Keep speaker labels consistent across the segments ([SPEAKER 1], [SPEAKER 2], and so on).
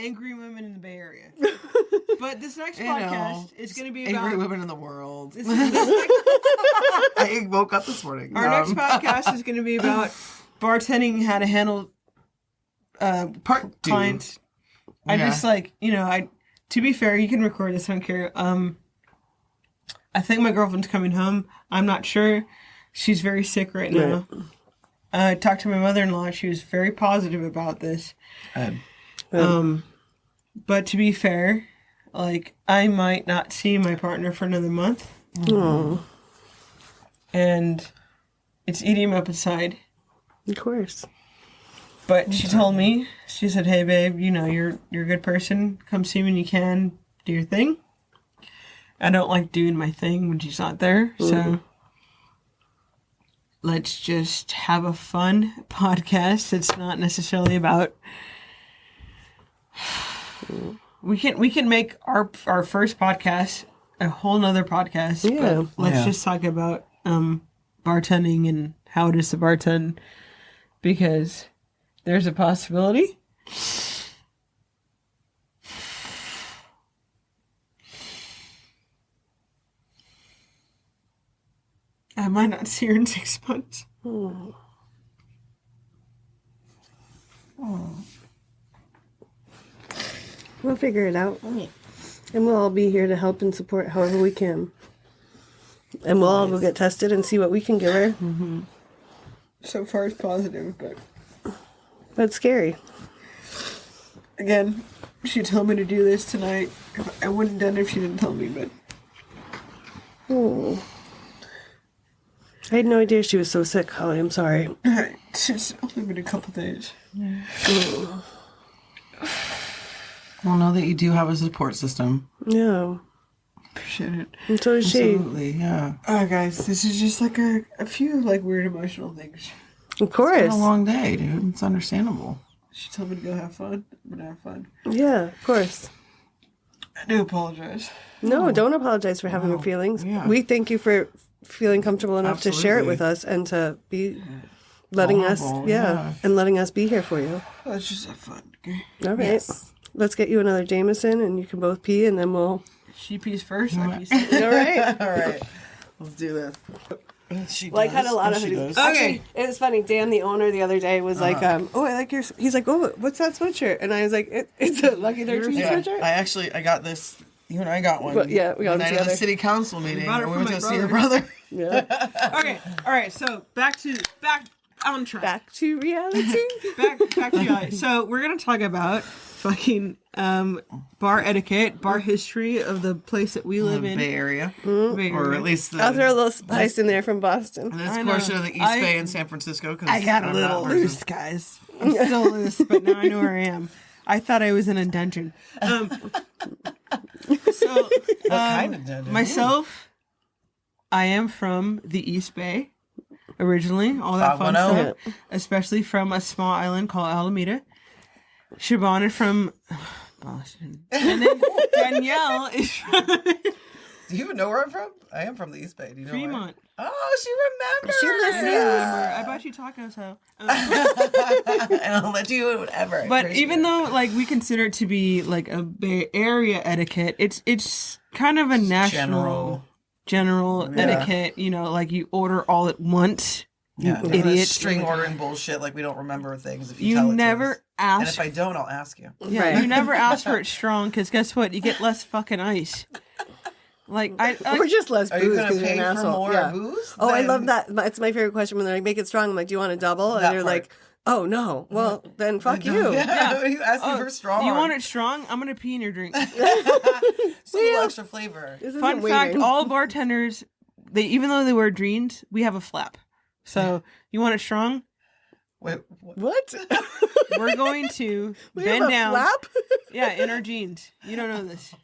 [SPEAKER 1] angry women in the Bay Area. But this next podcast is going to be about...
[SPEAKER 2] angry women in the world.
[SPEAKER 1] This
[SPEAKER 2] I woke up this morning.
[SPEAKER 1] Our next podcast is going to be about bartending, how to handle
[SPEAKER 2] part
[SPEAKER 1] clients. I just to be fair, you can record this, I don't care. I think my girlfriend's coming home. I'm not sure. She's very sick right now. I talked to my mother-in-law. She was very positive about this. But to be fair, I might not see my partner for another month. And it's eating him up inside.
[SPEAKER 3] Of course.
[SPEAKER 1] But she told me, she said, hey, babe, you're a good person. Come see me when you can. Do your thing. I don't like doing my thing when she's not there. So let's just have a fun podcast. It's not necessarily about... We can make our first podcast a whole nother podcast.
[SPEAKER 3] Yeah.
[SPEAKER 1] But let's just talk about bartending and how it is to bartend. Because... there's a possibility. I might not see her in 6 months.
[SPEAKER 3] We'll figure it out. And we'll all be here to help and support however we can. And we'll all go get tested and see what we can give her.
[SPEAKER 1] So far it's positive, but
[SPEAKER 3] it's scary.
[SPEAKER 1] Again, she told me to do this tonight. I wouldn't have done it if she didn't tell me, but...
[SPEAKER 3] I had no idea she was so sick, Holly. I'm sorry.
[SPEAKER 1] It's only been a couple days.
[SPEAKER 2] Well, know that you do have a support system.
[SPEAKER 3] Yeah.
[SPEAKER 1] Appreciate it.
[SPEAKER 3] And so is she.
[SPEAKER 2] Absolutely, yeah.
[SPEAKER 1] Guys, this is just a few weird emotional things.
[SPEAKER 3] Of course.
[SPEAKER 2] It's been a long day, dude. It's understandable.
[SPEAKER 1] She told me to go have fun. I'm gonna have fun.
[SPEAKER 3] Yeah, of course.
[SPEAKER 1] I do apologize.
[SPEAKER 3] No, don't apologize for having your feelings.
[SPEAKER 2] Yeah.
[SPEAKER 3] We thank you for feeling comfortable enough to share it with us and to be letting us, and letting us be here for you.
[SPEAKER 1] Let's just have fun, okay?
[SPEAKER 3] All right.
[SPEAKER 2] Yes.
[SPEAKER 3] Let's get you another Jameson and you can both pee and then we'll...
[SPEAKER 1] She pees first, I pee second.
[SPEAKER 3] All right.
[SPEAKER 2] All right. Let's do this. She
[SPEAKER 3] had a lot of
[SPEAKER 2] she
[SPEAKER 3] hoodies.
[SPEAKER 2] does.
[SPEAKER 1] Okay.
[SPEAKER 3] It was funny. Dan, the owner, the other day was like, "Oh, I like your." He's like, "Oh, what's that sweatshirt?" And I was like, "It's a Lucky 13 sweatshirt."
[SPEAKER 2] I got this. You and I got one.
[SPEAKER 3] But, yeah, we got
[SPEAKER 2] the
[SPEAKER 3] it
[SPEAKER 2] night
[SPEAKER 3] together.
[SPEAKER 2] of the city council meeting.
[SPEAKER 1] brought it
[SPEAKER 2] We
[SPEAKER 1] from
[SPEAKER 2] went to
[SPEAKER 1] my
[SPEAKER 2] go see your brother.
[SPEAKER 3] Yeah.
[SPEAKER 1] Okay, all right. So back on track.
[SPEAKER 3] Back to reality.
[SPEAKER 1] Back to reality. So we're gonna talk about fucking bar etiquette, bar history of the place that we live in,
[SPEAKER 2] Bay Area,
[SPEAKER 1] Bay Area.
[SPEAKER 2] or at least
[SPEAKER 3] I'll throw a little spice in there from Boston.
[SPEAKER 2] this
[SPEAKER 1] I know.
[SPEAKER 2] portion of the East Bay in San Francisco. Cause
[SPEAKER 1] I got a
[SPEAKER 2] I'm
[SPEAKER 1] little
[SPEAKER 2] not
[SPEAKER 1] loose, guys. I'm still loose, but now I know where I am. I thought I was in a dungeon. So,
[SPEAKER 2] kind of dungeon?
[SPEAKER 1] myself, I am from the East Bay originally. All that fun
[SPEAKER 2] 510.
[SPEAKER 1] stuff, especially from a small island called Alameda. Siobhan is from Boston, and then Danielle is from
[SPEAKER 2] Do you even know where I'm from? I am from the East Bay. Do you know
[SPEAKER 1] Fremont.
[SPEAKER 2] Where? Oh, she remembers.
[SPEAKER 3] She listens.
[SPEAKER 1] I bought you tacos, so.
[SPEAKER 2] And I'll let you do whatever.
[SPEAKER 1] But even though we consider it to be a Bay Area etiquette, it's kind of a national general etiquette. You order all at once. Idiot.
[SPEAKER 2] String ordering bullshit. We don't remember things if you tell it
[SPEAKER 1] never
[SPEAKER 2] to us.
[SPEAKER 1] ask.
[SPEAKER 2] And if I don't, I'll ask you.
[SPEAKER 1] Yeah,
[SPEAKER 3] Right.
[SPEAKER 1] you never ask for it strong because guess what? You get less fucking ice.
[SPEAKER 3] Or just less
[SPEAKER 2] Are
[SPEAKER 3] booze
[SPEAKER 2] you going
[SPEAKER 3] because
[SPEAKER 2] to
[SPEAKER 3] you're
[SPEAKER 2] pay
[SPEAKER 3] an
[SPEAKER 2] for
[SPEAKER 3] asshole.
[SPEAKER 2] more
[SPEAKER 3] Yeah.
[SPEAKER 2] booze?
[SPEAKER 3] Oh, I
[SPEAKER 2] Then-
[SPEAKER 3] love that. It's my favorite question when they're like, make it strong. I'm like, do you want a double? And
[SPEAKER 2] That
[SPEAKER 3] they're
[SPEAKER 2] part.
[SPEAKER 3] like, oh, no. Well, then fuck you.
[SPEAKER 2] Yeah. You ask me for strong.
[SPEAKER 1] You want it strong? I'm gonna pee in your drink.
[SPEAKER 2] Just a little extra flavor.
[SPEAKER 3] This isn't
[SPEAKER 1] Fun fact:
[SPEAKER 3] waiting.
[SPEAKER 1] all bartenders, even though they wear jeans, we have a flap. So you want it strong?
[SPEAKER 2] Wait,
[SPEAKER 3] What?
[SPEAKER 1] We're going to
[SPEAKER 3] We
[SPEAKER 1] bend
[SPEAKER 3] have a
[SPEAKER 1] down.
[SPEAKER 3] flap?
[SPEAKER 1] Yeah, in our jeans. You don't know this.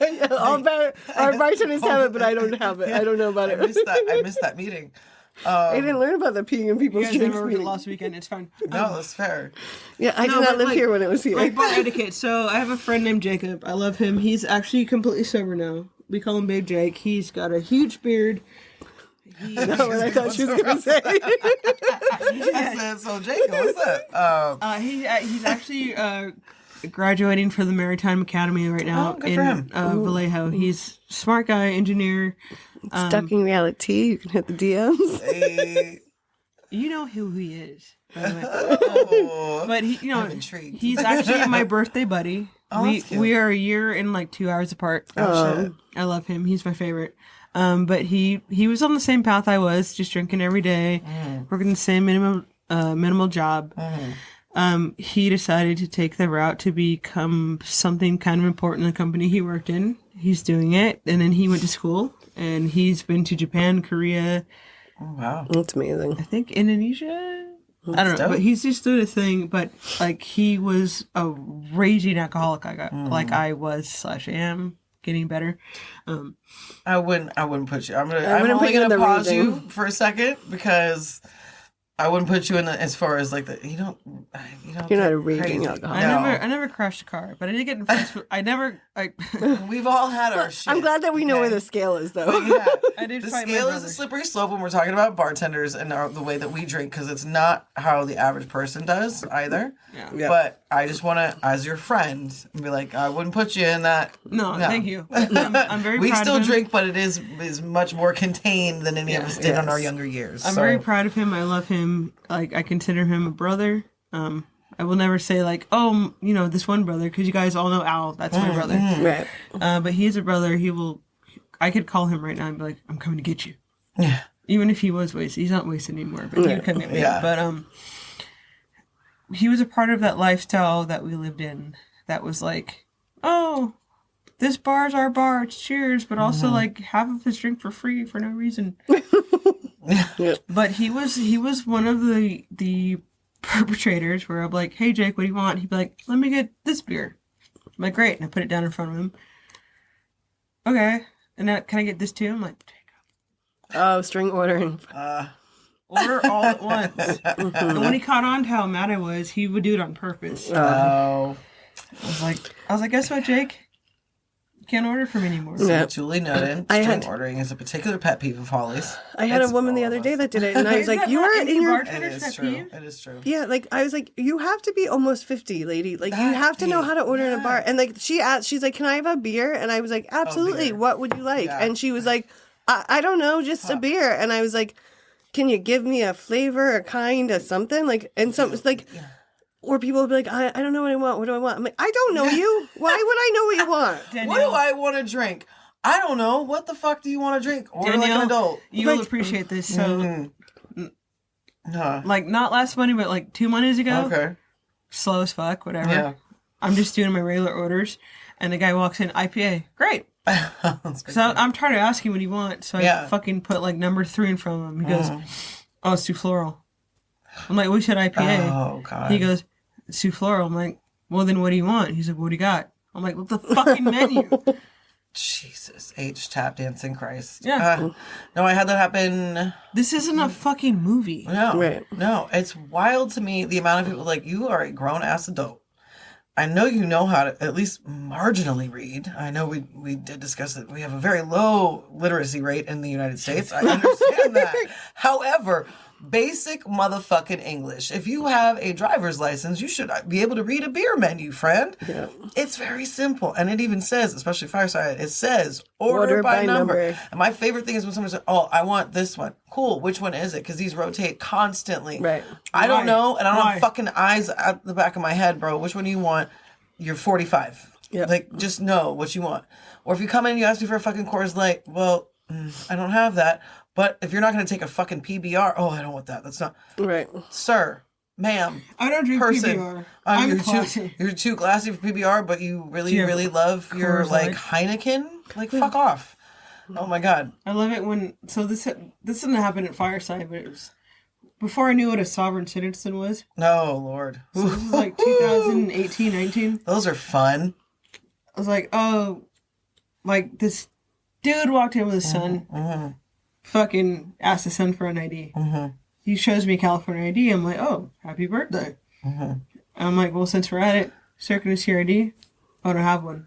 [SPEAKER 3] Our bartenders have it, but I don't have it. I don't know about
[SPEAKER 2] I
[SPEAKER 3] it.
[SPEAKER 2] missed that meeting.
[SPEAKER 3] I didn't learn about the peeing in
[SPEAKER 1] You
[SPEAKER 3] people's
[SPEAKER 1] guys
[SPEAKER 3] drinks
[SPEAKER 1] never worked
[SPEAKER 3] meeting.
[SPEAKER 1] last weekend. It's fine.
[SPEAKER 2] No, that's fair.
[SPEAKER 3] Yeah, I
[SPEAKER 1] No,
[SPEAKER 3] did not
[SPEAKER 1] but,
[SPEAKER 3] live
[SPEAKER 1] like-
[SPEAKER 3] here when it was here.
[SPEAKER 1] Bar etiquette. So I have a friend named Jacob. I love him. He's actually completely sober now. We call him Big Jake. He's got a huge beard.
[SPEAKER 3] That's what I thought she was going to say.
[SPEAKER 2] I said, so Jacob, what's that?
[SPEAKER 1] He's actually graduating from the Maritime Academy right now
[SPEAKER 4] good
[SPEAKER 1] in
[SPEAKER 4] for him.
[SPEAKER 1] Vallejo. He's a smart guy, engineer.
[SPEAKER 3] Stuck in Realitea. You can hit the DMs.
[SPEAKER 4] Hey.
[SPEAKER 1] You know who he is. By the way.
[SPEAKER 4] Oh,
[SPEAKER 1] But
[SPEAKER 4] I'm intrigued.
[SPEAKER 1] he's actually my birthday buddy.
[SPEAKER 4] That's cute.
[SPEAKER 1] We are a year and like 2 hours apart.
[SPEAKER 4] Oh, shit.
[SPEAKER 1] I love him. He's my favorite. But he was on the same path I was, just drinking every day, working the same minimal job. He decided to take the route to become something kind of important in the company he worked in. He's doing it, and then he went to school, and he's been to Japan, Korea,
[SPEAKER 4] Oh, wow.
[SPEAKER 3] That's amazing.
[SPEAKER 1] I think Indonesia. I don't know,
[SPEAKER 4] dope.
[SPEAKER 1] but he's just doing a thing. But like, he was a raging alcoholic. Like I was / am getting better.
[SPEAKER 4] I wouldn't put you. I'm
[SPEAKER 3] wouldn't
[SPEAKER 4] only
[SPEAKER 3] put you in
[SPEAKER 4] gonna
[SPEAKER 3] the
[SPEAKER 4] pause
[SPEAKER 3] region.
[SPEAKER 4] you for a second because I wouldn't put you in as far as like the you don't
[SPEAKER 3] You're not
[SPEAKER 4] get
[SPEAKER 3] a raging
[SPEAKER 4] crazy.
[SPEAKER 3] alcoholic.
[SPEAKER 1] I never crashed a car, but I did get in fights.
[SPEAKER 4] We've all had our shit.
[SPEAKER 3] I'm glad that we know
[SPEAKER 4] okay?
[SPEAKER 3] where the scale is, though.
[SPEAKER 4] Yeah.
[SPEAKER 1] I did
[SPEAKER 4] The
[SPEAKER 1] fight my
[SPEAKER 4] scale is a
[SPEAKER 1] brother.
[SPEAKER 4] slippery slope when we're talking about bartenders and the way that we drink because it's not how the average person does either.
[SPEAKER 3] Yeah.
[SPEAKER 4] But I just want to, as your friend, be like, I wouldn't put you in that.
[SPEAKER 1] No, thank you. I'm very
[SPEAKER 4] We
[SPEAKER 1] proud
[SPEAKER 4] still
[SPEAKER 1] of him.
[SPEAKER 4] drink, but it is much more contained than any of us did in our
[SPEAKER 3] Yes.
[SPEAKER 4] younger years.
[SPEAKER 1] I'm
[SPEAKER 4] so.
[SPEAKER 1] very proud of him. I love him. Like, I consider him a brother. I will never say like, oh, this one brother, because you guys all know Al. That's my brother.
[SPEAKER 3] Right.
[SPEAKER 1] But he is a brother. I could call him right now and be like, I'm coming to get you.
[SPEAKER 4] Yeah.
[SPEAKER 1] Even if he was wasted. He's not wasted anymore, but he'd come get me.
[SPEAKER 4] Yeah.
[SPEAKER 1] But he was a part of that lifestyle that we lived in that was like, oh, this bar's our bar, cheers, but also like half of his drink for free for no reason. But he was one of the perpetrators where I'm like, hey Jake, what do you want? He'd be like, let me get this beer. I'm like, great, and I put it down in front of him. Okay, and now can I get this too? I'm like,
[SPEAKER 3] Oh, string ordering.
[SPEAKER 1] order all at once. And when he caught on to how mad I was, he would do it on purpose.
[SPEAKER 4] Oh.
[SPEAKER 1] I was like, guess what, Jake? You can't order from me anymore.
[SPEAKER 3] Yeah.
[SPEAKER 4] Duly noted.
[SPEAKER 3] I
[SPEAKER 4] String
[SPEAKER 3] had-
[SPEAKER 4] ordering is a particular pet peeve of Holly's.
[SPEAKER 3] I had a woman the other day that did it, and I was
[SPEAKER 1] Is
[SPEAKER 3] like,
[SPEAKER 1] that
[SPEAKER 3] "You
[SPEAKER 1] not
[SPEAKER 3] were
[SPEAKER 1] any
[SPEAKER 3] in your
[SPEAKER 1] bartender?
[SPEAKER 4] It is
[SPEAKER 1] Pet
[SPEAKER 4] true.
[SPEAKER 1] peeve?
[SPEAKER 4] It is true.
[SPEAKER 3] yeah." Like I was like, "You have to be almost 50, lady. Like you
[SPEAKER 4] That
[SPEAKER 3] have to know
[SPEAKER 4] peeve.
[SPEAKER 3] how to order in a bar." And like she asked, she's like, "Can I have a beer?" And I was like, "Absolutely.
[SPEAKER 4] beer.
[SPEAKER 3] What would you like?"
[SPEAKER 4] Yeah.
[SPEAKER 3] And she was like, I don't know, just a beer." And I was like, "Can you give me a flavor, a kind, a something?" Like, and some it's like. Or people would be like, I don't know what I want. What do I want? I'm like, I don't know you. Why would I know what you want?
[SPEAKER 1] Danielle,
[SPEAKER 4] What do I want to drink? I don't know. What the fuck do you want to drink? Order like
[SPEAKER 1] Danielle,
[SPEAKER 4] an adult.
[SPEAKER 1] you will
[SPEAKER 3] Like-
[SPEAKER 1] appreciate this. So,
[SPEAKER 4] Huh.
[SPEAKER 1] like, not last Monday, but like 2 Mondays ago,
[SPEAKER 4] Okay.
[SPEAKER 1] slow as fuck, whatever.
[SPEAKER 4] Yeah.
[SPEAKER 1] I'm just doing my regular orders, and the guy walks in, IPA. Great. So I'm trying to ask him what he wants. So
[SPEAKER 4] Yeah.
[SPEAKER 1] I fucking put like number 3 in front of him. He goes, oh, it's too floral. I'm like, we said IPA.
[SPEAKER 4] Oh, God.
[SPEAKER 1] He goes, it's too floral. I'm like, well, then what do you want? He's like, what do you got? I'm like, look, the fucking menu.
[SPEAKER 4] Jesus. H tap dancing Christ.
[SPEAKER 1] Yeah.
[SPEAKER 4] No, I had that happen.
[SPEAKER 1] This isn't a fucking movie.
[SPEAKER 4] No.
[SPEAKER 3] Right.
[SPEAKER 4] No. It's wild to me the amount of people like, you are a grown ass adult. I know you know how to at least marginally read. I know we did discuss that we have a very low literacy rate in the United States. I understand that. However, basic motherfucking English. If you have a driver's license, you should be able to read a beer menu, friend.
[SPEAKER 3] Yeah.
[SPEAKER 4] It's very simple. And it even says, especially Fireside, it says order by number. And my favorite thing is when someone says, oh, I want this one. Cool. Which one is it? Because these rotate constantly.
[SPEAKER 3] Right.
[SPEAKER 4] I don't
[SPEAKER 1] Why?
[SPEAKER 4] know. And I don't
[SPEAKER 1] Why?
[SPEAKER 4] have fucking eyes at the back of my head, bro. Which one do you want? You're 45.
[SPEAKER 3] Yep.
[SPEAKER 4] Like, just know what you want. Or if you come in and you ask me for a fucking Coors Light, well, I don't have that. But if you're not going to take a fucking PBR, oh, I don't want that. That's not.
[SPEAKER 3] Right.
[SPEAKER 4] Sir, ma'am,
[SPEAKER 1] I don't drink
[SPEAKER 4] person.
[SPEAKER 1] PBR. I'm
[SPEAKER 4] you're
[SPEAKER 1] classy.
[SPEAKER 4] you're too classy for PBR, but you really,
[SPEAKER 1] Yeah.
[SPEAKER 4] really love your
[SPEAKER 1] Coors
[SPEAKER 4] like
[SPEAKER 1] Light.
[SPEAKER 4] Heineken. Like, fuck off. Oh my God.
[SPEAKER 1] I love it when, so this didn't happen at Fireside, but it was before I knew what a sovereign citizen was.
[SPEAKER 4] No, Lord.
[SPEAKER 1] So this is like 2018, 19.
[SPEAKER 4] Those are fun.
[SPEAKER 1] I was like, oh, like this dude walked in with his son, fucking asked his son for an ID. He shows me California ID. I'm like, oh, happy birthday. I'm like, well, since we're at it, sir, can I see your ID? I don't have one.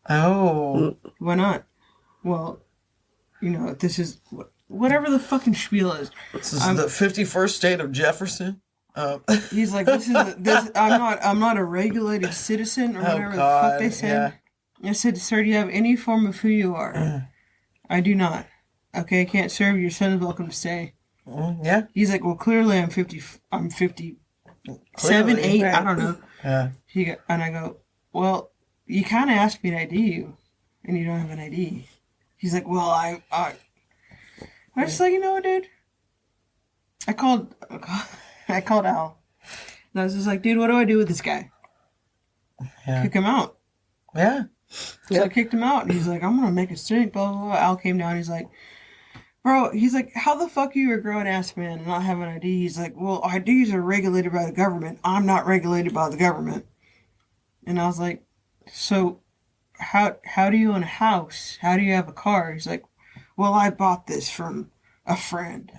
[SPEAKER 4] Oh.
[SPEAKER 1] Why not? Well, this is whatever the fucking spiel is.
[SPEAKER 4] This is the 51st state of Jefferson.
[SPEAKER 1] He's like, I'm not a regulated citizen or whatever the fuck they said. I said, sir, do you have any form of who you are? I do not. Okay, I can't serve. Your son is welcome to stay.
[SPEAKER 4] Yeah.
[SPEAKER 1] He's like, well, clearly I'm 57, 8, I don't know.
[SPEAKER 4] Yeah.
[SPEAKER 1] And I go, well, you kind of asked me to ID you, and you don't have an ID. He's like, well, I was just like, you know what, dude? I called Al. And I was just like, dude, what do I do with this guy?
[SPEAKER 4] Yeah.
[SPEAKER 1] Kick him out.
[SPEAKER 4] Yeah.
[SPEAKER 1] So I kicked him out, and he's like, I'm going to make a stink, blah, blah, blah. Al came down, he's like, bro, he's like, how the fuck are you a grown-ass man and not have an ID? He's like, well, IDs are regulated by the government. I'm not regulated by the government. And I was like, so how do you own a house? How do you have a car? He's like, well, I bought this from a friend.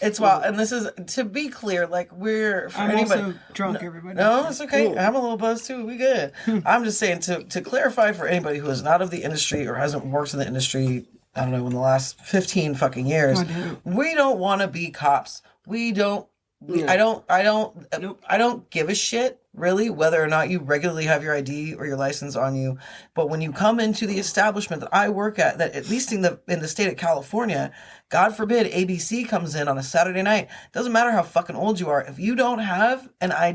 [SPEAKER 4] It's wild. And this is, to be clear, like, we're... For
[SPEAKER 1] I'm
[SPEAKER 4] anybody,
[SPEAKER 1] also drunk, everybody.
[SPEAKER 4] No, it's okay. I'm a little buzzed too. We good. I'm just saying, to clarify for anybody who is not of the industry or hasn't worked in the industry, I don't know, in the last 15 fucking years, we don't want to be cops. We don't... I don't give a shit, really, whether or not you regularly have your ID or your license on you. But when you come into the establishment that I work at least in the state of California, God forbid ABC comes in on a Saturday night. Doesn't matter how fucking old you are. If you don't have an a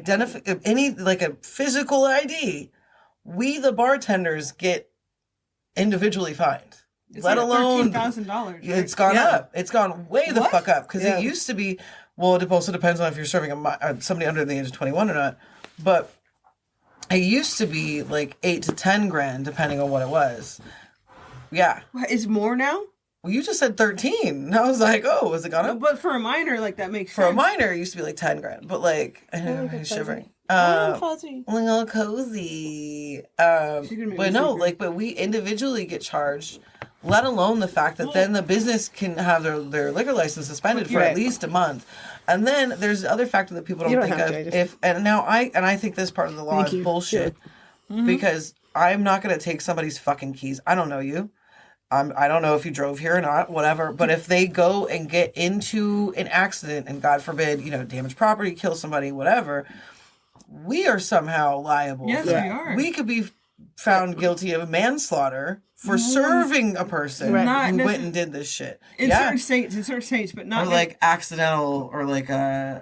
[SPEAKER 4] physical ID, we the bartenders get individually fined. Let alone
[SPEAKER 1] $13,000. Right?
[SPEAKER 4] It's gone up. It's gone way the fuck up because it used to be. Well, it also depends on if you're serving somebody under the age of 21 or not. But it used to be like 8 to 10 grand, depending on what it was. Yeah.
[SPEAKER 1] Is more now?
[SPEAKER 4] Well, you just said 13. And I was like, oh, has it gone up?
[SPEAKER 1] But for a minor, like, that makes
[SPEAKER 4] For
[SPEAKER 1] sense.
[SPEAKER 4] a minor, it used to be like 10 grand. But like, he's shivering.
[SPEAKER 3] Fuzzy.
[SPEAKER 4] Little cozy. But no, like, but we individually get charged. Let alone the fact that then the business can have their liquor license suspended for at least a month. And then there's the other factor that people don't think of. I think this part of the law is bullshit. Because I'm not going to take somebody's fucking keys. I don't know you. I don't know if you drove here or not, whatever. But if they go and get into an accident and God forbid, damage property, kill somebody, whatever, we are somehow liable.
[SPEAKER 1] Yes, we are.
[SPEAKER 4] We could be found guilty of manslaughter for serving a person who went and did this shit.
[SPEAKER 1] In certain states, but not...
[SPEAKER 4] Or like accidental or like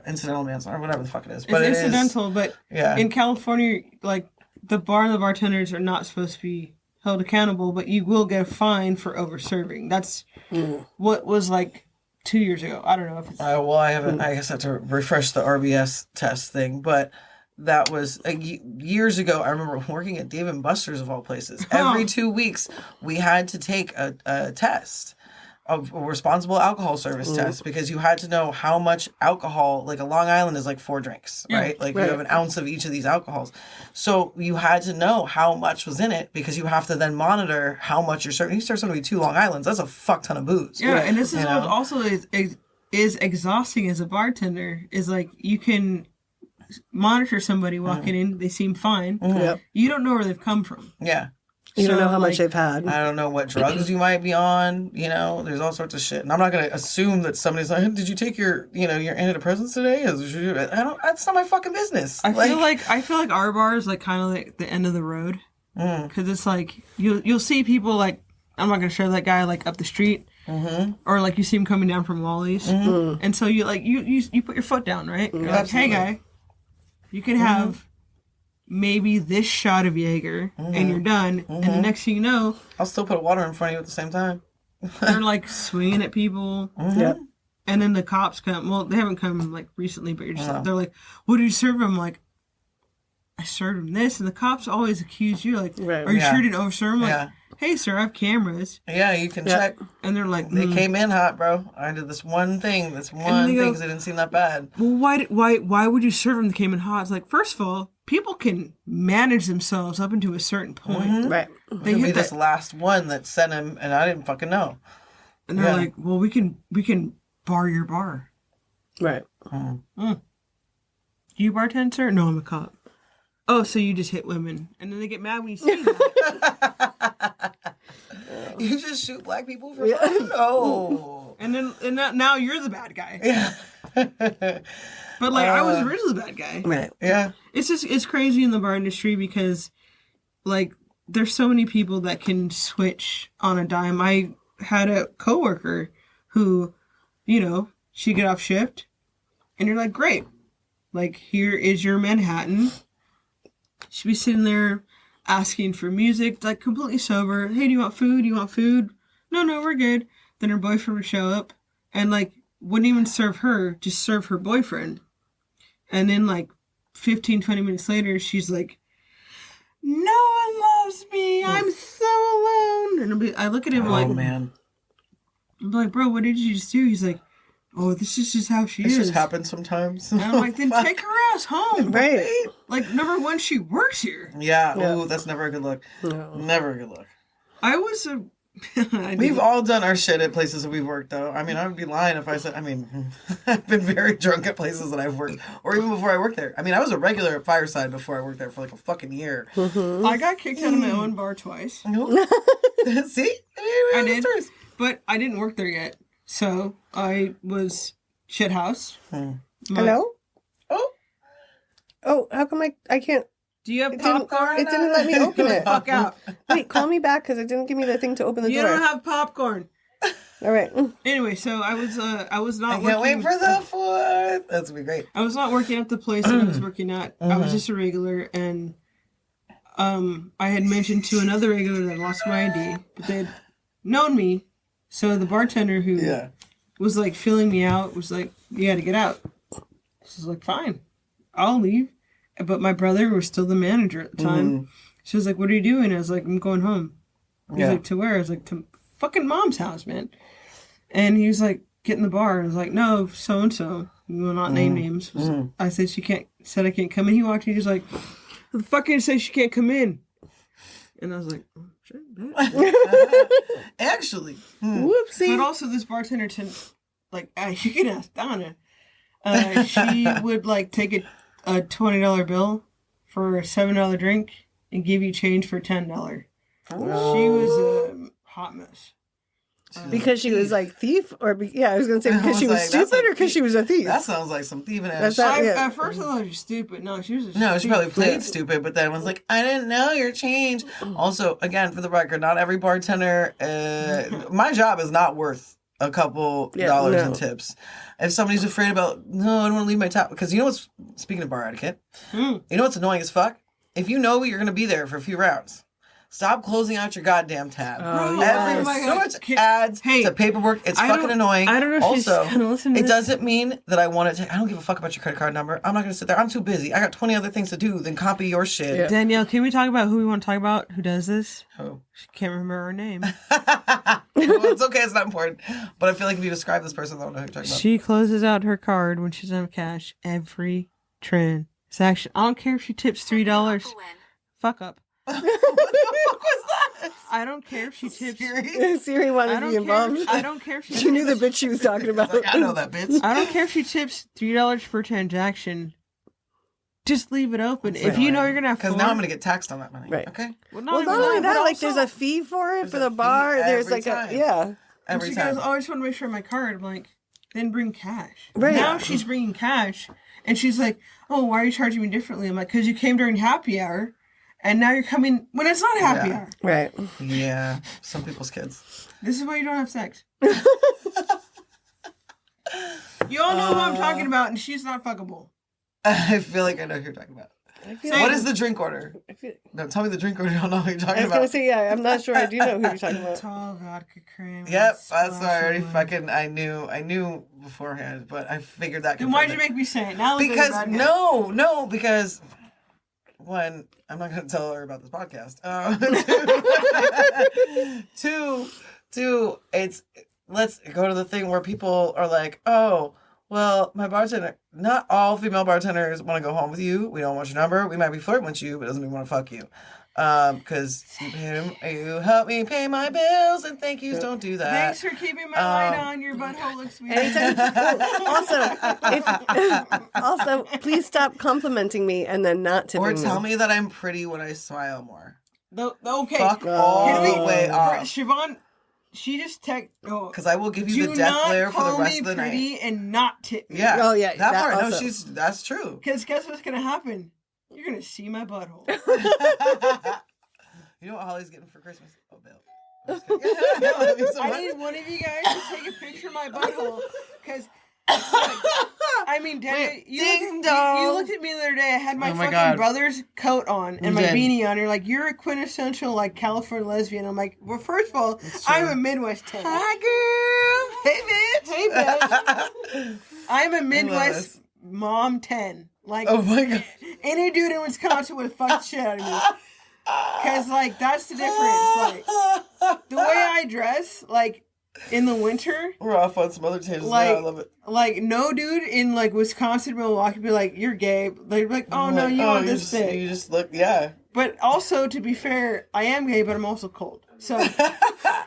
[SPEAKER 4] incidental manslaughter, or whatever the fuck it is.
[SPEAKER 1] But it's incidental, but in California, like, the bar and the bartenders are not supposed to be held accountable, but you will get a fine for overserving. That's what was like 2 years ago. I don't know if it's...
[SPEAKER 4] I haven't... I guess I have to refresh the RBS test thing, but... That was years ago. I remember working at Dave & Buster's of all places. Every 2 weeks, we had to take a test, a responsible alcohol service test, because you had to know how much alcohol, like a Long Island is like 4 drinks, right? Like you have an ounce of each of these alcohols. So you had to know how much was in it because you have to then monitor how much you're serving. You serve somebody 2 Long Islands, that's a fuck ton of booze.
[SPEAKER 1] Yeah, and this is what also is exhausting as a bartender, is like you can... monitor somebody walking in, they seem fine. You don't know where they've come from.
[SPEAKER 3] Yeah. You don't know how much they've had.
[SPEAKER 4] I don't know what drugs you might be on. There's all sorts of shit. And I'm not going to assume that somebody's like, did you take your antidepressants today? That's not my fucking business.
[SPEAKER 1] I feel like our bar is like kind of like the end of the road. Because it's like, you'll see people like, I'm not going to show that guy like up the street. Or like you see him coming down from Wally's. And so you like, you put your foot down, right? You're like, hey guy. You can have maybe this shot of Jaeger and you're done. And the next thing you know...
[SPEAKER 4] I'll still put water in front of you at the same time.
[SPEAKER 1] They're like swinging at people.
[SPEAKER 3] Yep.
[SPEAKER 1] And then the cops come. Well, they haven't come like recently, but you're just they're like, what did you serve them? Like, I served them this. And the cops always accuse you, like, are you sure you didn't overserve them? Like, hey, sir, I have cameras.
[SPEAKER 4] Yeah, you can check.
[SPEAKER 1] And they're like,
[SPEAKER 4] they came in hot, bro. I did this one thing. Because it didn't seem that bad.
[SPEAKER 1] Well, why would you serve them that came in hot? It's like, first of all, people can manage themselves up into a certain point.
[SPEAKER 3] Right.
[SPEAKER 4] They hit this last one that sent him, and I didn't fucking know.
[SPEAKER 1] And they're like, well, we can bar your bar.
[SPEAKER 3] Right.
[SPEAKER 1] Do you bartend, sir? No, I'm a cop. Oh, so you just hit women. And then they get mad when you say that.
[SPEAKER 4] You just shoot black people for fun? No.
[SPEAKER 1] And now you're the bad guy.
[SPEAKER 4] Yeah.
[SPEAKER 1] But like I was originally the bad guy.
[SPEAKER 3] Right.
[SPEAKER 4] Yeah.
[SPEAKER 1] It's crazy in the bar industry because like there's so many people that can switch on a dime. I had a coworker who, you know, she'd get off shift and you're like, great. Like, here is your Manhattan. She'd be sitting there asking for music, like completely sober. Hey, do you want food? Do you want food? No, we're good. Then her boyfriend would show up and like wouldn't even serve her, just serve her boyfriend. And then like 15, 20 minutes later, she's like, no one loves me. I'm so alone. And I look at him like,
[SPEAKER 4] man.
[SPEAKER 1] I'm like, bro, what did you just do? He's like, oh, this is just how she is.
[SPEAKER 4] It just happens sometimes.
[SPEAKER 1] And I'm like, then take her ass home.
[SPEAKER 3] Right.
[SPEAKER 1] Like, number one, she works here.
[SPEAKER 4] Yeah.
[SPEAKER 3] Yeah.
[SPEAKER 4] Ooh, that's never a good look.
[SPEAKER 3] No.
[SPEAKER 4] Never a good look.
[SPEAKER 1] I was a...
[SPEAKER 4] We've all done our shit at places that we've worked, though. I mean, I would be lying if I said... I mean, I've been very drunk at places that I've worked. Or even before I worked there. I mean, I was a regular at Fireside before I worked there for like a fucking year.
[SPEAKER 1] I got kicked out of my own bar twice.
[SPEAKER 4] See?
[SPEAKER 1] I did. But I didn't work there yet. So, I was shithouse.
[SPEAKER 3] Hello?
[SPEAKER 4] Oh.
[SPEAKER 3] Oh, how come I can't?
[SPEAKER 1] Do you have
[SPEAKER 3] It didn't,
[SPEAKER 1] popcorn?
[SPEAKER 3] it didn't let me open it.
[SPEAKER 1] Fuck out.
[SPEAKER 3] Wait, call me back because it didn't give me the thing to open the
[SPEAKER 1] You
[SPEAKER 3] door.
[SPEAKER 1] don't have popcorn.
[SPEAKER 3] All right.
[SPEAKER 1] Anyway, so I was not
[SPEAKER 4] I
[SPEAKER 1] working.
[SPEAKER 4] can't wait for the 4th. That's going to be great.
[SPEAKER 1] I was not working at the place that I was working at. I was just a regular, and I had mentioned to another regular that I lost my ID, but they'd known me. So the bartender who was like filling me out was like, "You got to get out." So I was like, "Fine, I'll leave." But my brother was still the manager at the time. She was like, "What are you doing?" I was like, "I'm going home." He's like, "To where?" I was like, "To fucking mom's house, man." And he was like, "Get in the bar." I was like, "No, so and so. We will not name names." I said I can't come in. He walked in. He was like, "Who the fuck did say she can't come in?" And I was like, "Oh shit."
[SPEAKER 4] Actually.
[SPEAKER 3] Whoopsie.
[SPEAKER 1] But also, this bartender, like, you can ask Donna. She would like take a $20 bill for a $7 drink and give you change for $10. She was a hot mess.
[SPEAKER 3] Because she was like thief, or I was gonna say because she was
[SPEAKER 4] like, that's
[SPEAKER 3] stupid,
[SPEAKER 4] a
[SPEAKER 3] or because she was a thief.
[SPEAKER 4] That sounds like some thieving ass
[SPEAKER 3] That's
[SPEAKER 4] shit.
[SPEAKER 3] not- yeah.
[SPEAKER 1] At first, I thought she was stupid. No, she was a
[SPEAKER 4] No, she probably
[SPEAKER 1] thief.
[SPEAKER 4] played stupid, but then was like, I didn't know your change. Also, again, for the record, not every bartender, my job is not worth a couple dollars in tips. If somebody's afraid about, no, I don't want to leave my tab, because you know what's, speaking of bar etiquette, you know what's annoying as fuck? If you know you're going to be there for a few rounds, stop closing out your goddamn tab.
[SPEAKER 3] yes.
[SPEAKER 4] So much ads to paperwork. It's fucking annoying.
[SPEAKER 1] I don't know if
[SPEAKER 4] also,
[SPEAKER 1] she's gonna listen to
[SPEAKER 4] it
[SPEAKER 1] this.
[SPEAKER 4] doesn't mean that I want to. I don't give a fuck about your credit card number. I'm not going to sit there. I'm too busy. I got 20 other things to do than copy your shit.
[SPEAKER 3] Yeah.
[SPEAKER 1] Danielle, can we talk about who we want to talk about? Who does this?
[SPEAKER 4] Who?
[SPEAKER 1] She can't remember her name.
[SPEAKER 4] Well, it's okay. It's not important. But I feel like if you describe this person, I don't know who you're talking about.
[SPEAKER 1] She closes out her card when she's on cash every transaction. I don't care if she tips $3. Fuck up.
[SPEAKER 4] What the fuck was that?
[SPEAKER 1] I don't care if she tips.
[SPEAKER 3] Siri wanted
[SPEAKER 1] I
[SPEAKER 3] to be
[SPEAKER 1] don't care.
[SPEAKER 3] involved.
[SPEAKER 1] I don't care if she.
[SPEAKER 3] She knew the
[SPEAKER 1] tips-
[SPEAKER 3] bitch she was talking about.
[SPEAKER 4] Like, I know that bitch.
[SPEAKER 1] I don't care if she tips $3 per transaction. Just leave it open. If you know you're gonna have
[SPEAKER 4] Because now I'm going to get taxed on that money.
[SPEAKER 3] Right.
[SPEAKER 4] Okay.
[SPEAKER 1] Well,
[SPEAKER 3] Well, not only that,
[SPEAKER 1] but
[SPEAKER 3] like
[SPEAKER 1] also-
[SPEAKER 3] there's a fee for it for
[SPEAKER 4] a
[SPEAKER 3] the
[SPEAKER 4] fee
[SPEAKER 3] bar. There's
[SPEAKER 4] every
[SPEAKER 3] like
[SPEAKER 4] time.
[SPEAKER 3] a
[SPEAKER 1] And
[SPEAKER 4] Every
[SPEAKER 1] she
[SPEAKER 4] time.
[SPEAKER 1] goes, "Oh, I just want to make sure my card." I'm like, "Then bring cash."
[SPEAKER 3] Right.
[SPEAKER 1] Now she's bringing cash, and she's like, "Oh, why are you charging me differently?" I'm like, "Because you came during happy hour, and now you're coming when it's not happy hour."
[SPEAKER 3] right.
[SPEAKER 4] Yeah. Some people's kids.
[SPEAKER 1] This is why you don't have sex. You all know who I'm talking about, and she's not fuckable.
[SPEAKER 4] I feel like I know who you're talking about. What is the drink order? No, tell me the drink order. I don't know what you're
[SPEAKER 3] I
[SPEAKER 4] talking
[SPEAKER 3] was gonna
[SPEAKER 4] about.
[SPEAKER 3] say, yeah, I'm not sure I do know who you're talking about.
[SPEAKER 1] Tall vodka cream.
[SPEAKER 4] Yep, that's why I
[SPEAKER 1] splash
[SPEAKER 4] already
[SPEAKER 1] of lime.
[SPEAKER 4] fucking I knew beforehand, but I figured that.
[SPEAKER 1] Then why'd you make me say it? Now look at
[SPEAKER 4] Because
[SPEAKER 1] the bad guy.
[SPEAKER 4] no, because one, I'm not going to tell her about this podcast. Two, it's let's go to the thing where people are like, oh, well, my bartender. Not all female bartenders want to go home with you. We don't want your number. We might be flirting with you, but doesn't mean we want to fuck you. Because you help me pay my bills and thank yous don't do that.
[SPEAKER 1] Thanks for keeping my light on. Your butthole looks weird.
[SPEAKER 3] Also, please stop complimenting me and then not tipping
[SPEAKER 4] Or
[SPEAKER 3] me.
[SPEAKER 4] tell me that I'm pretty when I smile more.
[SPEAKER 1] Okay.
[SPEAKER 4] Fuck all
[SPEAKER 1] Can we-
[SPEAKER 4] the way
[SPEAKER 1] for
[SPEAKER 4] off.
[SPEAKER 1] Siobhan, She just
[SPEAKER 4] Because I will give you the death glare for the rest of the night.
[SPEAKER 1] And not tip me.
[SPEAKER 4] Yeah.
[SPEAKER 3] Oh, yeah,
[SPEAKER 4] That part.
[SPEAKER 3] also.
[SPEAKER 4] No, that's true.
[SPEAKER 1] Because guess what's gonna happen? You're gonna see my butthole.
[SPEAKER 4] You know what Holly's getting for Christmas? Oh, Bill.
[SPEAKER 1] I need one of you guys to take a picture of my butthole. Because, I mean, Dad, you looked at me the other day. I had my fucking brother's coat on and my beanie on. You're like, you're a quintessential, like, California lesbian. I'm like, well, first of all, I'm a Midwest 10.
[SPEAKER 4] Hi, girl. Hey, bitch.
[SPEAKER 1] I'm a Midwest mom 10. Like,
[SPEAKER 4] oh my God.
[SPEAKER 1] Any dude in Wisconsin would have fucked the shit out of me. Because, like, that's the difference. Like, the way I dress, like, in the winter.
[SPEAKER 4] We're off on some other tangents.
[SPEAKER 1] Like,
[SPEAKER 4] I love it.
[SPEAKER 1] Like, no dude in, like, Wisconsin, Milwaukee be like, you're gay. They'd be like, oh, no, you want this thing.
[SPEAKER 4] You just look, yeah.
[SPEAKER 1] But also, to be fair, I am gay, but I'm also cold. So,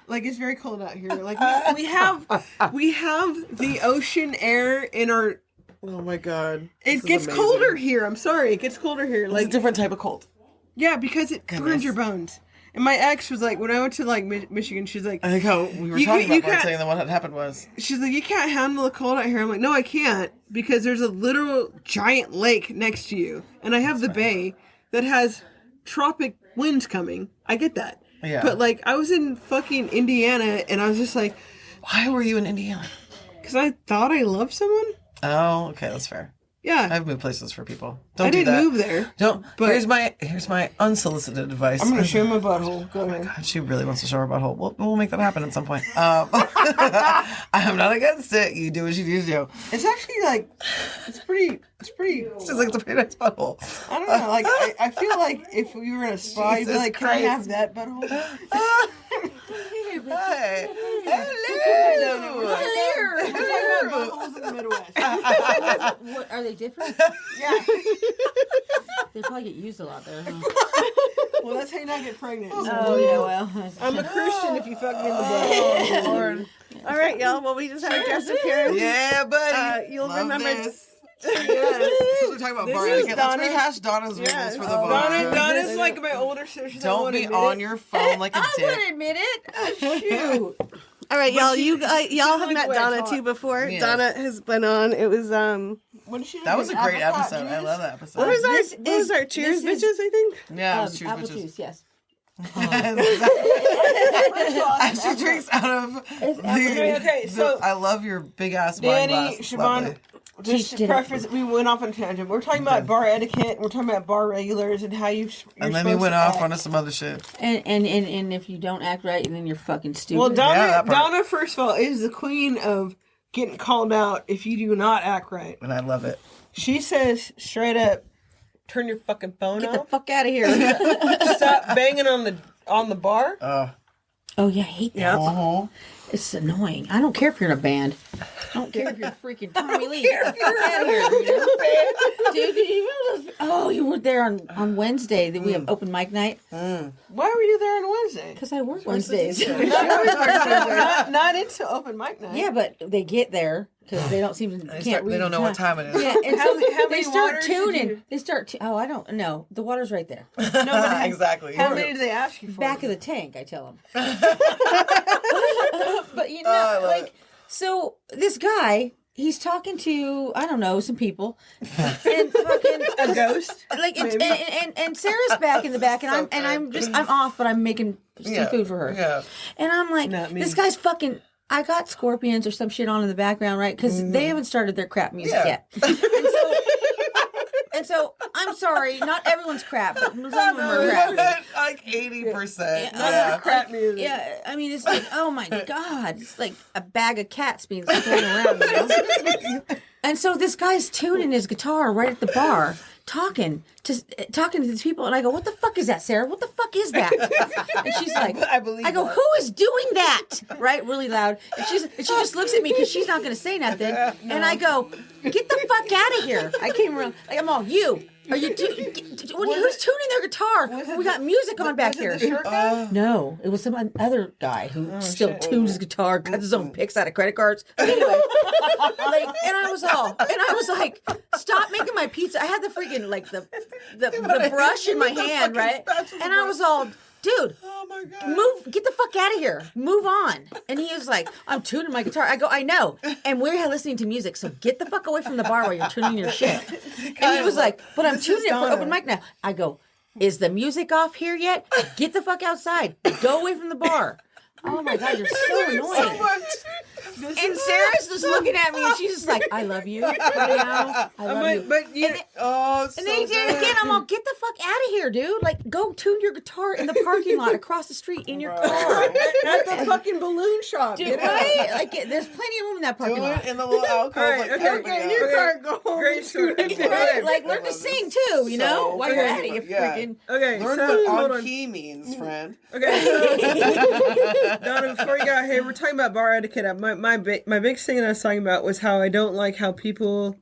[SPEAKER 1] like, it's very cold out here. Like, we have the ocean air in our...
[SPEAKER 4] Oh, my God.
[SPEAKER 1] It gets colder here. I'm sorry. It gets colder here. Like,
[SPEAKER 4] it's a different type of cold.
[SPEAKER 1] Yeah, because it burns your bones. And my ex was like, when I went to like Michigan, she's like,
[SPEAKER 4] I think how we were talking about saying that what had happened was.
[SPEAKER 1] She's like, you can't handle the cold out here. I'm like, no, I can't, because there's a literal giant lake next to you, and I have the bay that has tropic winds coming. I get that. Yeah. But like, I was in fucking Indiana, and I was just like,
[SPEAKER 4] why were you in Indiana?
[SPEAKER 1] Because I thought I loved someone.
[SPEAKER 4] Oh, okay, that's fair.
[SPEAKER 1] Yeah,
[SPEAKER 4] I've moved places for people.
[SPEAKER 1] I didn't move there.
[SPEAKER 4] Don't. But here's my unsolicited advice.
[SPEAKER 1] I'm gonna show my butthole. Go ahead.
[SPEAKER 4] God, she really wants to show her butthole. We'll make that happen at some point. I'm not against it. You do what you need to do.
[SPEAKER 1] It's actually like, it's pretty.
[SPEAKER 4] It's just like it's a pretty nice butthole.
[SPEAKER 1] I don't know. Like I feel like if we were in a spa, you'd be like, can I have that butthole?
[SPEAKER 4] Hi. Hello.
[SPEAKER 1] Buttholes in the Midwest.
[SPEAKER 5] What, are they different?
[SPEAKER 1] Yeah.
[SPEAKER 5] They probably get used a lot there, huh?
[SPEAKER 1] Well, that's how you not get pregnant.
[SPEAKER 5] Oh, yeah, well.
[SPEAKER 1] I'm a Christian if you fuck me in the butt. Oh,
[SPEAKER 4] Lord.
[SPEAKER 3] All right, y'all. Well, we just had a guest appearance.
[SPEAKER 4] Yeah, buddy.
[SPEAKER 3] You'll
[SPEAKER 4] Love
[SPEAKER 3] remember
[SPEAKER 4] this. Yes. We're talking about bar etiquette. Let's rehash Donna's rules for the bar.
[SPEAKER 1] Donna's like my older sister.
[SPEAKER 4] Don't be on your phone like a dick.
[SPEAKER 5] I would admit it. Shoot.
[SPEAKER 3] All right, y'all. Y'all have met Donna too before. Yeah. Donna has been on. It was
[SPEAKER 4] That was a great episode. I love that episode.
[SPEAKER 3] What was our Cheers bitches? I think.
[SPEAKER 4] Yeah, it was Cheers
[SPEAKER 5] apple
[SPEAKER 4] bitches.
[SPEAKER 5] Juice, yes.
[SPEAKER 4] She drinks out of the. I love your big ass wine glass.
[SPEAKER 1] Siobhan, just to preface, we went off on a tangent. We're talking about bar etiquette. We're talking about bar regulars and how you're
[SPEAKER 4] and then we went off onto some other shit.
[SPEAKER 5] And if you don't act right, then you're fucking stupid.
[SPEAKER 1] Well, Donna, first of all, is the queen of getting called out if you do not act right.
[SPEAKER 4] And I love it.
[SPEAKER 1] She says straight up, turn your fucking phone off.
[SPEAKER 5] Get the fuck out of here.
[SPEAKER 1] Stop banging on the bar.
[SPEAKER 5] Oh, yeah, I hate that.
[SPEAKER 4] Uh-huh.
[SPEAKER 5] It's annoying. I don't care if you're in a band. I don't care if you're freaking Tommy Lee. Get the fuck out of here. Dude, did you remember those? Oh, you were there on Wednesday. That we have open mic night.
[SPEAKER 1] Why were you there on Wednesday?
[SPEAKER 5] Because I work Wednesdays.
[SPEAKER 1] not into open mic night.
[SPEAKER 5] Yeah, but they get there because they don't seem to can't read.
[SPEAKER 4] They don't know what time it is.
[SPEAKER 5] Yeah, and so they start
[SPEAKER 1] waters
[SPEAKER 5] tuning. They start. Oh, I don't know. The water's right there.
[SPEAKER 1] No,
[SPEAKER 4] exactly.
[SPEAKER 1] How many do they ask you for?
[SPEAKER 5] Back of the tank, I tell them. But you know, like, so this guy, he's talking to, I don't know, some people, and fucking
[SPEAKER 1] a ghost,
[SPEAKER 5] like, and Sarah's back in the back, and I'm off, but I'm making some food for her, and I'm like, this guy's fucking. I got Scorpions or some shit on in the background, right? Because they haven't started their crap music yet. And so, I'm sorry, not everyone's crap, but some of them are crap.
[SPEAKER 4] Like 80%.
[SPEAKER 1] Yeah. Crap music.
[SPEAKER 5] Yeah, I mean, it's like, oh my God. It's like a bag of cats being thrown around, you know? And so this guy's tuning his guitar right at the bar, talking to these people, and I go, "What the fuck is that, Sarah? What the fuck is that?" And she's like, I go, "Who is doing that?" Right, really loud. And she just looks at me because she's not going to say nothing. And I go, "Get the fuck out of here!" I came around like I'm all you. Are you? Who's tuning their guitar? We got music on back here. No, it was some other guy who still tunes his guitar, cuts his own picks out of credit cards. But anyway, and I was like, stop making my pizza. I had the freaking like the brush in my hand, right? And I was all, dude,
[SPEAKER 4] Oh my god.
[SPEAKER 5] get the fuck out of here. Move on. And he was like, I'm tuning my guitar. I go, I know. And we're listening to music, so get the fuck away from the bar while you're tuning your shit. And he was like, but I'm tuning it for open mic now. I go, is the music off here yet? Get the fuck outside. Go away from the bar. Oh my God, you're so annoying. And Sarah's just looking at me and she's just like, I love you right now. I love you.
[SPEAKER 1] But you,
[SPEAKER 5] And then he did it again. I'm all, get the fuck out of here, dude. Like, go tune your guitar in the parking lot across the street in your car.
[SPEAKER 1] at the fucking balloon shop.
[SPEAKER 5] Dude, right? Like, there's plenty of room in that parking
[SPEAKER 4] Do
[SPEAKER 5] lot.
[SPEAKER 4] it in the little alcove.
[SPEAKER 1] All right,
[SPEAKER 4] like
[SPEAKER 1] okay,
[SPEAKER 4] everybody
[SPEAKER 1] okay,
[SPEAKER 4] else.
[SPEAKER 1] you can't go home. Great story.
[SPEAKER 5] Right? Like, learn to sing too, you know?
[SPEAKER 4] So
[SPEAKER 5] While you're at it, you
[SPEAKER 4] yeah.
[SPEAKER 5] freaking.
[SPEAKER 1] Okay,
[SPEAKER 4] Learn
[SPEAKER 1] so
[SPEAKER 4] what
[SPEAKER 1] hold
[SPEAKER 4] on
[SPEAKER 1] on.
[SPEAKER 4] key means, friend.
[SPEAKER 1] Okay, so Donna, before you got here, we're talking about bar etiquette. My big thing that I was talking about was how I don't like how people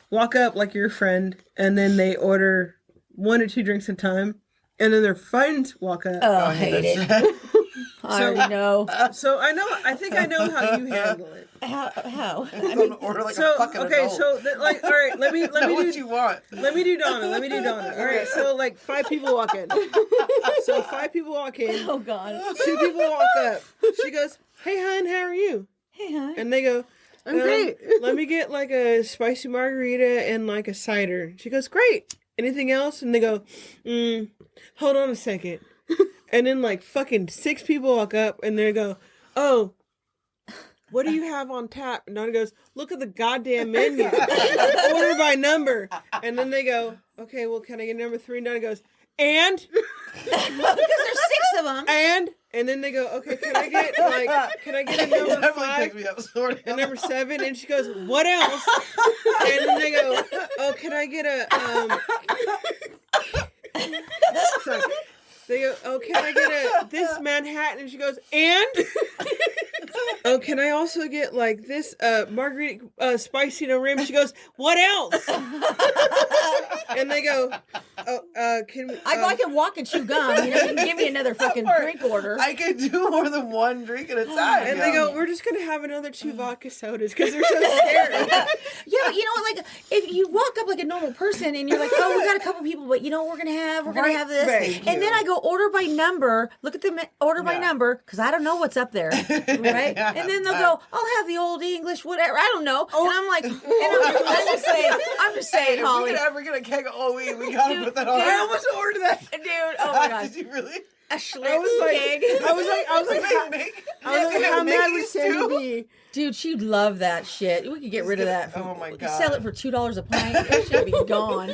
[SPEAKER 1] walk up like your friend and then they order 1 or 2 drinks at a time, and then their friends walk up.
[SPEAKER 5] Oh, I hate it. I already know.
[SPEAKER 1] So I think I know how you handle it.
[SPEAKER 5] How?
[SPEAKER 4] I'm gonna order like
[SPEAKER 1] So
[SPEAKER 4] a fucking
[SPEAKER 1] okay,
[SPEAKER 4] adult.
[SPEAKER 1] so all right, let me
[SPEAKER 4] know what
[SPEAKER 1] do
[SPEAKER 4] you want.
[SPEAKER 1] Let me do Donna. All right, so like 5 people walk in. So 5 people walk in.
[SPEAKER 5] Oh, God.
[SPEAKER 1] 2 people walk up. She goes, "Hey, hon, how are you?"
[SPEAKER 5] Hey, hon.
[SPEAKER 1] And they go,
[SPEAKER 3] I'm great.
[SPEAKER 1] Let me get like a spicy margarita and like a cider. She goes, "Great. Anything else?" And they go, "Hold on a second." And then like fucking 6 people walk up and they go, "Oh, what do you have on tap?" And Donna goes, "Look at the goddamn menu. Order by number." And then they go, "Okay, well, can I get number 3?" And Donna goes, "And?"
[SPEAKER 5] Because there's 6 of them.
[SPEAKER 1] And then they go, "Okay, can I get a number
[SPEAKER 4] Definitely
[SPEAKER 1] 5
[SPEAKER 4] pick me up, sort of.
[SPEAKER 1] and number 7?" And she goes, "What else?" And then they go, "Oh, can I get a sorry. They go, "Oh, can I get this Manhattan?" And she goes, "And?" "Oh, can I also get like this margarita spicy no rim?" She goes, "What else?" And they go, "Oh, can we?"
[SPEAKER 5] I can walk and chew gum. You know, you can give me another fucking drink order.
[SPEAKER 4] I can do more than 1 drink at a time.
[SPEAKER 1] And they go, "We're just gonna have another 2 vodka sodas because they're so scared."
[SPEAKER 5] Yeah, but you know what? Like, if you walk up like a normal person and you're like, "Oh, we got a couple people, but you know what we're gonna have? We're gonna have this."
[SPEAKER 4] Thank
[SPEAKER 5] And
[SPEAKER 4] you.
[SPEAKER 5] then I go order by number. Look at the order by number because I don't know what's up there, right?
[SPEAKER 4] Yeah,
[SPEAKER 5] And then they'll go, "I'll have the old English, whatever." I don't know. And I'm like, I'm just saying,
[SPEAKER 4] If
[SPEAKER 5] Holly,
[SPEAKER 4] we could ever get a keg of OE, we gotta
[SPEAKER 5] Dude,
[SPEAKER 4] put that on.
[SPEAKER 5] dude.
[SPEAKER 1] I almost ordered that.
[SPEAKER 5] dude. Oh my god,
[SPEAKER 4] Did you really?
[SPEAKER 5] a Schlitz
[SPEAKER 1] I was like,
[SPEAKER 5] pig.
[SPEAKER 1] I was like, how mad would Sandy be?
[SPEAKER 5] Dude, she'd love that shit. We could get rid of that.
[SPEAKER 4] Oh my
[SPEAKER 5] We could
[SPEAKER 4] God.
[SPEAKER 5] sell it for $2 a pint. That should be gone.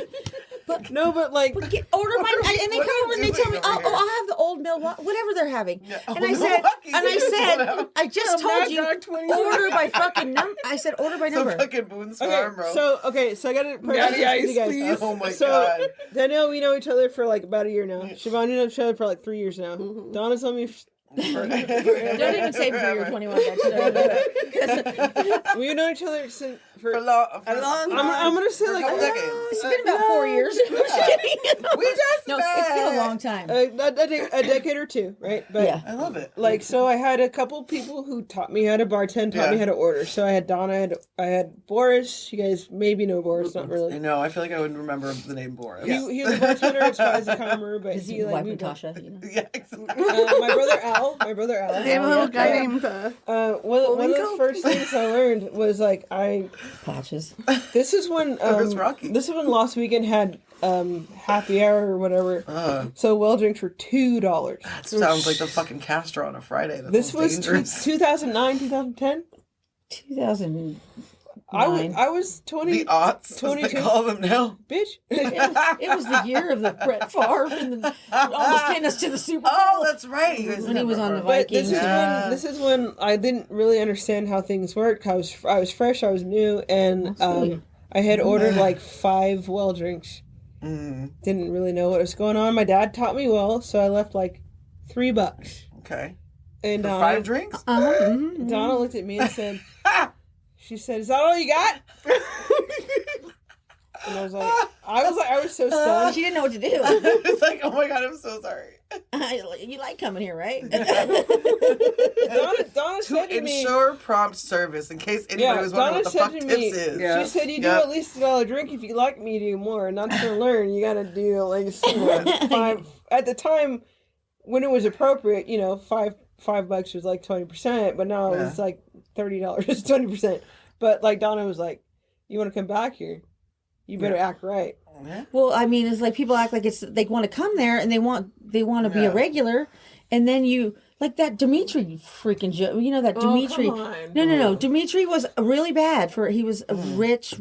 [SPEAKER 5] But
[SPEAKER 1] No, but like,
[SPEAKER 5] order my and they
[SPEAKER 4] What
[SPEAKER 5] come
[SPEAKER 4] are
[SPEAKER 5] over and
[SPEAKER 4] you
[SPEAKER 5] they tell me,
[SPEAKER 4] doing over
[SPEAKER 5] "Oh,
[SPEAKER 4] here?"
[SPEAKER 5] I'll have the old Milwaukee, whatever they're having."
[SPEAKER 4] Yeah,
[SPEAKER 5] And
[SPEAKER 4] old
[SPEAKER 5] I said,
[SPEAKER 4] Milwaukee.
[SPEAKER 5] I just
[SPEAKER 1] Mad
[SPEAKER 5] told you,
[SPEAKER 1] Dog 20.
[SPEAKER 5] order by fucking number. I said, order by
[SPEAKER 4] So
[SPEAKER 5] number.
[SPEAKER 4] fucking Boone's
[SPEAKER 1] okay,
[SPEAKER 4] Farm, bro.
[SPEAKER 1] so I got to
[SPEAKER 2] Daddy ice,
[SPEAKER 1] you guys.
[SPEAKER 2] please.
[SPEAKER 4] Oh my
[SPEAKER 1] So
[SPEAKER 4] god.
[SPEAKER 1] Danielle, we know each other for like about a year now. Siobhan, you know each other for like 3 years now. Donna's known me.
[SPEAKER 5] Don't even say before you're 21. That's
[SPEAKER 1] We've known each other since for.
[SPEAKER 4] For long
[SPEAKER 1] I'm gonna say like
[SPEAKER 4] couple decades.
[SPEAKER 5] It's been about 4 years.
[SPEAKER 4] We just
[SPEAKER 5] No,
[SPEAKER 4] met.
[SPEAKER 5] it's been a long time.
[SPEAKER 1] a decade or 2, right? But
[SPEAKER 5] Yeah.
[SPEAKER 4] I love it.
[SPEAKER 1] like, so I had a couple people who taught me how to bartend, taught me how to order. So I had Donna, I had Boris. You guys maybe know Boris, not
[SPEAKER 4] I
[SPEAKER 1] really.
[SPEAKER 4] know. I feel like I wouldn't remember the name Boris.
[SPEAKER 1] He was a bartender at Spies of Commerce, but
[SPEAKER 5] His
[SPEAKER 1] he like
[SPEAKER 5] wife
[SPEAKER 1] moved on.
[SPEAKER 5] Natasha, you know.
[SPEAKER 4] Yeah, exactly.
[SPEAKER 1] My brother Al.
[SPEAKER 3] They have a little guy named
[SPEAKER 1] One of the
[SPEAKER 3] Bullwinkle?
[SPEAKER 1] first things I learned was like
[SPEAKER 5] Patches.
[SPEAKER 1] this is when
[SPEAKER 4] Where's Rocky?
[SPEAKER 1] this is when Lost Weekend had happy hour or whatever. So well drinks were $2.
[SPEAKER 4] That sounds like the fucking Castro on a Friday. That
[SPEAKER 1] This
[SPEAKER 4] sounds
[SPEAKER 1] was
[SPEAKER 4] dangerous.
[SPEAKER 1] 2009, 2010.
[SPEAKER 5] 2009.
[SPEAKER 1] I was 20.
[SPEAKER 4] The aughts, as they
[SPEAKER 1] 22.
[SPEAKER 4] call them now.
[SPEAKER 1] Bitch.
[SPEAKER 5] It was the year of the Brett Favre and almost getting us to the Super Bowl.
[SPEAKER 4] Oh, that's right. You guys
[SPEAKER 5] When he was on the
[SPEAKER 1] But
[SPEAKER 5] Vikings.
[SPEAKER 1] this is when I didn't really understand how things worked. I was fresh, I was new, and I had ordered like 5 well drinks. Didn't really know what was going on. My dad taught me well, so I left like $3.
[SPEAKER 4] Okay.
[SPEAKER 1] And
[SPEAKER 4] For 5 drinks?
[SPEAKER 1] Donna looked at me and said, she said, "Is that all you got?" And I was so stunned.
[SPEAKER 5] She didn't know what to do.
[SPEAKER 4] It's like, oh my god, I'm so sorry.
[SPEAKER 5] You like coming here, right?
[SPEAKER 1] Donna said to me,
[SPEAKER 4] Ensure prompt service in case anybody was wondering what the fuck tips is.
[SPEAKER 1] She said, "You do at least $1 drink if you like me to do more. Not to learn, you gotta do like 5." At the time, when it was appropriate, $5 was like 20%, but now it's like $30 is 20%. But like Donna was like, you want to come back here? You better act right.
[SPEAKER 5] Well, I mean, it's like people act like they want to come there and they want to be a regular, and then you like that Dimitri freaking joke. You know that Dimitri?
[SPEAKER 1] Come on.
[SPEAKER 5] No. Dimitri was really bad he was a rich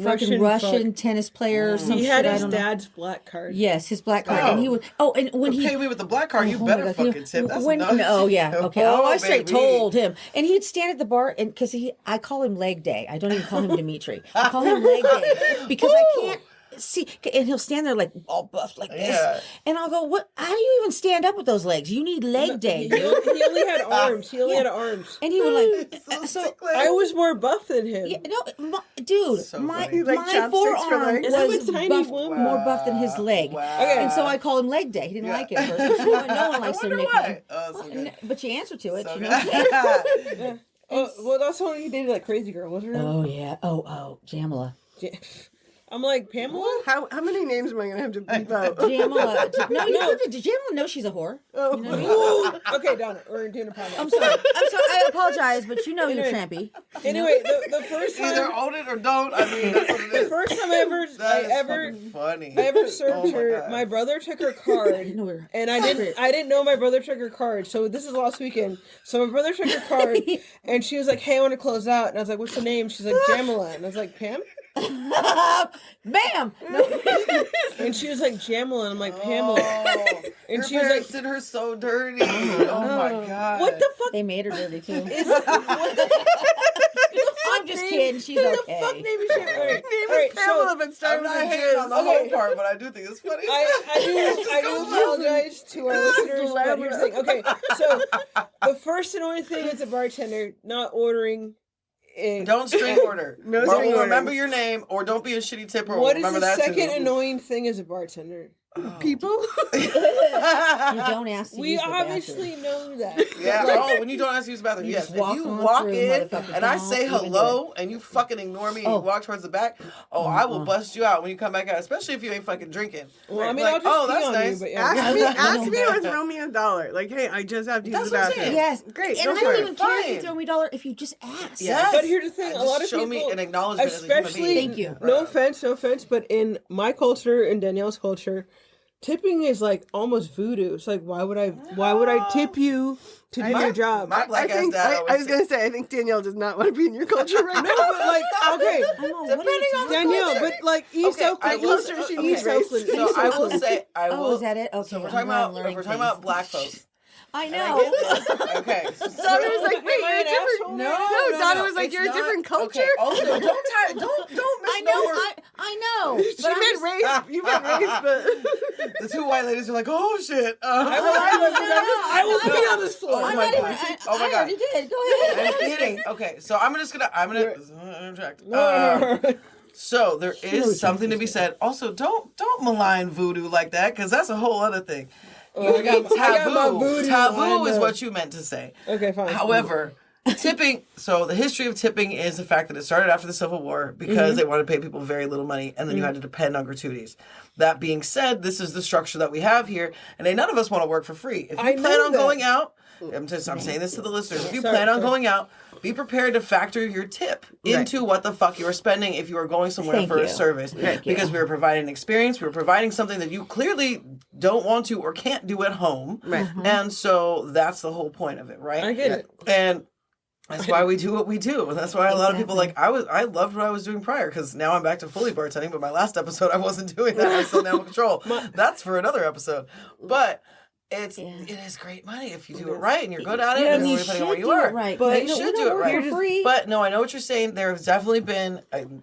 [SPEAKER 5] fucking Russian tennis player or something.
[SPEAKER 1] He had his dad's black card.
[SPEAKER 5] Yes, his black card, and he was. Oh, and when he
[SPEAKER 4] pay me with the black card, you better fucking tip. That's nuts.
[SPEAKER 5] Oh yeah, okay. I straight
[SPEAKER 4] baby.
[SPEAKER 5] told him, and he'd stand at the bar, and because I call him Leg Day. I don't even call him Dimitri. I call him Leg Day because I can't see, and he'll stand there like all buff like this, and I'll go, "What? How do you even stand up with those legs? You need leg day."
[SPEAKER 1] He only had arms. He only had arms.
[SPEAKER 5] And he would like,
[SPEAKER 4] so
[SPEAKER 1] I was more buff than him.
[SPEAKER 5] yeah, dude,
[SPEAKER 4] So
[SPEAKER 5] my
[SPEAKER 4] funny.
[SPEAKER 3] Like
[SPEAKER 5] my
[SPEAKER 3] chopsticks for
[SPEAKER 5] forearm
[SPEAKER 3] legs?
[SPEAKER 5] was
[SPEAKER 1] I'm a tiny
[SPEAKER 5] buff,
[SPEAKER 1] woman.
[SPEAKER 5] more buff than his leg.
[SPEAKER 1] Okay.
[SPEAKER 5] And so I call him Leg Day. He didn't like it at first. No one likes their
[SPEAKER 4] wonder
[SPEAKER 5] nickname.
[SPEAKER 4] why. Oh, so good.
[SPEAKER 5] But you answer to it,
[SPEAKER 4] So
[SPEAKER 5] you know.
[SPEAKER 4] good.
[SPEAKER 1] Oh, well, that's the one he dated like Crazy Girl, wasn't it?
[SPEAKER 5] Oh yeah. Oh, Jamila.
[SPEAKER 1] I'm like, Pamela?
[SPEAKER 3] How many names am I gonna have to beep out?
[SPEAKER 5] Jamila. No. Did Jamila know she's a whore?
[SPEAKER 3] Oh.
[SPEAKER 5] You know what I mean?
[SPEAKER 1] Okay, Donna, we're doing a podcast.
[SPEAKER 5] I'm sorry. I apologize, but you know you're
[SPEAKER 1] Anyway.
[SPEAKER 5] trampy.
[SPEAKER 1] Anyway, the first time,
[SPEAKER 4] Either own it or don't. I mean, that's what it
[SPEAKER 1] the
[SPEAKER 4] is.
[SPEAKER 1] first time I ever
[SPEAKER 4] Funny.
[SPEAKER 1] served
[SPEAKER 4] Oh my
[SPEAKER 1] her,
[SPEAKER 4] God.
[SPEAKER 1] my brother took her card,
[SPEAKER 5] know her.
[SPEAKER 1] and I didn't know my brother took her card. So this is last weekend. So my brother took her card, and she was like, "Hey, I want to close out." And I was like, "What's the name?" She's like, "Jamila," and I was like, "Pam?"
[SPEAKER 5] Bam! No.
[SPEAKER 1] And she was like, "Jamila," and I'm like, "Pamela."
[SPEAKER 4] Oh,
[SPEAKER 1] And
[SPEAKER 4] her
[SPEAKER 1] she was like,
[SPEAKER 4] parents did her so dirty. Oh my God.
[SPEAKER 1] "What the fuck?"
[SPEAKER 5] They made her dirty too.
[SPEAKER 1] What the
[SPEAKER 5] I'm just kidding. She's
[SPEAKER 1] What
[SPEAKER 5] okay.
[SPEAKER 1] the fuck name is she? All right,
[SPEAKER 3] Name
[SPEAKER 1] all right,
[SPEAKER 3] is Pamela, but
[SPEAKER 4] I'm
[SPEAKER 3] started with
[SPEAKER 4] not
[SPEAKER 3] a
[SPEAKER 4] hating on
[SPEAKER 3] jizz.
[SPEAKER 4] the whole part, but I do think it's funny.
[SPEAKER 1] I do apologize to our listeners, but here's the thing. Okay, so the first and only thing as a bartender, not ordering.
[SPEAKER 4] Don't string order.
[SPEAKER 3] No
[SPEAKER 4] Or
[SPEAKER 3] string
[SPEAKER 4] we'll
[SPEAKER 3] order.
[SPEAKER 4] remember your name, or don't be a shitty tipper.
[SPEAKER 1] What is
[SPEAKER 4] remember
[SPEAKER 1] the
[SPEAKER 4] that
[SPEAKER 1] second
[SPEAKER 4] too.
[SPEAKER 1] annoying thing as a bartender?
[SPEAKER 3] People?
[SPEAKER 5] You don't ask to
[SPEAKER 1] We
[SPEAKER 5] use the
[SPEAKER 1] obviously
[SPEAKER 5] bathroom.
[SPEAKER 1] know that.
[SPEAKER 4] Yeah.
[SPEAKER 1] Like,
[SPEAKER 4] Oh, when you don't ask to use the bathroom,
[SPEAKER 5] You
[SPEAKER 4] yes.
[SPEAKER 5] just
[SPEAKER 4] If
[SPEAKER 5] walk
[SPEAKER 4] you
[SPEAKER 5] on
[SPEAKER 4] walk
[SPEAKER 5] through,
[SPEAKER 4] in
[SPEAKER 5] motherfucker.
[SPEAKER 4] and I
[SPEAKER 5] Don't
[SPEAKER 4] say
[SPEAKER 5] even do
[SPEAKER 4] hello and you fucking ignore me and you walk towards the back, I will bust you out when you come back out, especially if you ain't fucking drinking.
[SPEAKER 1] well, I mean,
[SPEAKER 4] Like,
[SPEAKER 1] I'll just pee
[SPEAKER 4] that's
[SPEAKER 1] on
[SPEAKER 4] nice.
[SPEAKER 1] you, but yeah.
[SPEAKER 3] Ask me with Romeo $1. Like, hey, I just have to use
[SPEAKER 4] That's
[SPEAKER 3] the
[SPEAKER 4] what I'm
[SPEAKER 3] bathroom.
[SPEAKER 4] saying.
[SPEAKER 5] Yes.
[SPEAKER 3] Great,
[SPEAKER 5] And
[SPEAKER 3] go
[SPEAKER 5] I
[SPEAKER 3] for
[SPEAKER 5] don't
[SPEAKER 3] it.
[SPEAKER 5] even care if you
[SPEAKER 4] Fine.
[SPEAKER 5] throw me $1 if you just ask.
[SPEAKER 4] Yes.
[SPEAKER 1] But here's the thing: a
[SPEAKER 4] Just
[SPEAKER 1] lot of
[SPEAKER 4] show
[SPEAKER 1] people,
[SPEAKER 4] me an acknowledgement as a human
[SPEAKER 1] especially,
[SPEAKER 4] being.
[SPEAKER 5] Thank you.
[SPEAKER 1] No offense, but in my culture, in Danielle's culture, tipping is like almost voodoo. It's like, why would I tip you to do your job?
[SPEAKER 4] My black
[SPEAKER 3] I
[SPEAKER 4] ass
[SPEAKER 3] think
[SPEAKER 4] dad
[SPEAKER 3] I
[SPEAKER 4] always
[SPEAKER 3] was gonna say I think Danielle does not want to be in your culture right
[SPEAKER 1] No,
[SPEAKER 3] now.
[SPEAKER 1] but like, okay,
[SPEAKER 5] I know, what are you talking
[SPEAKER 1] Danielle,
[SPEAKER 5] about?
[SPEAKER 1] but like East
[SPEAKER 4] Okay, I
[SPEAKER 1] Oakland,
[SPEAKER 4] will
[SPEAKER 1] East,
[SPEAKER 4] say-
[SPEAKER 1] East
[SPEAKER 3] okay.
[SPEAKER 1] Oakland,
[SPEAKER 4] So
[SPEAKER 1] East
[SPEAKER 4] I will
[SPEAKER 1] Oakland.
[SPEAKER 4] say, I will.
[SPEAKER 5] Oh, is that it? Okay.
[SPEAKER 4] So if we're
[SPEAKER 5] I'm
[SPEAKER 4] talking
[SPEAKER 5] glad I'm
[SPEAKER 4] about
[SPEAKER 5] learning
[SPEAKER 4] if we're talking about
[SPEAKER 5] things.
[SPEAKER 4] black folks.
[SPEAKER 5] I
[SPEAKER 4] And
[SPEAKER 5] know.
[SPEAKER 4] I get this. Okay.
[SPEAKER 3] Donna was like, wait,
[SPEAKER 1] Am I
[SPEAKER 3] you're
[SPEAKER 1] an
[SPEAKER 3] a different.
[SPEAKER 1] asshole?
[SPEAKER 3] No, Donna was like,
[SPEAKER 4] It's
[SPEAKER 3] you're a
[SPEAKER 4] not-
[SPEAKER 3] different culture.
[SPEAKER 4] Okay, also, don't
[SPEAKER 5] I
[SPEAKER 4] misnomer.
[SPEAKER 5] know. I know.
[SPEAKER 3] She
[SPEAKER 5] But I'm
[SPEAKER 3] meant
[SPEAKER 5] just-
[SPEAKER 3] race. You meant race, but
[SPEAKER 4] The two white ladies are like, oh shit.
[SPEAKER 1] I will be on this floor.
[SPEAKER 4] Oh
[SPEAKER 5] I'm
[SPEAKER 4] my
[SPEAKER 5] not even.
[SPEAKER 4] God. Oh my
[SPEAKER 5] I
[SPEAKER 4] God.
[SPEAKER 5] already did. Go ahead.
[SPEAKER 4] I'm kidding. Okay, so I'm gonna interject. So there is something to be said. Also, don't malign voodoo like that, because that's a whole other thing.
[SPEAKER 1] I got my
[SPEAKER 4] Taboo.
[SPEAKER 1] voodoo
[SPEAKER 4] Taboo
[SPEAKER 1] lined
[SPEAKER 4] is
[SPEAKER 1] up.
[SPEAKER 4] what you meant to say.
[SPEAKER 1] Okay, fine.
[SPEAKER 4] However, tipping. So the history of tipping is the fact that it started after the Civil War because they wanted to pay people very little money, and then you had to depend on gratuities. That being said, this is the structure that we have here, and none of us want to work for free. If you
[SPEAKER 1] I
[SPEAKER 4] plan
[SPEAKER 1] know
[SPEAKER 4] on
[SPEAKER 1] that.
[SPEAKER 4] going out, I'm saying this to the listeners. If you
[SPEAKER 1] Sorry,
[SPEAKER 4] plan on
[SPEAKER 1] sorry.
[SPEAKER 4] going out, be prepared to factor your tip into what the fuck you are spending if you are going somewhere
[SPEAKER 5] Thank
[SPEAKER 4] for a
[SPEAKER 5] you.
[SPEAKER 4] service.
[SPEAKER 5] Thank you.
[SPEAKER 4] Because we are providing an experience, we are providing something that you clearly don't want to or can't do at home.
[SPEAKER 3] Right.
[SPEAKER 4] And so that's the whole point of it, right?
[SPEAKER 1] I get it.
[SPEAKER 4] And that's why we do what we do. And that's why a lot of people like I loved what I was doing prior, because now I'm back to fully bartending, but my last episode I wasn't doing that. I was still in control. That's for another episode. But it is great money if you do it right and you're good at it,
[SPEAKER 5] Yeah,
[SPEAKER 4] and
[SPEAKER 5] you
[SPEAKER 4] depending on
[SPEAKER 5] should
[SPEAKER 4] where you
[SPEAKER 5] do
[SPEAKER 4] are.
[SPEAKER 5] it right.
[SPEAKER 4] But
[SPEAKER 5] But
[SPEAKER 4] you
[SPEAKER 5] no,
[SPEAKER 4] should
[SPEAKER 5] we
[SPEAKER 4] do
[SPEAKER 5] don't
[SPEAKER 4] it
[SPEAKER 5] work
[SPEAKER 4] right.
[SPEAKER 5] for free.
[SPEAKER 4] But no, I know what you're saying. There has definitely been,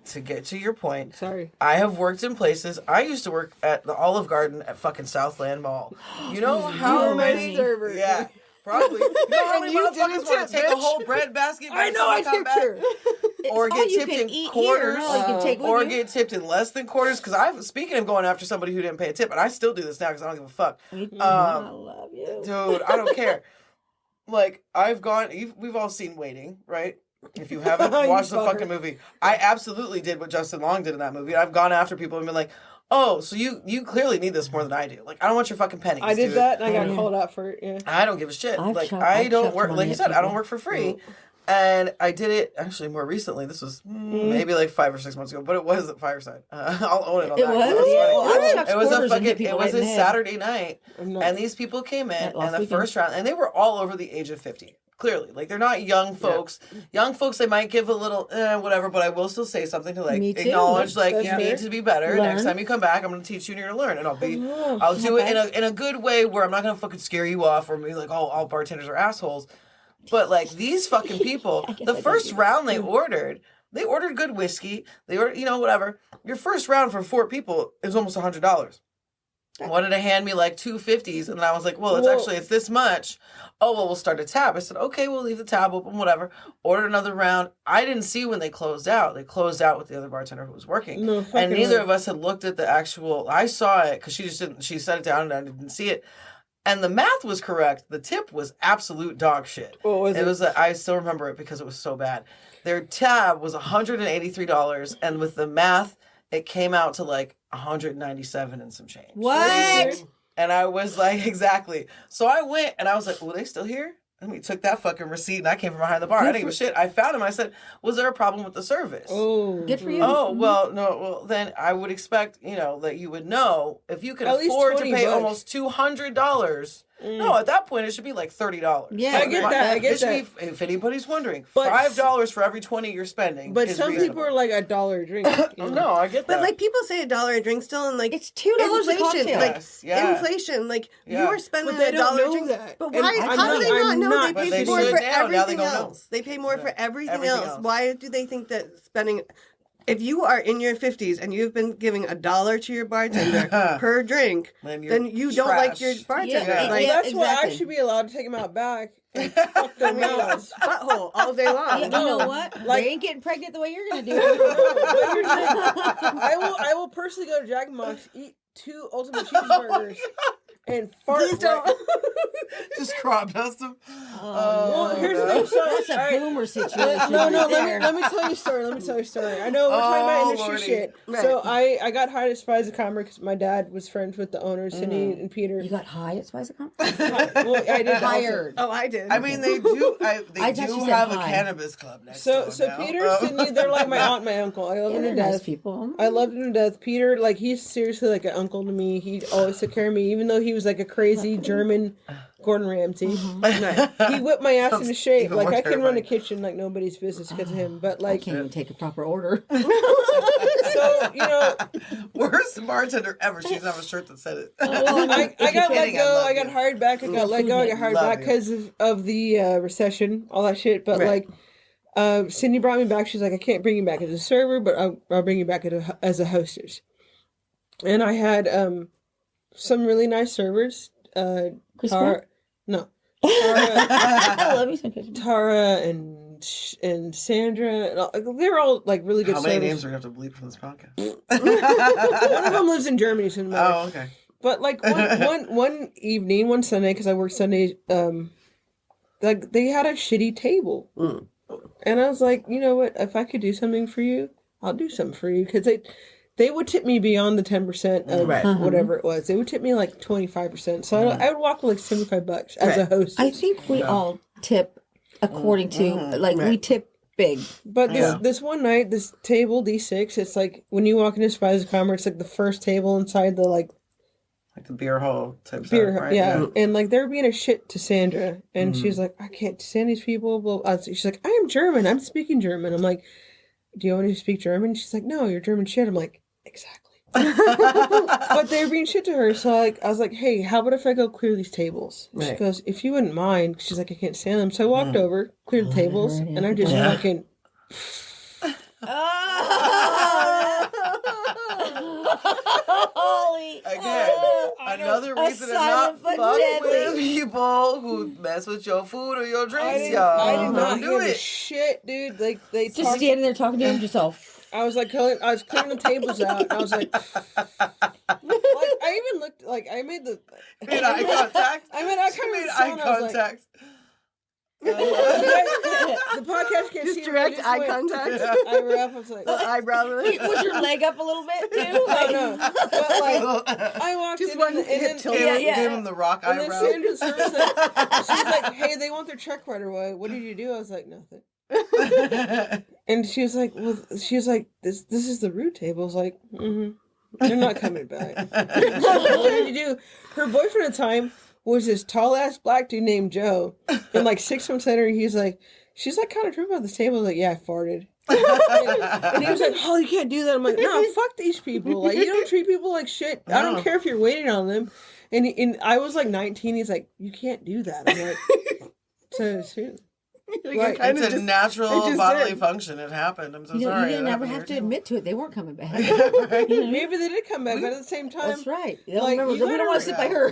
[SPEAKER 4] to get to your point,
[SPEAKER 1] Sorry.
[SPEAKER 4] I have worked in places. I used to work at the Olive Garden at fucking Southland Mall. You know how
[SPEAKER 1] You were my
[SPEAKER 4] many?
[SPEAKER 1] server.
[SPEAKER 4] Yeah. Probably. You know how many
[SPEAKER 3] You
[SPEAKER 4] motherfuckers
[SPEAKER 3] didn't
[SPEAKER 4] want to
[SPEAKER 3] tip,
[SPEAKER 4] take a
[SPEAKER 3] bitch.
[SPEAKER 4] whole bread basket?
[SPEAKER 1] I know, I
[SPEAKER 4] come
[SPEAKER 1] tipped
[SPEAKER 4] back,
[SPEAKER 1] her.
[SPEAKER 4] or
[SPEAKER 5] All
[SPEAKER 4] get
[SPEAKER 5] you
[SPEAKER 4] tipped
[SPEAKER 5] can
[SPEAKER 4] in
[SPEAKER 5] eat
[SPEAKER 4] quarters,
[SPEAKER 5] here. No, you can take with
[SPEAKER 4] or
[SPEAKER 5] you.
[SPEAKER 4] get tipped in less than quarters. Because speaking of going after somebody who didn't pay a tip, and I still do this now because I don't give a fuck.
[SPEAKER 5] I love you.
[SPEAKER 4] Dude, I don't care. Like, we've all seen Waiting, right? If you haven't
[SPEAKER 1] You
[SPEAKER 4] watched the
[SPEAKER 1] fucker.
[SPEAKER 4] fucking movie, I absolutely did what Justin Long did in that movie. I've gone after people and been like, oh, so you clearly need this more than I do. Like, I don't want your fucking pennies,
[SPEAKER 1] I did
[SPEAKER 4] dude.
[SPEAKER 1] that, and I got called out for it. Yeah.
[SPEAKER 4] I don't give a shit.
[SPEAKER 5] I've
[SPEAKER 4] Like,
[SPEAKER 5] chucked-
[SPEAKER 4] I
[SPEAKER 5] I've
[SPEAKER 4] don't
[SPEAKER 5] chucked
[SPEAKER 4] work,
[SPEAKER 5] money
[SPEAKER 4] like you
[SPEAKER 5] at
[SPEAKER 4] said, I don't
[SPEAKER 5] people.
[SPEAKER 4] work for free. And I did it actually more recently. This was maybe like 5 or 6 months ago, but it was at Fireside. I'll own it on
[SPEAKER 5] It
[SPEAKER 4] that.
[SPEAKER 5] was?
[SPEAKER 4] It was
[SPEAKER 5] Well,
[SPEAKER 4] funny.
[SPEAKER 5] I've chucked
[SPEAKER 4] It was a
[SPEAKER 5] quarters and hit
[SPEAKER 4] fucking. It
[SPEAKER 5] people
[SPEAKER 4] was
[SPEAKER 5] right in
[SPEAKER 4] a
[SPEAKER 5] the head.
[SPEAKER 4] Saturday night,
[SPEAKER 1] not-
[SPEAKER 4] and these people came in,
[SPEAKER 5] last
[SPEAKER 4] and the
[SPEAKER 5] weekend.
[SPEAKER 4] first round, and they were all over the age of 50. Clearly, like they're not young folks. Young folks, they might give a little whatever, but I will still say something to like
[SPEAKER 5] Me too.
[SPEAKER 4] acknowledge, like
[SPEAKER 1] That's
[SPEAKER 4] you
[SPEAKER 1] fair.
[SPEAKER 4] need to be better.
[SPEAKER 5] Learn.
[SPEAKER 4] Next time you come back, I'm going to teach you and you're going to learn, and I'll do it in a good way where I'm not going to fucking scare you off or be like, oh, all bartenders are assholes. But like these fucking people, the first round they ordered good whiskey. They ordered, whatever. Your first round for 4 people is almost $100. Wanted to hand me like 250s, and I was like, well, it's this much. Oh, well, we'll start a tab. I said, okay, we'll leave the tab open, whatever. Ordered another round. I didn't see when they closed out. They closed out with the other bartender who was working.
[SPEAKER 1] No,
[SPEAKER 4] and
[SPEAKER 1] fucking
[SPEAKER 4] neither
[SPEAKER 1] way.
[SPEAKER 4] of us had looked at the actual, I saw it because she set it down and I didn't see it. And the math was correct. The tip was absolute dog shit.
[SPEAKER 1] What was it?
[SPEAKER 4] It was, I still remember it because it was so bad. Their tab was $183, and with the math, it came out to like 197 and some change.
[SPEAKER 5] What?
[SPEAKER 4] And I was like, exactly. So I went and I was like, well, they still here? And we took that fucking receipt and I came from behind the bar. I didn't give a shit. I found him. I said, was there a problem with the service?
[SPEAKER 1] Oh.
[SPEAKER 5] Good for you.
[SPEAKER 4] Oh, well, no. Well, then I would expect, that you would know if you could
[SPEAKER 1] At least
[SPEAKER 4] afford to
[SPEAKER 1] $20.
[SPEAKER 4] pay almost $200. No, at that point, it should be like $30.
[SPEAKER 5] Yeah.
[SPEAKER 1] I get that. I get
[SPEAKER 4] It should
[SPEAKER 1] that.
[SPEAKER 4] be, if anybody's wondering,
[SPEAKER 1] But-
[SPEAKER 4] $5 for every 20 you're spending.
[SPEAKER 1] But
[SPEAKER 4] is
[SPEAKER 1] some
[SPEAKER 4] reasonable.
[SPEAKER 1] people are like $1 a drink.
[SPEAKER 4] No, I get that.
[SPEAKER 3] But like people say $1 a drink still, and like
[SPEAKER 5] It's $2 a
[SPEAKER 3] inflation,
[SPEAKER 5] cocktail.
[SPEAKER 3] like
[SPEAKER 4] Yes, yeah.
[SPEAKER 3] inflation, like
[SPEAKER 4] Yeah.
[SPEAKER 3] you are spending
[SPEAKER 1] But they don't
[SPEAKER 3] $1 a
[SPEAKER 1] know
[SPEAKER 3] drink.
[SPEAKER 1] that.
[SPEAKER 3] But
[SPEAKER 1] And
[SPEAKER 3] why?
[SPEAKER 1] I'm
[SPEAKER 3] How do they
[SPEAKER 1] not-
[SPEAKER 3] not know?
[SPEAKER 1] I'm
[SPEAKER 3] They
[SPEAKER 4] But they
[SPEAKER 3] pay more
[SPEAKER 4] should
[SPEAKER 3] for
[SPEAKER 4] now. Now they
[SPEAKER 3] everything
[SPEAKER 4] don't know.
[SPEAKER 3] else. They pay more for everything
[SPEAKER 4] Everything
[SPEAKER 3] else.
[SPEAKER 4] else.
[SPEAKER 3] Why do they think that spending? If you are in your 50s and you've been giving $1 to your bartender per drink,
[SPEAKER 4] Then
[SPEAKER 3] then
[SPEAKER 4] you're
[SPEAKER 3] you don't like your
[SPEAKER 4] trash.
[SPEAKER 3] bartender.
[SPEAKER 4] Yeah.
[SPEAKER 3] Like
[SPEAKER 5] Yeah.
[SPEAKER 1] That's why I
[SPEAKER 5] exactly.
[SPEAKER 1] should be allowed to take them out back and fuck their mouths.
[SPEAKER 3] butthole all day long.
[SPEAKER 5] Yeah, you know what?
[SPEAKER 1] Like-
[SPEAKER 5] They ain't getting pregnant the way you're gonna do.
[SPEAKER 1] I will personally go to Jack and Box, eat 2 ultimate cheeseburgers, and fart.
[SPEAKER 3] Please don't.
[SPEAKER 4] Just crop dust them.
[SPEAKER 1] Well, here's the thing. So,
[SPEAKER 5] That's a
[SPEAKER 1] all right.
[SPEAKER 5] boomer situation.
[SPEAKER 1] No,
[SPEAKER 5] right
[SPEAKER 1] let
[SPEAKER 5] there.
[SPEAKER 1] me tell you a story. I know we're talking about industry
[SPEAKER 4] Lordy.
[SPEAKER 1] shit.
[SPEAKER 3] Right.
[SPEAKER 1] So I got hired at Spies of Commerce because my dad was friends with the owners, Cindy and Peter.
[SPEAKER 5] You got high at Spice of Commerce?
[SPEAKER 1] Well, I did also.
[SPEAKER 5] Hired.
[SPEAKER 3] Oh, I did.
[SPEAKER 4] I mean, they do.
[SPEAKER 5] I
[SPEAKER 4] They
[SPEAKER 5] thought
[SPEAKER 4] do
[SPEAKER 5] you said
[SPEAKER 4] have a
[SPEAKER 5] hi.
[SPEAKER 4] cannabis club next
[SPEAKER 1] So
[SPEAKER 4] door
[SPEAKER 1] so
[SPEAKER 4] now.
[SPEAKER 1] Peter, Sydney, they're like my aunt, and my uncle. I love
[SPEAKER 5] Yeah,
[SPEAKER 1] them
[SPEAKER 5] they're
[SPEAKER 1] to
[SPEAKER 5] nice
[SPEAKER 1] death.
[SPEAKER 5] people.
[SPEAKER 1] I loved him to death. Peter, like he's seriously like an uncle to me. He always took care of me, even though he was like a crazy German Gordon Ramsay. He whipped my ass into shape.
[SPEAKER 4] even
[SPEAKER 1] Like
[SPEAKER 4] more
[SPEAKER 1] I can run a
[SPEAKER 4] terrifying.
[SPEAKER 1] kitchen like nobody's business because of him. But
[SPEAKER 5] I
[SPEAKER 1] like,
[SPEAKER 5] can't even take a proper order.
[SPEAKER 1] so
[SPEAKER 4] Worst bartender ever. She doesn't have a shirt that said it.
[SPEAKER 1] well, I got let
[SPEAKER 4] kidding, I
[SPEAKER 1] go.
[SPEAKER 4] love
[SPEAKER 1] I got
[SPEAKER 4] you.
[SPEAKER 1] hired back. I got let go. I got hired
[SPEAKER 4] Love
[SPEAKER 1] back
[SPEAKER 4] you.
[SPEAKER 1] because of the recession, all that shit. But
[SPEAKER 3] Right.
[SPEAKER 1] like, Cindy brought me back. She's like, I can't bring you back as a server, but I'll bring you back as a hostess. And I had some really nice servers.
[SPEAKER 5] Chris
[SPEAKER 1] Tara,
[SPEAKER 5] Moore?
[SPEAKER 1] no,
[SPEAKER 5] I love you some Chris Moore.
[SPEAKER 1] Tara and Sandra. And all, they were all like really good
[SPEAKER 4] How many
[SPEAKER 1] servers.
[SPEAKER 4] names are we going to have to bleep from this podcast?
[SPEAKER 1] One of them lives in Germany, so it doesn't matter.
[SPEAKER 4] Oh, okay.
[SPEAKER 1] But like one evening, one Sunday, because I worked Sunday, like they had a shitty table, and I was like, you know what? If I could do something for you, I'll do something for you, because they would tip me beyond the 10% of
[SPEAKER 3] Right.
[SPEAKER 1] whatever it was. They would tip me like 25%. So I would walk with like $75 as a
[SPEAKER 3] Right.
[SPEAKER 1] host.
[SPEAKER 5] I think we all tip according to, like, we tip big.
[SPEAKER 1] But this one night, this table D6, it's like when you walk into Spies of Commerce, it's like the first table inside the like
[SPEAKER 4] Like the beer hall type
[SPEAKER 1] beer,
[SPEAKER 4] stuff, right?
[SPEAKER 1] yeah. And like they were being a shit to Sandra, and she's like, I can't stand these people. Blah. She's like, I am German. I'm speaking German. I'm like, do you want me to speak German? She's like, no, you're German shit. I'm like, exactly. But they were being shit to her, so like I was like, hey, how about if I go clear these tables? She
[SPEAKER 3] Right.
[SPEAKER 1] goes, if you wouldn't mind. She's like, I can't stand them. So I walked over, cleared the tables, and I just fucking.
[SPEAKER 5] Holy.
[SPEAKER 4] Again, another reason to not
[SPEAKER 5] silent but
[SPEAKER 4] fuck
[SPEAKER 5] deadly.
[SPEAKER 4] with people who mess with your food or your
[SPEAKER 1] I
[SPEAKER 4] didn't,
[SPEAKER 1] did
[SPEAKER 4] y'all.
[SPEAKER 1] not
[SPEAKER 4] Don't
[SPEAKER 1] hear
[SPEAKER 4] do
[SPEAKER 1] the
[SPEAKER 4] it.
[SPEAKER 1] shit, dude. Like they
[SPEAKER 5] Just
[SPEAKER 1] talked.
[SPEAKER 5] standing there talking to him yourself.
[SPEAKER 1] I was like, I was clearing the tables out. And I was like, I even looked like I made the.
[SPEAKER 4] Made eye contact.
[SPEAKER 1] I mean, I
[SPEAKER 4] She
[SPEAKER 1] kind
[SPEAKER 4] made
[SPEAKER 1] of
[SPEAKER 4] eye contact.
[SPEAKER 1] The podcast can't
[SPEAKER 3] Just
[SPEAKER 1] see
[SPEAKER 3] direct
[SPEAKER 1] me,
[SPEAKER 3] eye
[SPEAKER 1] went-
[SPEAKER 3] contact.
[SPEAKER 1] I wrap. I was like,
[SPEAKER 3] Eyebrow release.
[SPEAKER 5] Was your leg up a little bit too?
[SPEAKER 1] no. But like, I walked
[SPEAKER 3] Just
[SPEAKER 1] in
[SPEAKER 3] one
[SPEAKER 1] and
[SPEAKER 3] hip
[SPEAKER 1] then,
[SPEAKER 3] tilt.
[SPEAKER 4] Gave him the rock
[SPEAKER 1] and then
[SPEAKER 4] eyebrow.
[SPEAKER 1] Sandra Service she's like, hey, they want their check right away. What did you do? I was like, nothing. And she was like, well, this is the root table. I was like, they're not coming back. What did you do? Her boyfriend at the time was this tall ass black dude named Joe. And like 6 months later, he's like, she's like kind of tripping about this table. I was like, yeah, I farted. And he was like, oh, you can't do that. I'm like, no, fuck these people. Like, you don't treat people like shit. I don't care if you're waiting on them. And I was like 19. He's like, you can't do that. I'm like, so soon.
[SPEAKER 3] Like,
[SPEAKER 1] Right.
[SPEAKER 4] It's a natural
[SPEAKER 3] just
[SPEAKER 4] bodily
[SPEAKER 3] did.
[SPEAKER 4] function. It happened. I'm so
[SPEAKER 5] You
[SPEAKER 4] sorry.
[SPEAKER 5] didn't
[SPEAKER 4] That
[SPEAKER 5] ever
[SPEAKER 4] happened
[SPEAKER 5] have to
[SPEAKER 4] here, too.
[SPEAKER 5] admit to it. They weren't coming back.
[SPEAKER 1] Maybe they did come back, but at the same time,
[SPEAKER 5] That's right. They
[SPEAKER 1] Like,
[SPEAKER 5] remember,
[SPEAKER 1] you
[SPEAKER 5] we don't
[SPEAKER 1] gotta-
[SPEAKER 5] want to sit by her.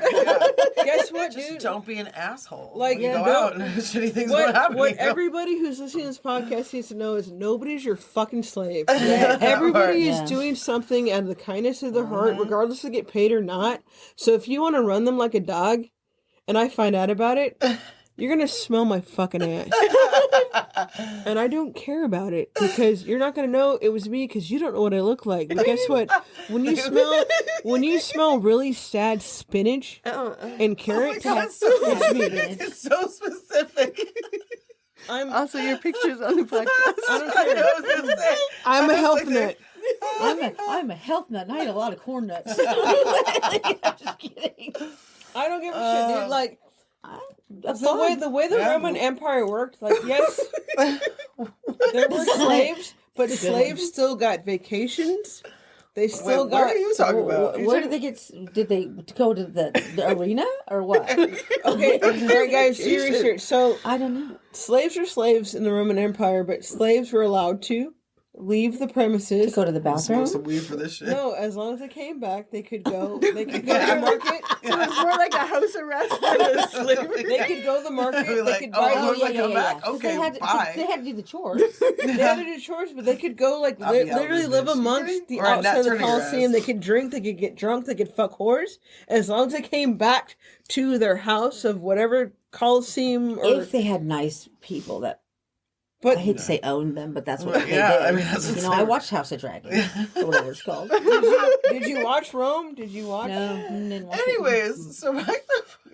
[SPEAKER 1] guess what,
[SPEAKER 4] Just
[SPEAKER 1] dude?
[SPEAKER 4] don't be an asshole.
[SPEAKER 1] Like,
[SPEAKER 4] When you
[SPEAKER 1] yeah,
[SPEAKER 4] go
[SPEAKER 1] no.
[SPEAKER 4] out and shitty things will happen.
[SPEAKER 1] What
[SPEAKER 4] you know?
[SPEAKER 1] everybody who's listening to this podcast needs to know is nobody's your fucking slave. Everybody
[SPEAKER 5] Yeah.
[SPEAKER 1] is doing something out of the kindness of their heart, regardless if they get paid or not. So if you want to run them like a dog, and I find out about it, you're gonna smell my fucking ass. And I don't care about it because you're not gonna know it was me because you don't know what I look like. But guess what? When you smell really sad spinach and carrots, it's me.
[SPEAKER 4] It's so specific.
[SPEAKER 3] Also, your pictures on the podcast.
[SPEAKER 1] I don't
[SPEAKER 4] I
[SPEAKER 1] care.
[SPEAKER 4] was gonna say.
[SPEAKER 1] I'm a
[SPEAKER 4] I was
[SPEAKER 1] health
[SPEAKER 4] like,
[SPEAKER 1] nut.
[SPEAKER 5] I'm a health nut and I eat a lot of corn nuts. I'm just kidding.
[SPEAKER 1] I don't give a shit, dude. Like the way the Roman Empire worked, like yes, there were slaves, but slaves still got vacations. They still
[SPEAKER 4] Wait,
[SPEAKER 1] got.
[SPEAKER 4] what are you talking about?
[SPEAKER 5] Where did they get? Did they go to the arena or what?
[SPEAKER 1] Okay, all right, guys, do your research. So
[SPEAKER 5] I don't know.
[SPEAKER 1] slaves are slaves in the Roman Empire, but slaves were allowed to leave the premises.
[SPEAKER 5] Go to the
[SPEAKER 4] I'm
[SPEAKER 5] bathroom.
[SPEAKER 4] supposed to weed for this shit.
[SPEAKER 1] No, as long as they came back, they could go. They could go to the market.
[SPEAKER 3] So it's more like a house arrest for the slavery.
[SPEAKER 1] They could go to the market.
[SPEAKER 4] Be
[SPEAKER 1] They
[SPEAKER 4] like,
[SPEAKER 1] could
[SPEAKER 4] oh,
[SPEAKER 1] buy.
[SPEAKER 4] as long as I come back.
[SPEAKER 5] So
[SPEAKER 4] Okay,
[SPEAKER 5] they had to,
[SPEAKER 4] bye.
[SPEAKER 5] They had to do the chores.
[SPEAKER 1] They had to do chores, but they could go like
[SPEAKER 4] I'll be out
[SPEAKER 1] literally
[SPEAKER 4] with
[SPEAKER 1] live
[SPEAKER 4] this.
[SPEAKER 1] amongst the
[SPEAKER 4] Or I'm
[SPEAKER 1] outside
[SPEAKER 4] not
[SPEAKER 1] of the
[SPEAKER 4] turning your
[SPEAKER 1] Coliseum.
[SPEAKER 4] ass.
[SPEAKER 1] They could drink, they could get drunk, they could fuck whores. As long as they came back to their house of whatever Coliseum or
[SPEAKER 5] If they had nice people that
[SPEAKER 1] but
[SPEAKER 5] I hate to say owned them, but that's what
[SPEAKER 4] Well,
[SPEAKER 5] they
[SPEAKER 4] yeah,
[SPEAKER 5] did.
[SPEAKER 4] I mean, that's
[SPEAKER 5] you
[SPEAKER 4] what
[SPEAKER 5] know,
[SPEAKER 4] they
[SPEAKER 5] I
[SPEAKER 4] were.
[SPEAKER 5] watched House of Dragons or whatever it's called.
[SPEAKER 1] did you watch Rome? Did you watch?
[SPEAKER 5] No, didn't watch it.
[SPEAKER 4] Anyways, so back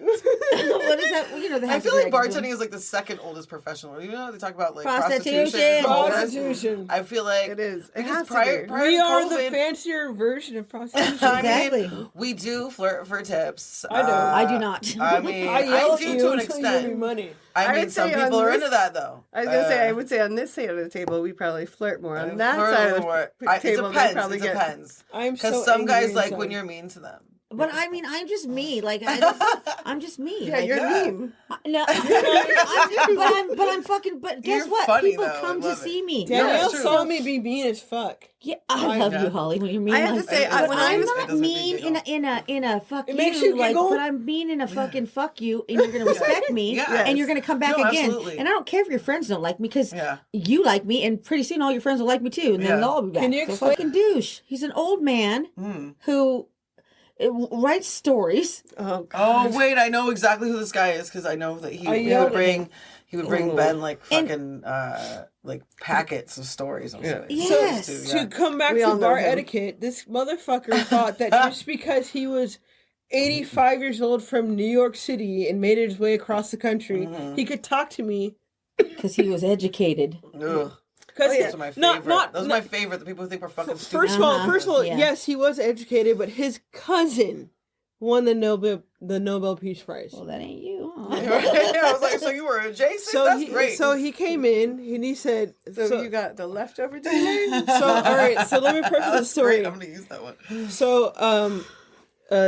[SPEAKER 5] What is that? You know, the
[SPEAKER 4] I
[SPEAKER 5] House
[SPEAKER 4] feel
[SPEAKER 5] of
[SPEAKER 4] like
[SPEAKER 5] Dragons
[SPEAKER 4] bartending is like the second oldest professional. You know, they talk about like
[SPEAKER 5] Prostitution.
[SPEAKER 4] prostitution. all that.
[SPEAKER 1] Prostitution.
[SPEAKER 4] I feel like
[SPEAKER 3] It is. It
[SPEAKER 4] because
[SPEAKER 3] has to
[SPEAKER 4] prior,
[SPEAKER 3] be.
[SPEAKER 4] prior
[SPEAKER 1] We
[SPEAKER 4] to
[SPEAKER 1] are the
[SPEAKER 4] COVID,
[SPEAKER 1] fancier version of prostitution.
[SPEAKER 5] Exactly.
[SPEAKER 4] I mean, we do flirt for tips.
[SPEAKER 1] I don't.
[SPEAKER 5] I do not.
[SPEAKER 4] I mean,
[SPEAKER 1] I yell
[SPEAKER 4] I
[SPEAKER 1] at
[SPEAKER 4] do
[SPEAKER 1] you
[SPEAKER 4] to an
[SPEAKER 1] until you give me
[SPEAKER 4] extent.
[SPEAKER 1] money.
[SPEAKER 4] I
[SPEAKER 3] I
[SPEAKER 4] mean,
[SPEAKER 3] would
[SPEAKER 4] some
[SPEAKER 3] say
[SPEAKER 4] people
[SPEAKER 3] on
[SPEAKER 4] are
[SPEAKER 3] this-
[SPEAKER 4] into that though.
[SPEAKER 3] I was gonna say, I would say on this side of the table, we probably flirt more. On that
[SPEAKER 4] flirt
[SPEAKER 3] side of the
[SPEAKER 4] more.
[SPEAKER 3] table,
[SPEAKER 4] It
[SPEAKER 3] they
[SPEAKER 4] depends.
[SPEAKER 3] probably
[SPEAKER 4] It
[SPEAKER 3] get.
[SPEAKER 4] depends.
[SPEAKER 1] I'm so
[SPEAKER 4] Because some
[SPEAKER 1] angry
[SPEAKER 4] guys like
[SPEAKER 1] inside.
[SPEAKER 4] when you're mean to them.
[SPEAKER 5] But I mean, I'm just me. Like I'm just me.
[SPEAKER 3] Yeah,
[SPEAKER 5] like,
[SPEAKER 3] you're mean.
[SPEAKER 5] No, but I'm fucking. But guess
[SPEAKER 4] You're
[SPEAKER 5] what?
[SPEAKER 4] funny,
[SPEAKER 5] People
[SPEAKER 4] though. I
[SPEAKER 5] come to
[SPEAKER 4] love it.
[SPEAKER 5] see me.
[SPEAKER 1] Danielle
[SPEAKER 4] it's true.
[SPEAKER 1] saw me be mean as fuck.
[SPEAKER 5] Yeah, I love
[SPEAKER 4] Yeah.
[SPEAKER 5] you, Holly. When you're mean,
[SPEAKER 3] I have
[SPEAKER 5] like,
[SPEAKER 3] to say,
[SPEAKER 5] but
[SPEAKER 3] when I
[SPEAKER 5] I'm
[SPEAKER 3] was-
[SPEAKER 4] It
[SPEAKER 5] not
[SPEAKER 4] doesn't
[SPEAKER 5] mean
[SPEAKER 4] make me
[SPEAKER 5] in a fuck
[SPEAKER 1] It
[SPEAKER 5] you.
[SPEAKER 1] makes you
[SPEAKER 5] like,
[SPEAKER 1] giggle?
[SPEAKER 5] but I'm mean in a fucking fuck you, and you're gonna respect me,
[SPEAKER 4] Yes.
[SPEAKER 5] and you're gonna come back
[SPEAKER 4] No,
[SPEAKER 5] again.
[SPEAKER 4] absolutely.
[SPEAKER 5] And I don't care if your friends don't like me because
[SPEAKER 4] Yeah.
[SPEAKER 5] you like me, and pretty soon all your friends will like me too, and then
[SPEAKER 4] Yeah.
[SPEAKER 5] they'll all be back.
[SPEAKER 1] Can you
[SPEAKER 5] So
[SPEAKER 1] explain-
[SPEAKER 5] fucking douche. He's an old man who writes stories.
[SPEAKER 3] Oh,
[SPEAKER 4] Oh wait, I know exactly who this guy is because I know that he
[SPEAKER 1] yelled
[SPEAKER 4] would
[SPEAKER 1] at
[SPEAKER 4] bring Ben like
[SPEAKER 5] And-
[SPEAKER 4] fucking like packets of stories. On
[SPEAKER 3] Yeah.
[SPEAKER 5] Yes.
[SPEAKER 1] To come back
[SPEAKER 3] We
[SPEAKER 1] to
[SPEAKER 3] all know
[SPEAKER 1] bar
[SPEAKER 3] him.
[SPEAKER 1] etiquette, this motherfucker thought that just because he was 85 years old from New York City and made his way across the country, he could talk to me.
[SPEAKER 5] Because he was educated.
[SPEAKER 4] Ugh.
[SPEAKER 1] Because
[SPEAKER 4] Those are my favorite. Those are my favorite. The people who think we're fucking stupid.
[SPEAKER 1] First of all,
[SPEAKER 5] Yeah.
[SPEAKER 1] yes, he was educated, but his cousin won the Nobel Peace Prize.
[SPEAKER 5] Well, that ain't you. Huh?
[SPEAKER 4] I was like, so you were adjacent?
[SPEAKER 1] So
[SPEAKER 4] That's great.
[SPEAKER 1] he came in and he said,
[SPEAKER 3] so you got the leftover DNA?
[SPEAKER 1] so all right, so let me preface the
[SPEAKER 4] That's
[SPEAKER 1] story.
[SPEAKER 4] great. I'm gonna use that one.
[SPEAKER 1] So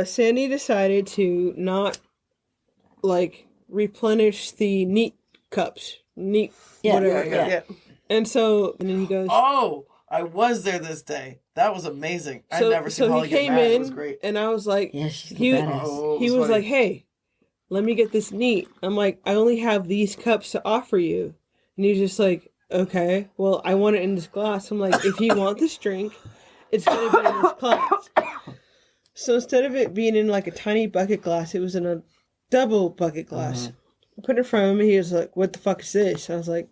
[SPEAKER 1] Sandy decided to not like replenish the neat cups, whatever.
[SPEAKER 3] Yeah.
[SPEAKER 1] And then he goes.
[SPEAKER 4] Oh, I was there this day. That was amazing. I've never seen
[SPEAKER 1] so
[SPEAKER 4] Holly
[SPEAKER 1] he
[SPEAKER 4] get
[SPEAKER 1] came
[SPEAKER 4] mad.
[SPEAKER 1] in,
[SPEAKER 4] It was great.
[SPEAKER 1] and I was like,
[SPEAKER 5] Yeah, she's a
[SPEAKER 1] he,
[SPEAKER 5] badass.
[SPEAKER 4] Oh, it
[SPEAKER 1] he
[SPEAKER 4] was
[SPEAKER 1] was
[SPEAKER 4] funny.
[SPEAKER 1] like, hey, let me get this neat. I'm like, I only have these cups to offer you. And he's just like, okay, well, I want it in this glass. I'm like, if you want this drink, it's going to be in this glass. So instead of it being in like a tiny bucket glass, it was in a double bucket glass. put it in front of him. He was like, "What the fuck is this?" I was like,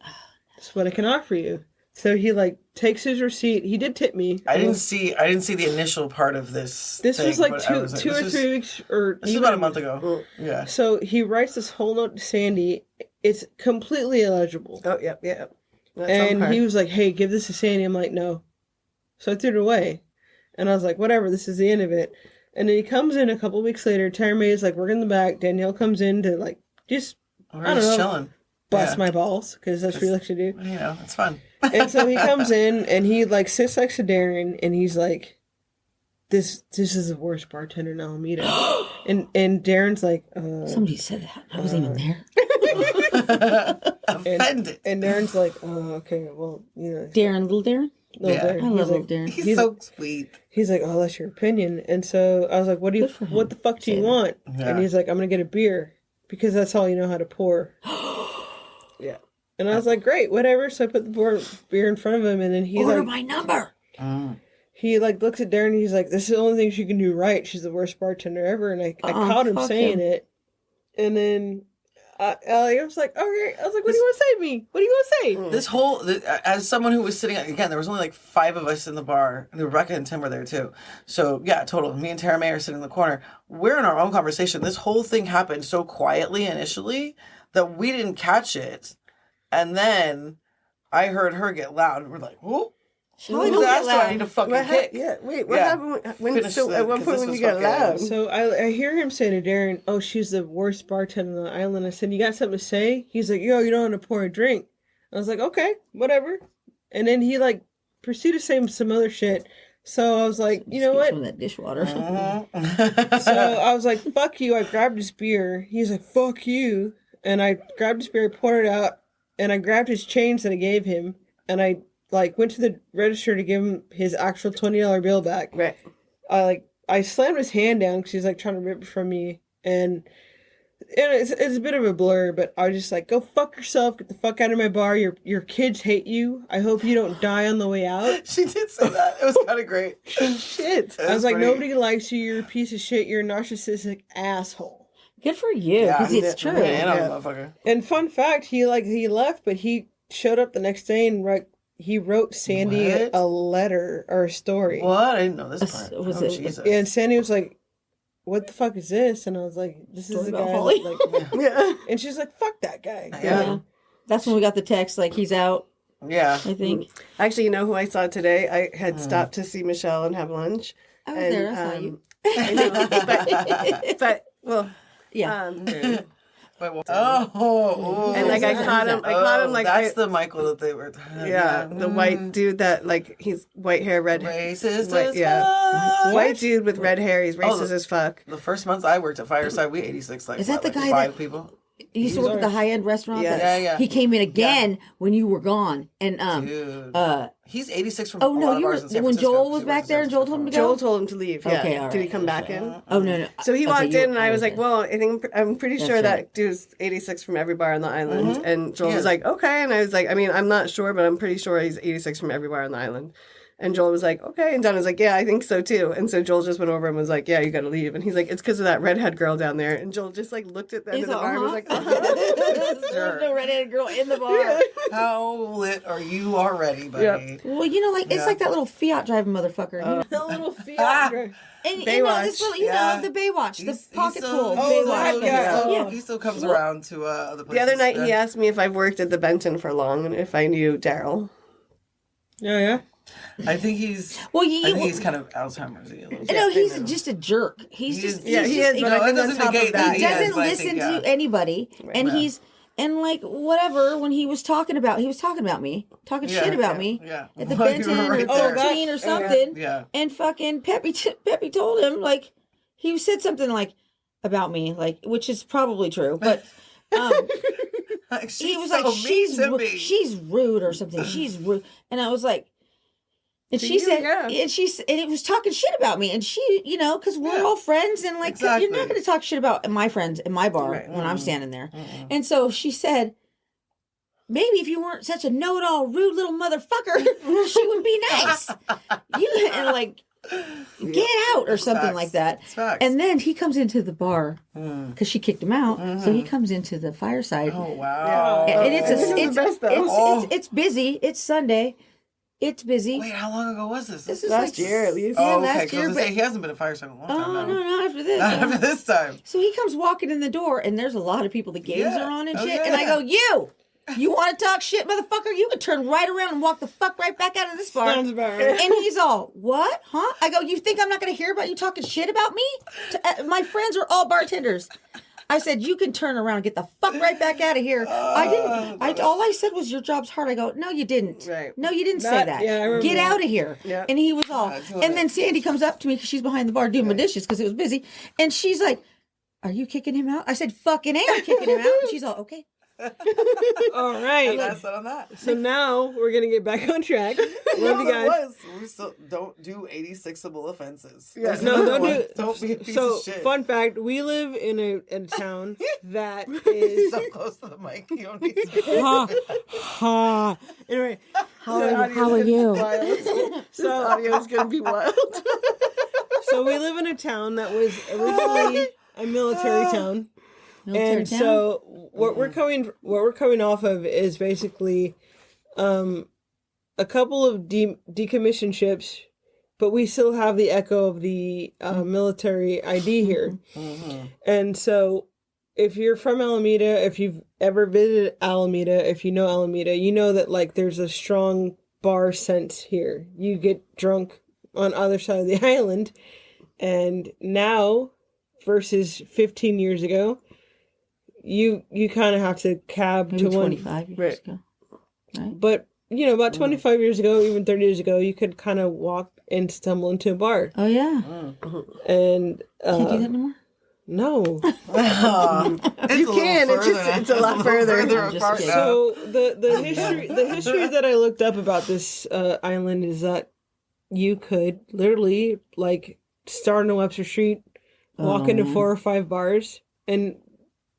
[SPEAKER 1] "This is what I can offer you." So he like takes his receipt. He did tip me.
[SPEAKER 4] I didn't see the initial part of this.
[SPEAKER 1] This
[SPEAKER 4] thing,
[SPEAKER 1] was like
[SPEAKER 4] but I was
[SPEAKER 1] two or 3 weeks, or
[SPEAKER 4] This was about a month ago. Yeah.
[SPEAKER 1] So he writes this whole note to Sandy. It's completely illegible.
[SPEAKER 3] Oh, yeah. That's
[SPEAKER 1] And
[SPEAKER 3] hard.
[SPEAKER 1] he was like, "Hey, give this to Sandy." I'm like, "No." So I threw it away. And I was like, "Whatever, this is the end of it." And then he comes in a couple weeks later. Tara May is like working in the back. Danielle comes in to like just,
[SPEAKER 4] We're
[SPEAKER 1] I don't
[SPEAKER 4] just
[SPEAKER 1] know,
[SPEAKER 4] chilling.
[SPEAKER 1] bust my balls, because that's what he likes to do.
[SPEAKER 4] You know, it's fun.
[SPEAKER 1] And so he comes in and he like sits next to Darren and he's like, This is the worst bartender in Alameda. and Darren's like,
[SPEAKER 5] Somebody said that. I wasn't even there.
[SPEAKER 4] Offended.
[SPEAKER 1] And Darren's like, "Oh, okay, well, you know."
[SPEAKER 5] Darren, little Darren?
[SPEAKER 1] No,
[SPEAKER 4] Yeah.
[SPEAKER 1] Darren.
[SPEAKER 5] I
[SPEAKER 1] He's
[SPEAKER 5] love
[SPEAKER 1] like,
[SPEAKER 5] little Darren.
[SPEAKER 4] He's so sweet.
[SPEAKER 1] He's like, "Oh, that's your opinion." And so I was like, "What the fuck do you want?"
[SPEAKER 4] Yeah.
[SPEAKER 1] And he's like, "I'm gonna get a beer because that's all you know how to pour."
[SPEAKER 3] Yeah.
[SPEAKER 1] And I was like, "Great, whatever." So I put the beer in front of him, and then he's
[SPEAKER 5] Order
[SPEAKER 1] like,
[SPEAKER 5] my number.
[SPEAKER 1] he like looks at Darren and he's like, "This is the only thing she can do right. She's the worst bartender ever." And I caught him
[SPEAKER 5] fuck
[SPEAKER 1] saying
[SPEAKER 5] him.
[SPEAKER 1] it. And then I was like, "Okay." I was like, "What do you want to say to me? What do you want to say?"
[SPEAKER 4] This whole, as someone who was sitting, again, there was only like 5 of us in the bar, and Rebecca and Tim were there too. So yeah, total. Me and Tara May are sitting in the corner. We're in our own conversation. This whole thing happened so quietly initially that we didn't catch it. And then I heard her get loud, and we're like, "Whoop."
[SPEAKER 5] Holly
[SPEAKER 4] Whose
[SPEAKER 5] don't get
[SPEAKER 4] ass do I
[SPEAKER 5] loud.
[SPEAKER 4] need to fucking
[SPEAKER 3] What
[SPEAKER 4] kick?
[SPEAKER 3] what
[SPEAKER 4] Yeah.
[SPEAKER 3] happened when
[SPEAKER 4] Finish
[SPEAKER 3] so
[SPEAKER 4] the-
[SPEAKER 3] at one
[SPEAKER 4] 'cause
[SPEAKER 3] point
[SPEAKER 4] this
[SPEAKER 3] when
[SPEAKER 4] was
[SPEAKER 3] you got
[SPEAKER 4] fucking-
[SPEAKER 3] loud?
[SPEAKER 1] So I hear him say to Darren, "Oh, she's the worst bartender on the island." I said, "You got something to say?" He's like, "Yo, you don't want to pour a drink." I was like, "Okay, whatever." And then he like proceeded to say some other shit. So I was like, "You know what?"
[SPEAKER 5] Some of that dishwater.
[SPEAKER 1] So I was like, "Fuck you." I grabbed his beer. He's like, "Fuck you." And I grabbed his beer, poured it out, and I grabbed his change that I gave him, and I like went to the register to give him his actual $20 bill back.
[SPEAKER 3] Right.
[SPEAKER 1] I slammed his hand down because he's like trying to rip it from me, and it's a bit of a blur. But I was just like, "Go fuck yourself. Get the fuck out of my bar. Your kids hate you. I hope you don't die on the way out."
[SPEAKER 4] She did say that. It was kind of great.
[SPEAKER 1] Shit. I was like, "Nobody likes you. You're a piece of shit. You're a narcissistic asshole."
[SPEAKER 5] Good for you, because it's true.
[SPEAKER 4] Man, I'm a motherfucker.
[SPEAKER 1] And fun fact, he left, but he showed up the next day and he wrote Sandy
[SPEAKER 4] What?
[SPEAKER 1] a letter or a story.
[SPEAKER 4] What? I didn't know this part.
[SPEAKER 5] Was
[SPEAKER 4] Oh,
[SPEAKER 5] it-
[SPEAKER 4] Jesus.
[SPEAKER 1] And Sandy was like, "What the fuck is this?" And I was like, "This is
[SPEAKER 5] Story
[SPEAKER 1] the
[SPEAKER 5] about
[SPEAKER 1] guy."
[SPEAKER 5] Holly?
[SPEAKER 1] Like,
[SPEAKER 3] Yeah.
[SPEAKER 1] and she's like, "Fuck that guy."
[SPEAKER 5] Yeah. That's when we got the text, like, he's out,
[SPEAKER 4] Yeah.
[SPEAKER 5] I think.
[SPEAKER 3] Actually, you know who I saw today? I had stopped to see Michelle and have lunch.
[SPEAKER 5] I was there, I saw you.
[SPEAKER 3] I know, but well,
[SPEAKER 5] Yeah.
[SPEAKER 4] Wait, what? Oh,
[SPEAKER 3] and like I caught him like
[SPEAKER 4] that's the Michael that they were.
[SPEAKER 3] yeah, the white dude that like he's white hair, red
[SPEAKER 4] Racist
[SPEAKER 3] White-
[SPEAKER 4] as
[SPEAKER 3] yeah.
[SPEAKER 4] fuck.
[SPEAKER 3] white dude with red hair. He's racist as fuck.
[SPEAKER 4] The first month I worked at Fireside, we 86 like
[SPEAKER 5] Is that
[SPEAKER 4] what,
[SPEAKER 5] the
[SPEAKER 4] like
[SPEAKER 5] guy
[SPEAKER 4] 5
[SPEAKER 5] that-
[SPEAKER 4] people.
[SPEAKER 5] You used to work at the high-end restaurant?
[SPEAKER 3] Yeah.
[SPEAKER 5] that-
[SPEAKER 4] Yeah.
[SPEAKER 5] He came in again when you were gone. And,
[SPEAKER 4] Dude, he's 86 from
[SPEAKER 5] oh,
[SPEAKER 4] a
[SPEAKER 5] no,
[SPEAKER 4] lot of
[SPEAKER 5] you
[SPEAKER 4] bars
[SPEAKER 5] were,
[SPEAKER 4] in San
[SPEAKER 5] when
[SPEAKER 4] Francisco,
[SPEAKER 5] Joel
[SPEAKER 4] 'cause
[SPEAKER 5] was
[SPEAKER 4] he
[SPEAKER 5] back
[SPEAKER 4] works in
[SPEAKER 5] there
[SPEAKER 4] San
[SPEAKER 5] and Joel told him to go?
[SPEAKER 3] Joel told him to leave. Yeah.
[SPEAKER 5] Okay, all
[SPEAKER 3] Did he
[SPEAKER 5] right.
[SPEAKER 3] come back in?
[SPEAKER 5] Oh, no.
[SPEAKER 3] So he
[SPEAKER 5] Okay,
[SPEAKER 3] walked
[SPEAKER 5] you
[SPEAKER 3] in and I
[SPEAKER 5] were
[SPEAKER 3] was like,
[SPEAKER 5] there.
[SPEAKER 3] "Well, I'm pretty sure
[SPEAKER 5] right.
[SPEAKER 3] that dude's 86 from every bar on the island." And Joel
[SPEAKER 4] Yeah.
[SPEAKER 3] was like, "Okay." And I was like, "I mean, I'm not sure, but I'm pretty sure he's 86 from every bar on the island." And Joel was like, "Okay." And Donna was like, "Yeah, I think so too." And so Joel just went over and was like, "Yeah, you got to leave." And he's like, "It's because of that redhead girl down there." And Joel just like looked at the end
[SPEAKER 5] He's
[SPEAKER 3] of the bar and was like,
[SPEAKER 5] There's no redheaded girl in the bar.
[SPEAKER 4] How lit are you already, buddy?
[SPEAKER 5] Well, you know, like, it's like that little Fiat driving motherfucker. You know?
[SPEAKER 1] The little Fiat.
[SPEAKER 5] And you know,
[SPEAKER 3] Baywatch.
[SPEAKER 5] this little, you
[SPEAKER 4] Yeah.
[SPEAKER 5] know, the Baywatch, the
[SPEAKER 4] He's
[SPEAKER 5] pocket
[SPEAKER 4] still-
[SPEAKER 5] pool.
[SPEAKER 1] Oh,
[SPEAKER 5] Baywatch.
[SPEAKER 1] that guy.
[SPEAKER 5] Yeah.
[SPEAKER 4] He still comes around to other
[SPEAKER 3] The
[SPEAKER 4] places.
[SPEAKER 3] other night he asked me if I've worked at the Benton for long and if I knew Daryl.
[SPEAKER 1] Yeah.
[SPEAKER 4] I think he's.
[SPEAKER 5] Well,
[SPEAKER 4] I think he's kind of Alzheimer's. A little bit.
[SPEAKER 5] No, he's just a jerk. He's
[SPEAKER 4] He
[SPEAKER 5] just
[SPEAKER 4] is-
[SPEAKER 5] he's
[SPEAKER 3] Yeah, he
[SPEAKER 5] just
[SPEAKER 3] is,
[SPEAKER 5] a-
[SPEAKER 3] but I
[SPEAKER 4] No,
[SPEAKER 3] think
[SPEAKER 4] it
[SPEAKER 3] on
[SPEAKER 4] doesn't
[SPEAKER 3] top of
[SPEAKER 4] negate
[SPEAKER 3] that,
[SPEAKER 4] that.
[SPEAKER 5] he
[SPEAKER 4] Yes,
[SPEAKER 5] doesn't
[SPEAKER 4] but I
[SPEAKER 5] listen
[SPEAKER 4] think, yeah.
[SPEAKER 5] to anybody, and
[SPEAKER 4] Yeah.
[SPEAKER 5] he's and like whatever when he was talking about me, talking
[SPEAKER 4] Yeah,
[SPEAKER 5] shit about
[SPEAKER 4] yeah,
[SPEAKER 5] me
[SPEAKER 4] yeah.
[SPEAKER 5] at the
[SPEAKER 4] Well, you
[SPEAKER 5] Benton
[SPEAKER 4] were right
[SPEAKER 5] or
[SPEAKER 4] there.
[SPEAKER 5] 13 or something,
[SPEAKER 4] Yeah.
[SPEAKER 5] and fucking Peppy told him like he said something like about me, like which is probably true, but.
[SPEAKER 4] Like,
[SPEAKER 5] He was
[SPEAKER 4] so
[SPEAKER 5] like,
[SPEAKER 4] mean
[SPEAKER 5] she's
[SPEAKER 4] to me.
[SPEAKER 5] she's rude or something. She's rude, and I was like, and
[SPEAKER 3] To
[SPEAKER 5] she
[SPEAKER 3] you,
[SPEAKER 5] said,
[SPEAKER 3] yeah.
[SPEAKER 5] and it was talking shit about me, and she, you know, because we're
[SPEAKER 4] Yeah.
[SPEAKER 5] all friends, and like
[SPEAKER 4] Exactly.
[SPEAKER 5] you're not going to talk shit about my friends in my bar
[SPEAKER 3] Right.
[SPEAKER 5] when I'm standing there, and so she said. Maybe if you weren't such a know-it-all, rude little motherfucker, she would be nice. And like, Get out or something
[SPEAKER 4] facts.
[SPEAKER 5] like that.
[SPEAKER 4] It's facts.
[SPEAKER 5] And then he comes into the bar because she kicked him out. So he comes into the fireside.
[SPEAKER 4] Oh wow!
[SPEAKER 5] And
[SPEAKER 3] This is the best, though.
[SPEAKER 5] it's busy. It's Sunday. It's busy.
[SPEAKER 4] Wait, how long ago was this?
[SPEAKER 5] This is
[SPEAKER 3] Last year, at least.
[SPEAKER 5] Yeah,
[SPEAKER 4] Oh, okay.
[SPEAKER 5] last
[SPEAKER 4] Because
[SPEAKER 5] year.
[SPEAKER 4] I say he hasn't been a fireside in a long time.
[SPEAKER 5] Oh,
[SPEAKER 4] now.
[SPEAKER 5] no, after this.
[SPEAKER 4] Not after this time.
[SPEAKER 5] So he comes walking in the door, and there's a lot of people. The games
[SPEAKER 4] Yeah.
[SPEAKER 5] are on and
[SPEAKER 4] Oh,
[SPEAKER 5] shit.
[SPEAKER 4] yeah.
[SPEAKER 5] And I go, you want to talk shit, motherfucker? You can turn right around and walk the fuck right back out of this bar.
[SPEAKER 1] Sounds about right.
[SPEAKER 5] And he's all, what? Huh? I go, you think I'm not going to hear about you talking shit about me? My friends are all bartenders. I said, you can turn around and get the fuck right back out of here. I didn't. All I said was, your job's hard. I go, no, you didn't.
[SPEAKER 3] Right.
[SPEAKER 5] No, you didn't say
[SPEAKER 1] That-
[SPEAKER 5] that.
[SPEAKER 1] yeah, I remember
[SPEAKER 5] Get
[SPEAKER 1] that.
[SPEAKER 5] out of here.
[SPEAKER 3] Yeah.
[SPEAKER 5] And he was all. And then Sandy comes up to me because she's behind the bar doing my dishes because it was busy. And she's like, are you kicking him out? I said, fucking am kicking him out. And she's all, okay.
[SPEAKER 1] All right.
[SPEAKER 4] That's it on that.
[SPEAKER 1] So now we're gonna get back on track. Love you guys.
[SPEAKER 4] We still don't do 86able offenses.
[SPEAKER 3] Yeah.
[SPEAKER 1] No, don't do.
[SPEAKER 4] Don't be a piece
[SPEAKER 1] So,
[SPEAKER 4] of shit.
[SPEAKER 1] fun fact: we live in a town that is.
[SPEAKER 4] So close to the mic, you don't need to.
[SPEAKER 1] ha, ha. Anyway,
[SPEAKER 5] How are you?
[SPEAKER 3] This audio is going to be wild.
[SPEAKER 1] so we live in a town that was originally a military town.
[SPEAKER 5] Military
[SPEAKER 1] And
[SPEAKER 5] town?
[SPEAKER 1] so what we're coming off of is basically a couple of decommissioned ships, but we still have the echo of the military ID here. And so if you're from Alameda, if you've ever visited Alameda, if you know Alameda, you know that like there's a strong bar sense here. You get drunk on either side of the island, and now versus 15 years ago, you kind of have to cab
[SPEAKER 5] Maybe
[SPEAKER 1] to one.
[SPEAKER 5] 25 years
[SPEAKER 3] Right.
[SPEAKER 5] ago.
[SPEAKER 1] But about 25 years ago, even 30 years ago, you could kind of walk and stumble into a bar.
[SPEAKER 5] Oh, yeah.
[SPEAKER 1] And
[SPEAKER 5] Can't do that anymore?
[SPEAKER 1] no.
[SPEAKER 3] You can, it's a lot further.
[SPEAKER 5] I'm just
[SPEAKER 4] apart
[SPEAKER 5] kidding.
[SPEAKER 4] now.
[SPEAKER 1] So the history that I looked up about this island is that you could literally like start on Webster Street, walk into 4 or 5 bars, and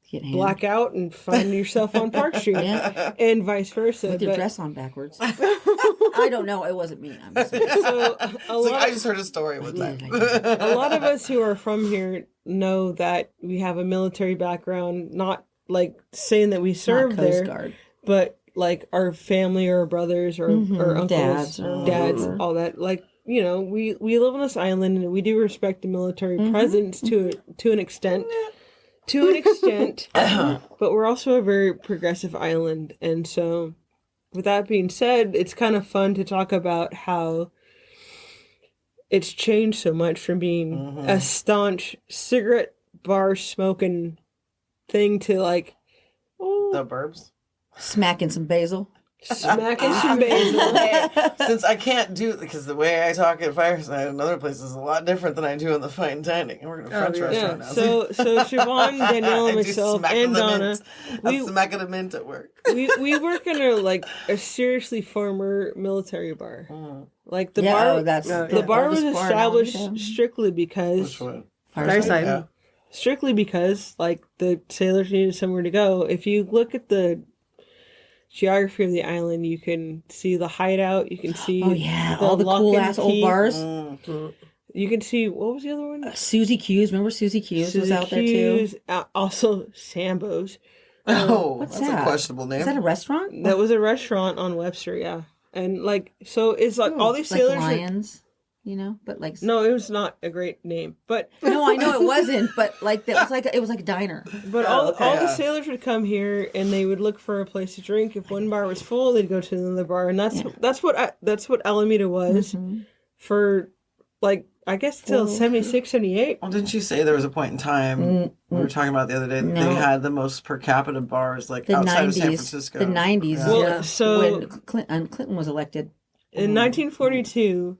[SPEAKER 5] Get hammered.
[SPEAKER 1] black out and find yourself on Park Street,
[SPEAKER 5] Yeah.
[SPEAKER 1] and vice versa.
[SPEAKER 5] With your
[SPEAKER 1] But-
[SPEAKER 5] dress on backwards. I don't know. It wasn't me. I'm just saying.
[SPEAKER 1] so
[SPEAKER 4] It's like, I just heard a story one time.
[SPEAKER 1] a lot of us who are from here know that we have a military background, not like saying that we served
[SPEAKER 5] Coast
[SPEAKER 1] there,
[SPEAKER 5] Guard.
[SPEAKER 1] but like our family or brothers or uncles,
[SPEAKER 5] Dads or
[SPEAKER 1] dads,
[SPEAKER 5] whatever.
[SPEAKER 1] all that. Like, we live on this island and we do respect the military presence to an extent. To an extent, but we're also a very progressive island. And so, with that being said, it's kind of fun to talk about how it's changed so much from being a staunch cigarette bar smoking thing to like
[SPEAKER 4] The burbs.
[SPEAKER 5] Smacking some basil.
[SPEAKER 1] smacking some basil.
[SPEAKER 4] Since I can't do because the way I talk at Fireside and other places is a lot different than I do in the fine dining. And we're in a French restaurant
[SPEAKER 1] Yeah.
[SPEAKER 4] now.
[SPEAKER 1] So Siobhan, Danielle,
[SPEAKER 4] I
[SPEAKER 1] and
[SPEAKER 4] do
[SPEAKER 1] myself,
[SPEAKER 4] smack
[SPEAKER 1] and
[SPEAKER 4] of the
[SPEAKER 1] Donna,
[SPEAKER 4] mint.
[SPEAKER 1] we-
[SPEAKER 4] A smack of the mint at work.
[SPEAKER 1] we work in a seriously former military bar. Like the
[SPEAKER 5] Yeah,
[SPEAKER 1] bar,
[SPEAKER 5] oh, that's
[SPEAKER 1] the bar was
[SPEAKER 5] oldest bar in
[SPEAKER 1] established
[SPEAKER 5] Alameda.
[SPEAKER 1] strictly because
[SPEAKER 4] Which one?
[SPEAKER 3] Fireside.
[SPEAKER 4] Yeah.
[SPEAKER 1] strictly because like the sailors needed somewhere to go. If you look at the geography of the island, you can see the hideout. You can see
[SPEAKER 5] Oh, yeah.
[SPEAKER 1] the
[SPEAKER 5] All the
[SPEAKER 1] Lock
[SPEAKER 5] cool
[SPEAKER 1] and
[SPEAKER 5] ass old
[SPEAKER 1] Key.
[SPEAKER 5] bars.
[SPEAKER 1] You can see what was the other one?
[SPEAKER 5] Susie Q's. Remember Susie Q's was
[SPEAKER 1] Suzy
[SPEAKER 5] out there too?
[SPEAKER 1] Q's, also Sambo's.
[SPEAKER 4] Oh,
[SPEAKER 5] What's
[SPEAKER 4] that's
[SPEAKER 5] that?
[SPEAKER 4] a questionable name.
[SPEAKER 5] Is that a restaurant?
[SPEAKER 1] That was a restaurant on Webster, yeah. And like, so it's like all these
[SPEAKER 5] Like
[SPEAKER 1] sailors.
[SPEAKER 5] Lions, but like
[SPEAKER 1] No, it was not a great name, but
[SPEAKER 5] no, I know it wasn't, but like that was like it was like a diner.
[SPEAKER 1] all
[SPEAKER 4] okay,
[SPEAKER 1] all the
[SPEAKER 4] yeah.
[SPEAKER 1] sailors would come here and they would look for a place to drink. If one bar was full, they'd go to another bar, and that's what Alameda was for like I guess till 76, 78.
[SPEAKER 4] Well, didn't you say there was a point in time we were talking about the other day that they had the most per capita bars like
[SPEAKER 5] The
[SPEAKER 4] outside of
[SPEAKER 5] 90s,
[SPEAKER 4] San Francisco?
[SPEAKER 5] the 90s.
[SPEAKER 1] Well,
[SPEAKER 5] yeah,
[SPEAKER 1] so-
[SPEAKER 5] when Clinton was elected.
[SPEAKER 1] In 1942,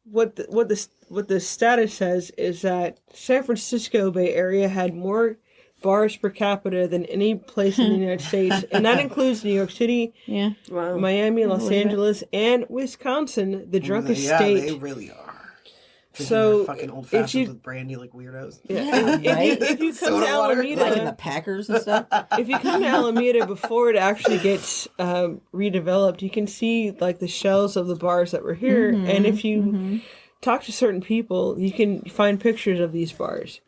[SPEAKER 1] what the status says is that San Francisco Bay Area had more bars per capita than any place in the United States, and that includes New York City,
[SPEAKER 5] Yeah,
[SPEAKER 3] Wow.
[SPEAKER 1] Miami, Los Angeles, and Wisconsin, the drunkest
[SPEAKER 4] Yeah,
[SPEAKER 1] state.
[SPEAKER 4] they really are.
[SPEAKER 1] So,
[SPEAKER 4] fucking old
[SPEAKER 1] if
[SPEAKER 4] fashioned
[SPEAKER 1] you-
[SPEAKER 4] with brandy like weirdos.
[SPEAKER 5] right.
[SPEAKER 1] If you come
[SPEAKER 4] Soda
[SPEAKER 1] to
[SPEAKER 4] water.
[SPEAKER 1] Alameda,
[SPEAKER 5] Like in the Packers and stuff.
[SPEAKER 1] if you come to Alameda before it actually gets redeveloped, you can see like the shells of the bars that were here, and if you talk to certain people, you can find pictures of these bars.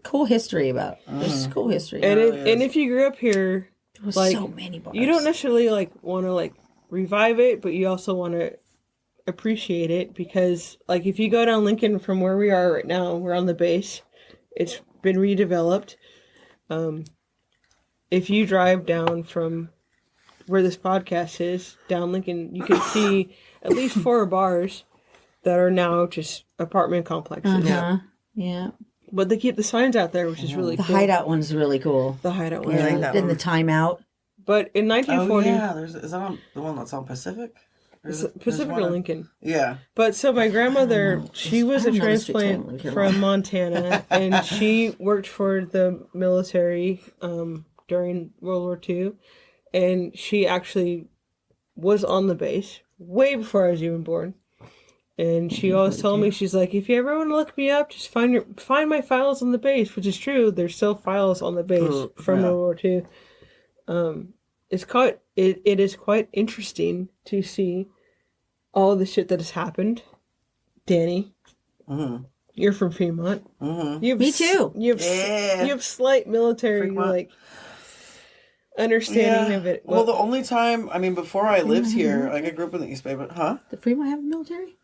[SPEAKER 5] Cool history about. There's cool history.
[SPEAKER 1] And
[SPEAKER 4] really
[SPEAKER 1] and if you grew up here,
[SPEAKER 5] there was
[SPEAKER 1] like,
[SPEAKER 5] so many bars.
[SPEAKER 1] you don't necessarily like want to like revive it, but you also want to appreciate it because like if you go down Lincoln from where we are right now, we're on the base. It's been redeveloped. If you drive down from where this podcast is, down Lincoln, you can see at least 4 bars that are now just apartment complexes.
[SPEAKER 5] Yeah.
[SPEAKER 1] But they keep the signs out there, which is really
[SPEAKER 5] The
[SPEAKER 1] cool.
[SPEAKER 5] hideout one's really cool.
[SPEAKER 1] The hideout one.
[SPEAKER 5] Yeah.
[SPEAKER 3] like that
[SPEAKER 5] And the
[SPEAKER 3] one.
[SPEAKER 5] timeout.
[SPEAKER 1] But in 1940,
[SPEAKER 4] is that on the one that's on Pacific? Or is it- there's
[SPEAKER 1] Pacific
[SPEAKER 4] one
[SPEAKER 1] or
[SPEAKER 4] on-
[SPEAKER 1] Lincoln.
[SPEAKER 4] Yeah.
[SPEAKER 1] But so my grandmother, she was
[SPEAKER 5] I
[SPEAKER 1] a
[SPEAKER 5] don't know the streets I don't
[SPEAKER 1] transplant
[SPEAKER 5] live here
[SPEAKER 1] from
[SPEAKER 5] long.
[SPEAKER 1] Montana, and she worked for the military during World War II, and she actually was on the base way before I was even born. And she always told me, she's like, if you ever want to look me up, just find my files on the base, which is true. There's still files on the base from
[SPEAKER 4] yeah.
[SPEAKER 1] World War II. It is quite interesting to see all the shit that has happened. Danny, you're from Fremont. You have
[SPEAKER 5] Me too.
[SPEAKER 1] You have
[SPEAKER 4] Yeah.
[SPEAKER 1] you have slight military
[SPEAKER 4] Fremont.
[SPEAKER 1] like understanding of it.
[SPEAKER 4] Well, the only time, I mean, before I lived here, like I grew up in the East Bay, but
[SPEAKER 5] Did Fremont have a military?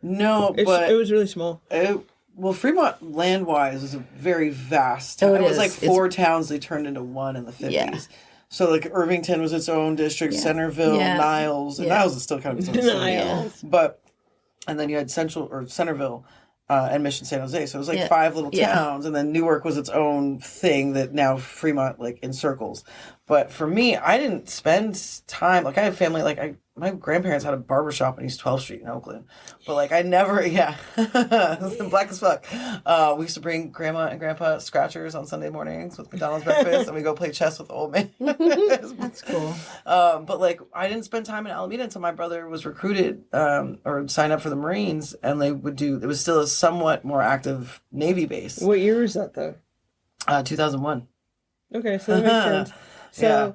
[SPEAKER 4] No,
[SPEAKER 1] it
[SPEAKER 4] but
[SPEAKER 1] was really small.
[SPEAKER 4] well, Fremont land-wise is a very vast
[SPEAKER 5] Oh,
[SPEAKER 4] town.
[SPEAKER 5] it
[SPEAKER 4] It was
[SPEAKER 5] is.
[SPEAKER 4] like
[SPEAKER 5] It's-
[SPEAKER 4] 4 towns they turned into one in the 50s.
[SPEAKER 5] Yeah.
[SPEAKER 4] So like Irvington was its own district,
[SPEAKER 5] Yeah.
[SPEAKER 4] Centerville,
[SPEAKER 5] Yeah.
[SPEAKER 4] Niles, and
[SPEAKER 5] Yeah.
[SPEAKER 4] Niles is still kind of its own city.
[SPEAKER 1] Niles.
[SPEAKER 4] But and then you had Centerville and Mission San Jose. So it was like
[SPEAKER 5] Yeah.
[SPEAKER 4] 5 little
[SPEAKER 5] Yeah.
[SPEAKER 4] towns, and then Newark was its own thing that now Fremont like encircles. But for me, I didn't spend time like I have family like my grandparents had a barbershop on East 12th Street in Oakland. But like I never black as fuck. We used to bring grandma and grandpa scratchers on Sunday mornings with McDonald's breakfast and we go play chess with the old man.
[SPEAKER 5] That's cool.
[SPEAKER 4] But like I didn't spend time in Alameda until my brother was recruited or signed up for the Marines, and they would do. It was still a somewhat more active Navy base.
[SPEAKER 1] What year was that though?
[SPEAKER 4] 2001.
[SPEAKER 1] Okay, so that makes sense. So
[SPEAKER 4] Yeah.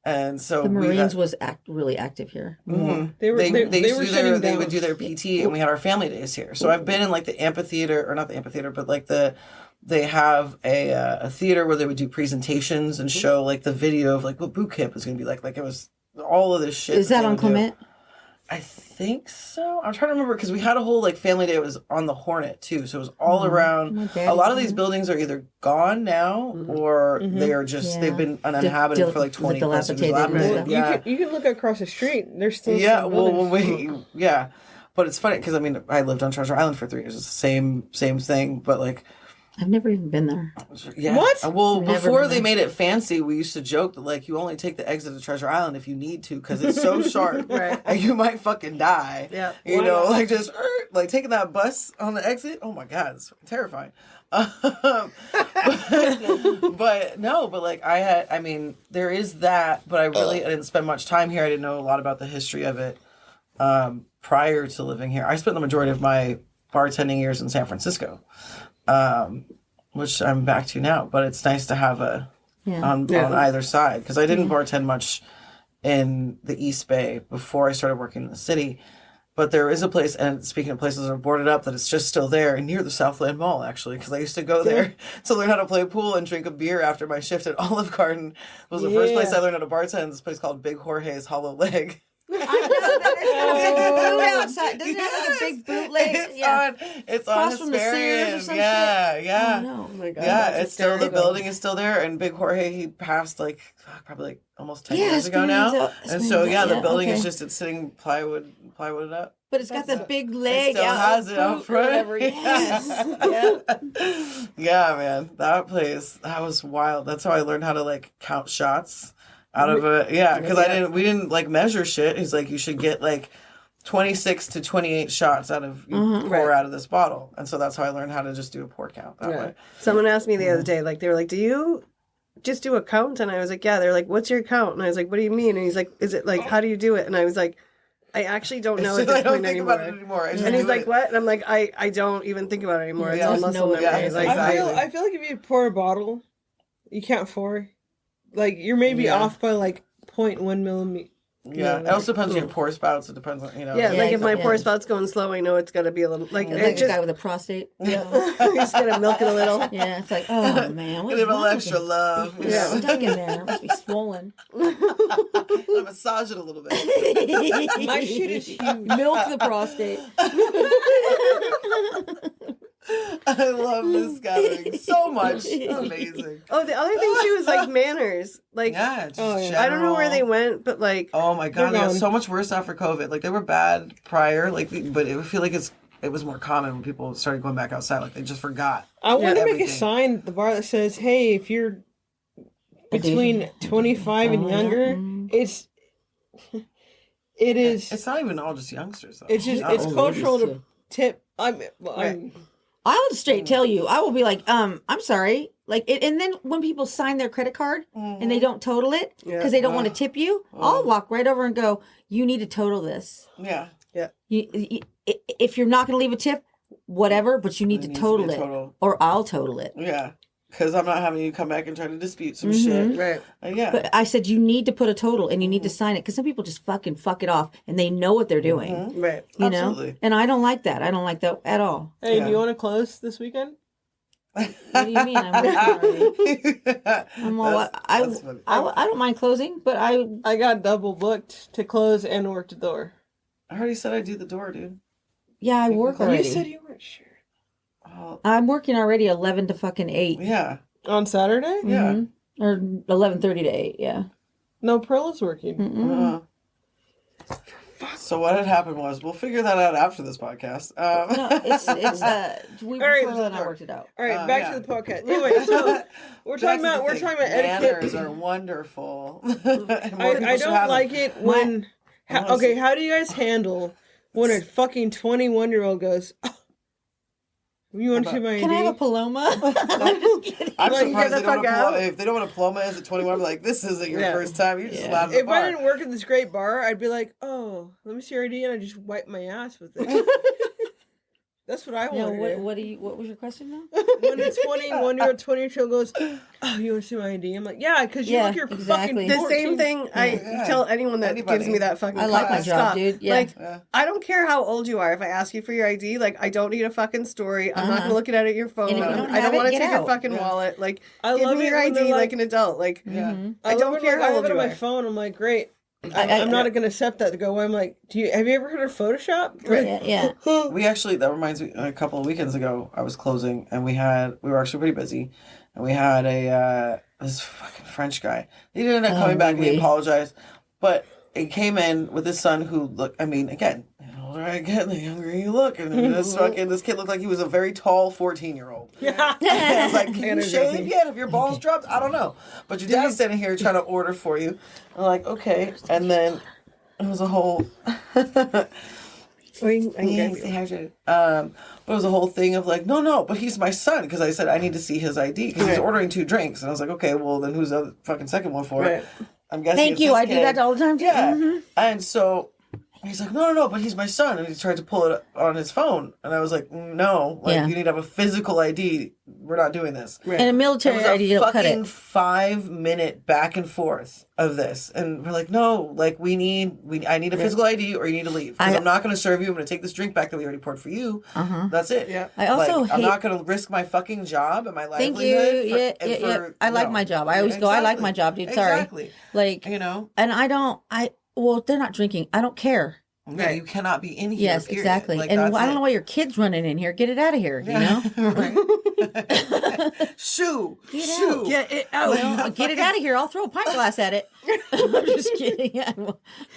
[SPEAKER 4] And so
[SPEAKER 5] The Marines was really active here.
[SPEAKER 1] they were
[SPEAKER 4] they
[SPEAKER 1] they
[SPEAKER 4] used
[SPEAKER 1] were
[SPEAKER 4] to do
[SPEAKER 1] shutting
[SPEAKER 4] they
[SPEAKER 1] down.
[SPEAKER 4] would do their PT, and we had our family days here. So I've been in like the amphitheater, or not the amphitheater, but like they have a theater where they would do presentations and show like the video of like what boot camp is going to be like. Like it was all of this shit.
[SPEAKER 5] Is that
[SPEAKER 4] they
[SPEAKER 5] on
[SPEAKER 4] would do.
[SPEAKER 5] Clement?
[SPEAKER 4] I think so. I'm trying to remember because we had a whole like family day. It was on the Hornet too, so it was all around.
[SPEAKER 5] My dad
[SPEAKER 4] A lot of
[SPEAKER 5] did
[SPEAKER 4] these buildings are either gone now or they are just
[SPEAKER 5] Yeah.
[SPEAKER 4] they've been uninhabited for like 20 plus years.
[SPEAKER 5] dilapidated.
[SPEAKER 1] Well, you can look across the street. There's still
[SPEAKER 4] Yeah,
[SPEAKER 1] some
[SPEAKER 4] well,
[SPEAKER 1] buildings.
[SPEAKER 4] but it's funny because I mean I lived on Treasure Island for 3 years. It's the same thing, but like
[SPEAKER 5] I've never even been there.
[SPEAKER 4] yeah.
[SPEAKER 1] What?
[SPEAKER 4] Well,
[SPEAKER 5] Never
[SPEAKER 4] before
[SPEAKER 5] been
[SPEAKER 4] they
[SPEAKER 5] there.
[SPEAKER 4] made it fancy, we used to joke that like you only take the exit to Treasure Island if you need to because it's so sharp
[SPEAKER 3] Right.
[SPEAKER 4] and you might fucking die.
[SPEAKER 3] Yeah.
[SPEAKER 4] You know, like just like taking that bus on the exit. Oh my god, it's terrifying. But like I mean, there is that, but I didn't spend much time here. I didn't know a lot about the history of it prior to living here. I spent the majority of my bartending years in San Francisco, which I'm back to now. But it's nice to have on either side because I didn't bartend much in the East Bay before I started working in the city. But there is a place, and speaking of places that are boarded up, that it's just still there near the Southland Mall, actually, because I used to go there to learn how to play pool and drink a beer after my shift at Olive Garden. It was the first place I learned how to bartend. This place called Big Jorge's Hollow Leg.
[SPEAKER 5] I know that there's a big boot outside. Doesn't it have like a big bootleg?
[SPEAKER 4] It's
[SPEAKER 5] Across
[SPEAKER 4] on
[SPEAKER 5] from the Sears or
[SPEAKER 4] Hesperian.
[SPEAKER 5] some
[SPEAKER 4] Yeah,
[SPEAKER 5] shit?
[SPEAKER 4] yeah.
[SPEAKER 5] Oh, no.
[SPEAKER 3] Oh my god.
[SPEAKER 4] Yeah,
[SPEAKER 3] that's
[SPEAKER 4] it's still the
[SPEAKER 3] hysterical.
[SPEAKER 4] building is still there, and Big Jorge he passed like probably like almost 10
[SPEAKER 5] Yeah,
[SPEAKER 4] years ago
[SPEAKER 5] Hesperian's
[SPEAKER 4] now,
[SPEAKER 5] out-
[SPEAKER 4] and so
[SPEAKER 5] Hesperian's
[SPEAKER 4] yeah,
[SPEAKER 5] out,
[SPEAKER 4] the
[SPEAKER 5] yeah,
[SPEAKER 4] building is
[SPEAKER 5] okay.
[SPEAKER 4] just it's sitting plywood up.
[SPEAKER 5] But it's got the big leg
[SPEAKER 4] still
[SPEAKER 5] out.
[SPEAKER 4] has
[SPEAKER 5] of
[SPEAKER 4] it out
[SPEAKER 5] boot or
[SPEAKER 4] front.
[SPEAKER 5] whatever. Yes.
[SPEAKER 4] Yeah, man, that place that was wild. That's how I learned how to like count shots out of because we didn't like measure shit. He's like you should get like 26 to 28 shots out of pour out of this bottle, and so that's how I learned how to just do a pour count that way.
[SPEAKER 3] Someone asked me the other day, like, they were like, do you just do a count? And I was like, yeah. They're like, what's your count? And I was like, what do you mean? And he's like, is it like, how do you do it? And I was like, I actually don't know at this
[SPEAKER 4] I don't
[SPEAKER 3] point
[SPEAKER 4] think
[SPEAKER 3] anymore.
[SPEAKER 4] about it anymore. I just
[SPEAKER 3] And he's
[SPEAKER 4] do
[SPEAKER 3] like,
[SPEAKER 4] it.
[SPEAKER 3] what? And I'm like, I don't even think about it anymore. It's
[SPEAKER 4] Yeah.
[SPEAKER 3] all
[SPEAKER 4] Just
[SPEAKER 3] muscle
[SPEAKER 5] know
[SPEAKER 3] memory.
[SPEAKER 5] it.
[SPEAKER 3] It's
[SPEAKER 4] Yeah,
[SPEAKER 3] like,
[SPEAKER 4] exactly.
[SPEAKER 1] I feel like if you pour a bottle, you count 4. Like you're maybe off by like 0.1
[SPEAKER 4] Yeah, it also depends on your pore spouts. It depends on,
[SPEAKER 3] Yeah, like if my pore spout's going slow, I know it's got to be a little like
[SPEAKER 5] Like
[SPEAKER 3] it
[SPEAKER 5] a
[SPEAKER 3] just
[SPEAKER 5] guy with a prostate.
[SPEAKER 3] you just gotta milk it a little.
[SPEAKER 5] Yeah, it's like, oh man, what's
[SPEAKER 4] Give a
[SPEAKER 5] wrong
[SPEAKER 4] little
[SPEAKER 5] with
[SPEAKER 4] extra
[SPEAKER 5] him?
[SPEAKER 4] love.
[SPEAKER 5] It's stuck in there. It must be swollen.
[SPEAKER 4] I massage it a little bit.
[SPEAKER 1] My shit is huge.
[SPEAKER 5] Milk the prostate.
[SPEAKER 4] I love this gathering so much. Amazing.
[SPEAKER 3] Oh, the other thing too is like manners. Like
[SPEAKER 4] Yeah, just
[SPEAKER 3] I don't know where they
[SPEAKER 4] general-
[SPEAKER 3] went, but like
[SPEAKER 4] Oh my god, they got
[SPEAKER 1] gone.
[SPEAKER 4] so much worse after COVID. Like they were bad prior, like but I feel like it was more common when people started going back outside. Like they just forgot.
[SPEAKER 1] I want to make
[SPEAKER 4] everything.
[SPEAKER 1] a sign at the bar that says, "Hey, if you're between 25 and younger, it is.
[SPEAKER 4] It's not even all just youngsters though.
[SPEAKER 1] It's just
[SPEAKER 4] Not
[SPEAKER 1] it's
[SPEAKER 4] all
[SPEAKER 1] cultural
[SPEAKER 5] ladies,
[SPEAKER 1] to tip. I'm
[SPEAKER 5] I would straight tell you. I will be like, I'm sorry. Like, and then when people sign their credit card and they don't total it because they don't want to tip you, I'll walk right over and go, you need to total this.
[SPEAKER 4] Yeah.
[SPEAKER 5] If you're not going to leave a tip, whatever, but you need to
[SPEAKER 4] needs to
[SPEAKER 5] total
[SPEAKER 4] be
[SPEAKER 5] it
[SPEAKER 4] total.
[SPEAKER 5] or I'll total it.
[SPEAKER 4] Yeah. Because I'm not having you come back and try to dispute some shit.
[SPEAKER 3] right.
[SPEAKER 4] Yeah.
[SPEAKER 5] But I said, you need to put a total and you need to sign it because some people just fucking fuck it off and they know what they're doing.
[SPEAKER 3] Right.
[SPEAKER 5] You know?
[SPEAKER 4] Absolutely.
[SPEAKER 5] And I don't like that. I don't like that at all.
[SPEAKER 1] Hey,
[SPEAKER 4] Yeah.
[SPEAKER 1] do you want to close this weekend?
[SPEAKER 5] What do you mean? I'm working already. I'm all,
[SPEAKER 4] That's funny.
[SPEAKER 5] I don't mind closing, but
[SPEAKER 1] I got double booked to close and work the door.
[SPEAKER 4] I already said I'd do the door, dude.
[SPEAKER 5] I work already.
[SPEAKER 1] You said you weren't sure.
[SPEAKER 4] Oh,
[SPEAKER 5] I'm working already 11 to fucking 8.
[SPEAKER 4] yeah.
[SPEAKER 1] On Saturday?
[SPEAKER 4] Yeah.
[SPEAKER 5] Or 11:30 to 8, yeah.
[SPEAKER 1] No, Pearl is working.
[SPEAKER 4] So what had happened was, we'll figure that out after this podcast.
[SPEAKER 5] No, it's we
[SPEAKER 1] All right.
[SPEAKER 5] Pearl and I worked it out.
[SPEAKER 1] All right, back
[SPEAKER 4] yeah.
[SPEAKER 1] to the podcast. Anyway, so we're talking about
[SPEAKER 4] Manners
[SPEAKER 1] etiquette.
[SPEAKER 4] are wonderful.
[SPEAKER 1] I don't like it when. Okay, how do you guys handle when a fucking 21-year-old goes, oh, you want to see my ID?
[SPEAKER 5] Can I have a Paloma? I'm just kidding.
[SPEAKER 4] I'm
[SPEAKER 3] Like,
[SPEAKER 4] surprised
[SPEAKER 3] get
[SPEAKER 4] they
[SPEAKER 3] the
[SPEAKER 4] don't
[SPEAKER 3] fuck
[SPEAKER 4] have
[SPEAKER 3] out.
[SPEAKER 4] if they don't want a diploma as a 21. I'm like, this isn't your first time. You're just allowed in the
[SPEAKER 1] If
[SPEAKER 4] bar.
[SPEAKER 1] I didn't work at this great bar, I'd be like, oh, let me see your ID, and I just wipe my ass with it. That's what I
[SPEAKER 5] No,
[SPEAKER 1] want to do.
[SPEAKER 5] what was your question now?
[SPEAKER 1] When a 21-year-old, 20-year-old goes, oh, you want to see my ID? I'm like, yeah, because you
[SPEAKER 5] Yeah,
[SPEAKER 1] look, you're
[SPEAKER 5] exactly.
[SPEAKER 1] fucking
[SPEAKER 3] The
[SPEAKER 1] 14.
[SPEAKER 3] same thing I tell anyone that
[SPEAKER 4] Anybody.
[SPEAKER 3] gives me that fucking
[SPEAKER 5] I like my job,
[SPEAKER 3] stop.
[SPEAKER 5] dude. Yeah.
[SPEAKER 3] Like, I don't care how old you are. If I ask you for your ID, like, I don't need a fucking story. I'm not gonna look at your phone.
[SPEAKER 5] And if you don't
[SPEAKER 3] I
[SPEAKER 5] have
[SPEAKER 3] don't
[SPEAKER 5] it,
[SPEAKER 3] want to
[SPEAKER 5] get
[SPEAKER 3] take your
[SPEAKER 5] out.
[SPEAKER 3] fucking wallet. Like,
[SPEAKER 1] I
[SPEAKER 3] give
[SPEAKER 1] love
[SPEAKER 3] me
[SPEAKER 1] it
[SPEAKER 3] your
[SPEAKER 1] when
[SPEAKER 3] ID
[SPEAKER 1] they're
[SPEAKER 3] like
[SPEAKER 1] like-
[SPEAKER 3] an adult. Like,
[SPEAKER 4] Yeah.
[SPEAKER 3] I don't
[SPEAKER 1] love it
[SPEAKER 3] care
[SPEAKER 1] when
[SPEAKER 3] how
[SPEAKER 1] I have
[SPEAKER 3] old
[SPEAKER 1] it on
[SPEAKER 3] you
[SPEAKER 1] my
[SPEAKER 3] are.
[SPEAKER 1] phone. I'm like, great. I'm not going to accept that to go away. I'm like, have you ever heard of Photoshop?
[SPEAKER 5] Yeah.
[SPEAKER 4] We actually, that reminds me, a couple of weekends ago, I was closing and we were actually pretty busy. And we had this fucking French guy. He ended up coming back and he
[SPEAKER 5] really?
[SPEAKER 4] apologized. But he came in with his son who looked, I mean, again, the older I get, the younger you look. And this kid looked like he was a very tall 14-year-old.
[SPEAKER 1] Yeah.
[SPEAKER 4] I was like, can you
[SPEAKER 1] Energy.
[SPEAKER 4] shave yet? Have your balls dropped? I don't know. But your dad's standing here trying to order for you. I'm like, okay. And then it was a whole... But it was a whole thing of like, no, but he's my son, because I said I need to see his ID because he's ordering 2 drinks, and I was like, okay, well then who's the fucking second one for?
[SPEAKER 3] Right.
[SPEAKER 4] I'm guessing.
[SPEAKER 5] Thank
[SPEAKER 4] it's
[SPEAKER 5] you.
[SPEAKER 4] this
[SPEAKER 5] I do
[SPEAKER 4] kid.
[SPEAKER 5] that all the time too.
[SPEAKER 4] Yeah, and so he's like, no, but he's my son, and he tried to pull it on his phone, and I was like, no, like you need to have a physical ID. We're not doing this.
[SPEAKER 5] And a
[SPEAKER 4] It
[SPEAKER 5] military
[SPEAKER 4] was a
[SPEAKER 5] ID don't cut
[SPEAKER 4] fucking
[SPEAKER 5] it.
[SPEAKER 4] 5-minute back and forth of this, and we're like, no, like I need a physical ID, or you need to leave, because I'm not going to serve you. I'm going to take this drink back that we already poured for you. That's it.
[SPEAKER 3] Yeah.
[SPEAKER 5] I also
[SPEAKER 4] I'm
[SPEAKER 5] hate-
[SPEAKER 4] not going to risk my fucking job and my
[SPEAKER 5] Thank
[SPEAKER 4] livelihood.
[SPEAKER 5] you. Yeah. I like my job. I always go, I like my job, dude. Sorry.
[SPEAKER 4] Exactly.
[SPEAKER 5] Like,
[SPEAKER 4] You know,
[SPEAKER 5] and well, they're not drinking. I don't care.
[SPEAKER 4] yeah, you cannot be in here.
[SPEAKER 5] Yes,
[SPEAKER 4] period.
[SPEAKER 5] exactly.
[SPEAKER 4] Like,
[SPEAKER 5] And
[SPEAKER 4] that's
[SPEAKER 5] I don't
[SPEAKER 4] it.
[SPEAKER 5] know why your kid's running in here. Get it out of here, you know?
[SPEAKER 4] Right. Shoo.
[SPEAKER 5] Get
[SPEAKER 4] Shoo.
[SPEAKER 5] out.
[SPEAKER 3] Get it out.
[SPEAKER 5] Well, get it out of here. I'll throw a pint glass at it. I'm just kidding.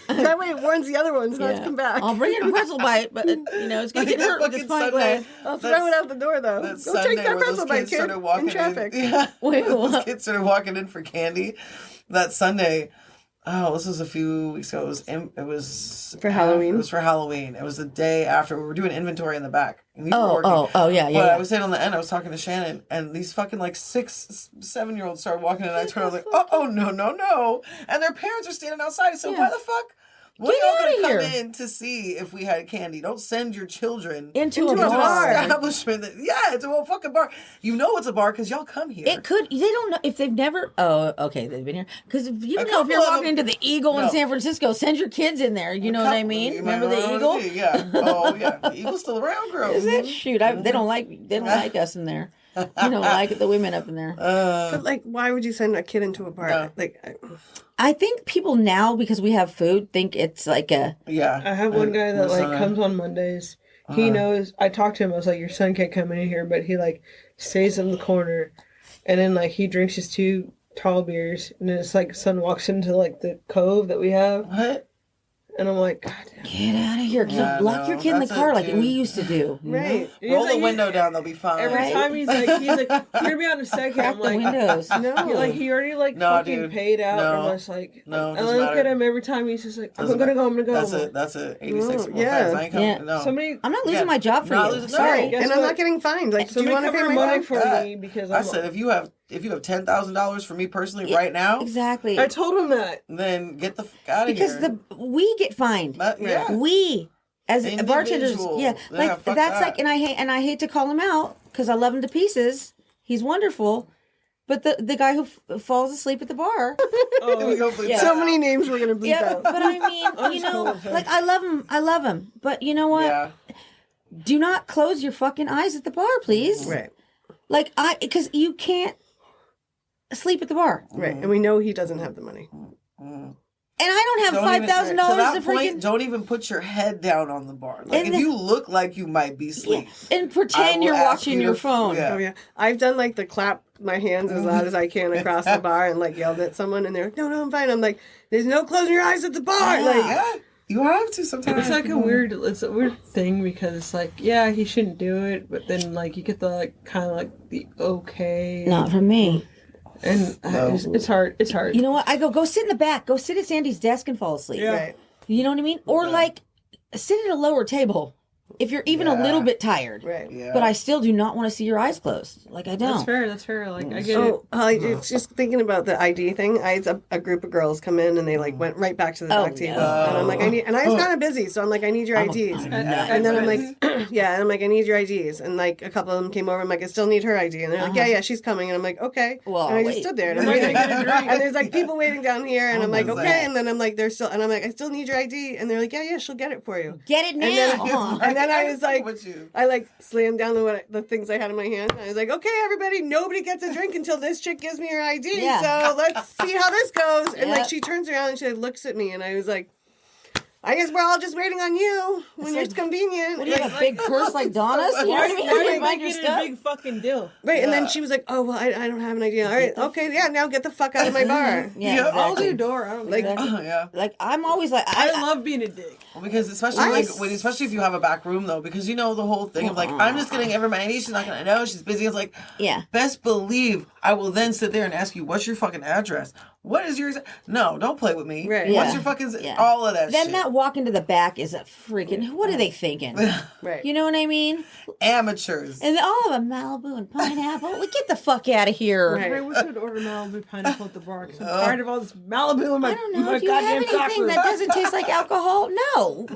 [SPEAKER 3] That way it warns the other ones not to come back.
[SPEAKER 5] I'll bring in a pretzel bite, but it's gonna get hurt with this pint glass.
[SPEAKER 3] I'll throw it out the door though.
[SPEAKER 4] That
[SPEAKER 3] Go take that
[SPEAKER 4] where those
[SPEAKER 3] pretzel bite,
[SPEAKER 4] kids
[SPEAKER 3] kid,
[SPEAKER 4] started walking
[SPEAKER 3] in traffic.
[SPEAKER 4] Yeah.
[SPEAKER 5] Wait,
[SPEAKER 4] Those
[SPEAKER 5] what?
[SPEAKER 4] kids started walking in for candy. That Sunday. Oh, this was a few weeks ago. It was
[SPEAKER 3] For Halloween?
[SPEAKER 4] It was for Halloween. It was the day after we were doing inventory in the back. And these were working.
[SPEAKER 5] Yeah.
[SPEAKER 4] But I was sitting on the end. I was talking to Shannon, and these fucking like 6, 7-year-olds started walking in. And I turned. I was like, oh no, and their parents are standing outside. I said, why the fuck? We're
[SPEAKER 5] Get
[SPEAKER 4] all
[SPEAKER 5] outta
[SPEAKER 4] gonna come
[SPEAKER 5] here.
[SPEAKER 4] in to see if we had candy. Don't send your children
[SPEAKER 5] Into a
[SPEAKER 4] to
[SPEAKER 5] bar.
[SPEAKER 4] an establishment. It's a fucking bar. You know it's a bar because y'all come here.
[SPEAKER 5] It could. They don't know if they've never. Oh, okay, they've been here. Because you know, if
[SPEAKER 4] couple
[SPEAKER 5] you're
[SPEAKER 4] of
[SPEAKER 5] walking
[SPEAKER 4] them-
[SPEAKER 5] into the Eagle in
[SPEAKER 4] No.
[SPEAKER 5] San Francisco, send your kids in there. You know what I mean?
[SPEAKER 4] You might
[SPEAKER 5] Remember the
[SPEAKER 4] wanna
[SPEAKER 5] Eagle?
[SPEAKER 4] see, Yeah. Oh yeah. The Eagle's still around, girl.
[SPEAKER 5] Is it? Shoot, they don't like us in there. You don't like the women up in there.
[SPEAKER 3] But like, why would you send a kid into a bar?
[SPEAKER 4] No.
[SPEAKER 3] Like,
[SPEAKER 5] I think people now, because we have food, think it's like a.
[SPEAKER 4] Yeah.
[SPEAKER 1] I have one guy that like
[SPEAKER 4] son.
[SPEAKER 1] comes on Mondays. He knows. I talked to him. I was like, "Your son can't come in here," but he like stays in the corner, and then like he drinks his 2 tall beers, and then it's like son walks into like the cove that we have,
[SPEAKER 4] What?
[SPEAKER 1] and I'm like, God damn.
[SPEAKER 5] Get out of here!
[SPEAKER 4] Yeah,
[SPEAKER 5] Lock your
[SPEAKER 4] no,
[SPEAKER 5] kid in the
[SPEAKER 4] that's
[SPEAKER 5] car
[SPEAKER 4] it,
[SPEAKER 5] like
[SPEAKER 4] dude.
[SPEAKER 5] we used to do. you know?
[SPEAKER 3] right?
[SPEAKER 4] Roll the
[SPEAKER 1] like,
[SPEAKER 4] window down. They'll be fine.
[SPEAKER 1] Every
[SPEAKER 5] Right?
[SPEAKER 1] time he's like, you're gonna be on a second.
[SPEAKER 5] Crack
[SPEAKER 1] I'm
[SPEAKER 5] the
[SPEAKER 1] like,
[SPEAKER 5] windows.
[SPEAKER 3] No.
[SPEAKER 1] Like he already like
[SPEAKER 4] No,
[SPEAKER 1] fucking
[SPEAKER 4] dude.
[SPEAKER 1] paid out.
[SPEAKER 4] No.
[SPEAKER 1] And I was like,
[SPEAKER 4] No,
[SPEAKER 1] and I
[SPEAKER 4] doesn't
[SPEAKER 1] look
[SPEAKER 4] matter.
[SPEAKER 1] at him every time. He's just like, I'm
[SPEAKER 4] Doesn't
[SPEAKER 1] gonna go. I'm
[SPEAKER 4] matter.
[SPEAKER 1] gonna go.
[SPEAKER 4] That's it. That's it. 86 more
[SPEAKER 3] yeah.
[SPEAKER 4] facts. I ain't coming.
[SPEAKER 5] Yeah.
[SPEAKER 4] No.
[SPEAKER 1] Somebody.
[SPEAKER 5] I'm not losing
[SPEAKER 4] Yeah.
[SPEAKER 5] my job for
[SPEAKER 4] Not
[SPEAKER 5] you.
[SPEAKER 4] losing- no.
[SPEAKER 5] Sorry.
[SPEAKER 1] Guess
[SPEAKER 3] And I'm
[SPEAKER 1] what?
[SPEAKER 3] not getting fined. Like, do you
[SPEAKER 1] Somebody
[SPEAKER 3] want to pay
[SPEAKER 1] cover
[SPEAKER 3] my
[SPEAKER 1] money
[SPEAKER 3] money?
[SPEAKER 1] for
[SPEAKER 4] Yeah.
[SPEAKER 1] me because
[SPEAKER 4] I
[SPEAKER 1] I'm.
[SPEAKER 4] said if you have $10,000 for me personally right now,
[SPEAKER 5] Exactly.
[SPEAKER 1] I told him that.
[SPEAKER 4] then get the fuck out of
[SPEAKER 5] Because
[SPEAKER 4] here.
[SPEAKER 5] we get fined.
[SPEAKER 4] Yeah.
[SPEAKER 5] We as bartenders,
[SPEAKER 4] Individual.
[SPEAKER 5] yeah,
[SPEAKER 4] Yeah,
[SPEAKER 5] like
[SPEAKER 4] fuck
[SPEAKER 5] that's
[SPEAKER 4] that.
[SPEAKER 5] like, and I hate to call him out because I love him to pieces. He's wonderful, but the guy who falls asleep at the bar,
[SPEAKER 4] Here we go, please.
[SPEAKER 5] Yeah.
[SPEAKER 3] So many names we're gonna bleep
[SPEAKER 5] yeah.
[SPEAKER 3] out.
[SPEAKER 5] But I mean, you know, like I love him, but you know what?
[SPEAKER 4] Yeah.
[SPEAKER 5] Do not close your fucking eyes at the bar, please.
[SPEAKER 3] Right,
[SPEAKER 5] Like because you can't sleep at the bar,
[SPEAKER 3] right. And we know he doesn't have the money.
[SPEAKER 5] and I don't have
[SPEAKER 4] Don't even-
[SPEAKER 5] $5,000
[SPEAKER 4] to that
[SPEAKER 5] to
[SPEAKER 4] point,
[SPEAKER 5] freaking.
[SPEAKER 4] don't even put your head down on the bar. Like
[SPEAKER 5] And
[SPEAKER 4] if
[SPEAKER 5] the-
[SPEAKER 4] you look like you might be asleep,
[SPEAKER 5] And
[SPEAKER 4] I
[SPEAKER 5] pretend
[SPEAKER 4] will
[SPEAKER 5] you're
[SPEAKER 4] ask
[SPEAKER 5] watching
[SPEAKER 4] you
[SPEAKER 5] your
[SPEAKER 4] to-
[SPEAKER 5] phone.
[SPEAKER 4] yeah.
[SPEAKER 3] Oh yeah, I've done like the clap my hands as loud as I can across the bar and like yelled at someone, and they're like, no, I'm fine. I'm like, there's no closing your eyes at the bar.
[SPEAKER 5] Yeah.
[SPEAKER 3] Like,
[SPEAKER 4] Yeah, you have to sometimes.
[SPEAKER 1] It's like it's a weird thing because it's like, yeah, he shouldn't do it, but then like you get the like kind of like the okay,
[SPEAKER 5] Not for me.
[SPEAKER 1] and it's hard. It's hard.
[SPEAKER 5] You know what? I go sit in the back. Go sit at Sandy's desk and fall asleep.
[SPEAKER 1] Yeah.
[SPEAKER 3] right,
[SPEAKER 5] You know what I mean? Or like sit at a lower table if you're even a little bit tired.
[SPEAKER 3] right.
[SPEAKER 4] Yeah.
[SPEAKER 5] But I still do not want to see your eyes closed. Like I don't.
[SPEAKER 1] That's fair. That's fair. Like I get it.
[SPEAKER 3] Oh, it's just thinking about the ID thing. I had a group of girls come in and they like went right back to the
[SPEAKER 5] Oh,
[SPEAKER 3] back table,
[SPEAKER 5] no.
[SPEAKER 3] and I'm like, I was kind of busy, so I'm like, I need your IDs. And then I'm like, yeah, and I'm like, I need your IDs. And like a couple of them came over. I'm like, I still need her ID. And they're like, yeah, she's coming. And I'm like, okay.
[SPEAKER 5] Well,
[SPEAKER 3] and I just
[SPEAKER 5] wait.
[SPEAKER 3] stood there and I'm
[SPEAKER 1] Am I
[SPEAKER 3] like,
[SPEAKER 1] gonna get a drink?
[SPEAKER 3] and there's like people waiting down here, and I'm like,
[SPEAKER 4] was
[SPEAKER 3] okay.
[SPEAKER 4] that?
[SPEAKER 3] And then I'm like, there's still, and I'm like, I still need your ID. And they're like, yeah, she'll get it for you.
[SPEAKER 5] Get it now.
[SPEAKER 3] And then I was like,
[SPEAKER 4] with you.
[SPEAKER 3] I like slammed down the things I had in my hand. I was like, okay, everybody, nobody gets a drink until this chick gives me her ID.
[SPEAKER 5] Yeah.
[SPEAKER 3] So let's see how this goes. And
[SPEAKER 5] Yep.
[SPEAKER 3] like she turns around and she looks at me, and I was like, I guess we're all just waiting on you when it's convenient.
[SPEAKER 5] What do you
[SPEAKER 3] Like,
[SPEAKER 5] have, a big purse like Donna's? You know what I mean?
[SPEAKER 1] Why are
[SPEAKER 5] You
[SPEAKER 1] you
[SPEAKER 5] find your
[SPEAKER 1] making it a
[SPEAKER 5] stuff?
[SPEAKER 1] big fucking deal?
[SPEAKER 3] right, and then she was like, "Oh well, I don't have an idea. All right, okay, yeah, now get the fuck out of my bar."
[SPEAKER 5] Yeah,
[SPEAKER 4] Yeah,
[SPEAKER 1] I'll
[SPEAKER 5] exactly.
[SPEAKER 1] do door. I don't
[SPEAKER 3] Like,
[SPEAKER 1] care.
[SPEAKER 4] Yeah.
[SPEAKER 5] Like I'm always like
[SPEAKER 1] I love being a dick.
[SPEAKER 4] Well, because especially if you have a back room though, because you know the whole thing of like I'm just getting everybody ID. She's not gonna know she's busy. It's like
[SPEAKER 5] Yeah.
[SPEAKER 4] best believe I will then sit there and ask you what's your fucking address. What is yours? No, don't play with me.
[SPEAKER 3] Right.
[SPEAKER 4] What's
[SPEAKER 5] Yeah.
[SPEAKER 4] your fucking
[SPEAKER 5] Yeah.
[SPEAKER 4] all of that
[SPEAKER 5] Then
[SPEAKER 4] shit?
[SPEAKER 5] that walk into the back is a freaking. What are they thinking?
[SPEAKER 3] right.
[SPEAKER 5] You know what I mean?
[SPEAKER 4] Amateurs.
[SPEAKER 5] And all of them Malibu and pineapple. Well, get the fuck out of here.
[SPEAKER 3] Right.
[SPEAKER 1] I wish I'd order Malibu pineapple at the bar because I'm tired of all this Malibu in my,
[SPEAKER 5] I don't know.
[SPEAKER 1] my
[SPEAKER 5] Do you have
[SPEAKER 1] goddamn
[SPEAKER 5] anything
[SPEAKER 1] cockroach.
[SPEAKER 5] that doesn't taste like alcohol? No,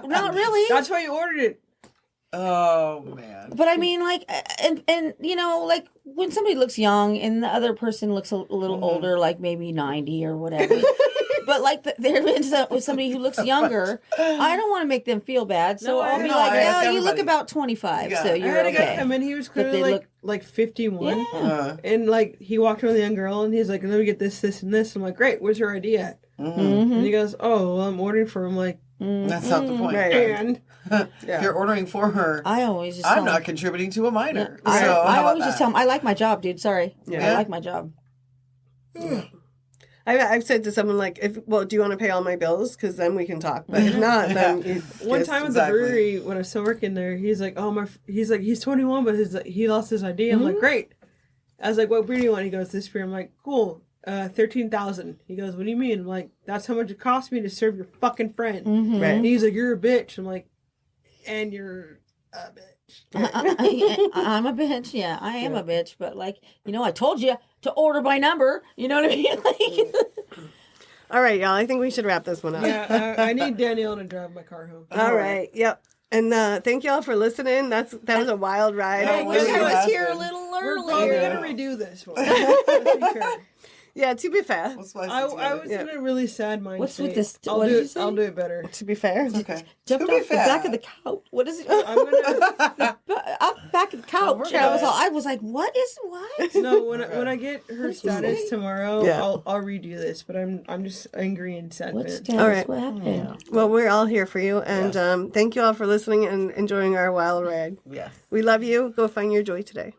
[SPEAKER 5] not really.
[SPEAKER 1] That's why you ordered it.
[SPEAKER 4] Oh man.
[SPEAKER 5] But I mean, like, and you know, like when somebody looks young and the other person looks a little older, like maybe 90 or whatever. But like they're with somebody who looks younger, I don't want to make them feel bad, so
[SPEAKER 1] No,
[SPEAKER 5] I'll be
[SPEAKER 1] no,
[SPEAKER 5] like,
[SPEAKER 4] I ask
[SPEAKER 5] "Yeah, you look
[SPEAKER 4] everybody.
[SPEAKER 5] about 25,
[SPEAKER 4] Yeah.
[SPEAKER 5] so
[SPEAKER 4] I
[SPEAKER 5] you're
[SPEAKER 1] I had a guy
[SPEAKER 5] okay."
[SPEAKER 1] come in. He was
[SPEAKER 5] But
[SPEAKER 1] clearly
[SPEAKER 5] they
[SPEAKER 1] like 51.
[SPEAKER 5] Yeah.
[SPEAKER 1] And like he walked around with a young girl and he's like, let me get this, this, and this. I'm like, great, where's your ID at?
[SPEAKER 5] Mm-hmm.
[SPEAKER 1] And he goes, oh, well, I'm ordering for him. Like,
[SPEAKER 4] That's not the point.
[SPEAKER 3] Right.
[SPEAKER 1] and
[SPEAKER 4] If you're ordering for her,
[SPEAKER 5] I always just
[SPEAKER 4] I'm
[SPEAKER 5] tell
[SPEAKER 4] not
[SPEAKER 5] them,
[SPEAKER 4] contributing to a minor.
[SPEAKER 5] I,
[SPEAKER 4] So how
[SPEAKER 5] I
[SPEAKER 4] about
[SPEAKER 5] always just
[SPEAKER 4] that?
[SPEAKER 5] tell them, I like my job, dude. Sorry,
[SPEAKER 3] Yeah.
[SPEAKER 5] I like my job.
[SPEAKER 3] I've said to someone like, do you want to pay all my bills? Because then we can talk. But if not, then you
[SPEAKER 1] one
[SPEAKER 3] just-
[SPEAKER 1] time at
[SPEAKER 4] exactly.
[SPEAKER 1] the brewery when I was still working there, he's like, oh, he's 21, but he lost his ID. I'm like, great. I was like, what beer do you want? He goes, this beer. I'm like, cool. 13,000. He goes, what do you mean? I'm like, that's how much it cost me to serve your fucking friend.
[SPEAKER 5] Mm-hmm.
[SPEAKER 3] Right.
[SPEAKER 1] And he's like, you're a bitch. I'm like, and you're a bitch.
[SPEAKER 5] I'm a bitch. Yeah, I am a bitch. But like, you know, I told you to order by number. You know what I mean? Like,
[SPEAKER 3] All right, y'all. I think we should wrap this one up.
[SPEAKER 1] Yeah, I need Danielle to drive my car home.
[SPEAKER 3] All right. Yep. And thank y'all for listening. That was a wild ride.
[SPEAKER 4] Yeah,
[SPEAKER 5] I wish
[SPEAKER 4] really
[SPEAKER 5] I was
[SPEAKER 4] has
[SPEAKER 5] here a
[SPEAKER 4] been.
[SPEAKER 5] little
[SPEAKER 1] We're probably
[SPEAKER 5] earlier.
[SPEAKER 1] gonna redo this one. Let's be fair.
[SPEAKER 3] Yeah, to be fair.
[SPEAKER 4] We'll splice it
[SPEAKER 1] I
[SPEAKER 4] together.
[SPEAKER 1] was in a really sad mindset.
[SPEAKER 5] What's with this-
[SPEAKER 1] I'll
[SPEAKER 5] what
[SPEAKER 1] do
[SPEAKER 5] did
[SPEAKER 1] it.
[SPEAKER 5] you say?
[SPEAKER 1] I'll do it better.
[SPEAKER 3] To be fair.
[SPEAKER 4] Okay.
[SPEAKER 5] Jumped
[SPEAKER 4] To be
[SPEAKER 5] off the back of
[SPEAKER 4] fair.
[SPEAKER 5] the couch. What is it?
[SPEAKER 1] I'm gonna
[SPEAKER 5] Off the back of the couch.
[SPEAKER 4] we're
[SPEAKER 5] I was like, what is what?
[SPEAKER 1] no when I get her status tomorrow.
[SPEAKER 3] Yeah.
[SPEAKER 1] I'll redo this. But I'm just angry and sad.
[SPEAKER 5] What's
[SPEAKER 1] man.
[SPEAKER 5] status?
[SPEAKER 3] All right.
[SPEAKER 5] What happened?
[SPEAKER 3] Well, we're all here for you. And thank you all for listening and enjoying our wild ride.
[SPEAKER 4] Yes.
[SPEAKER 3] We love you. Go find your joy today.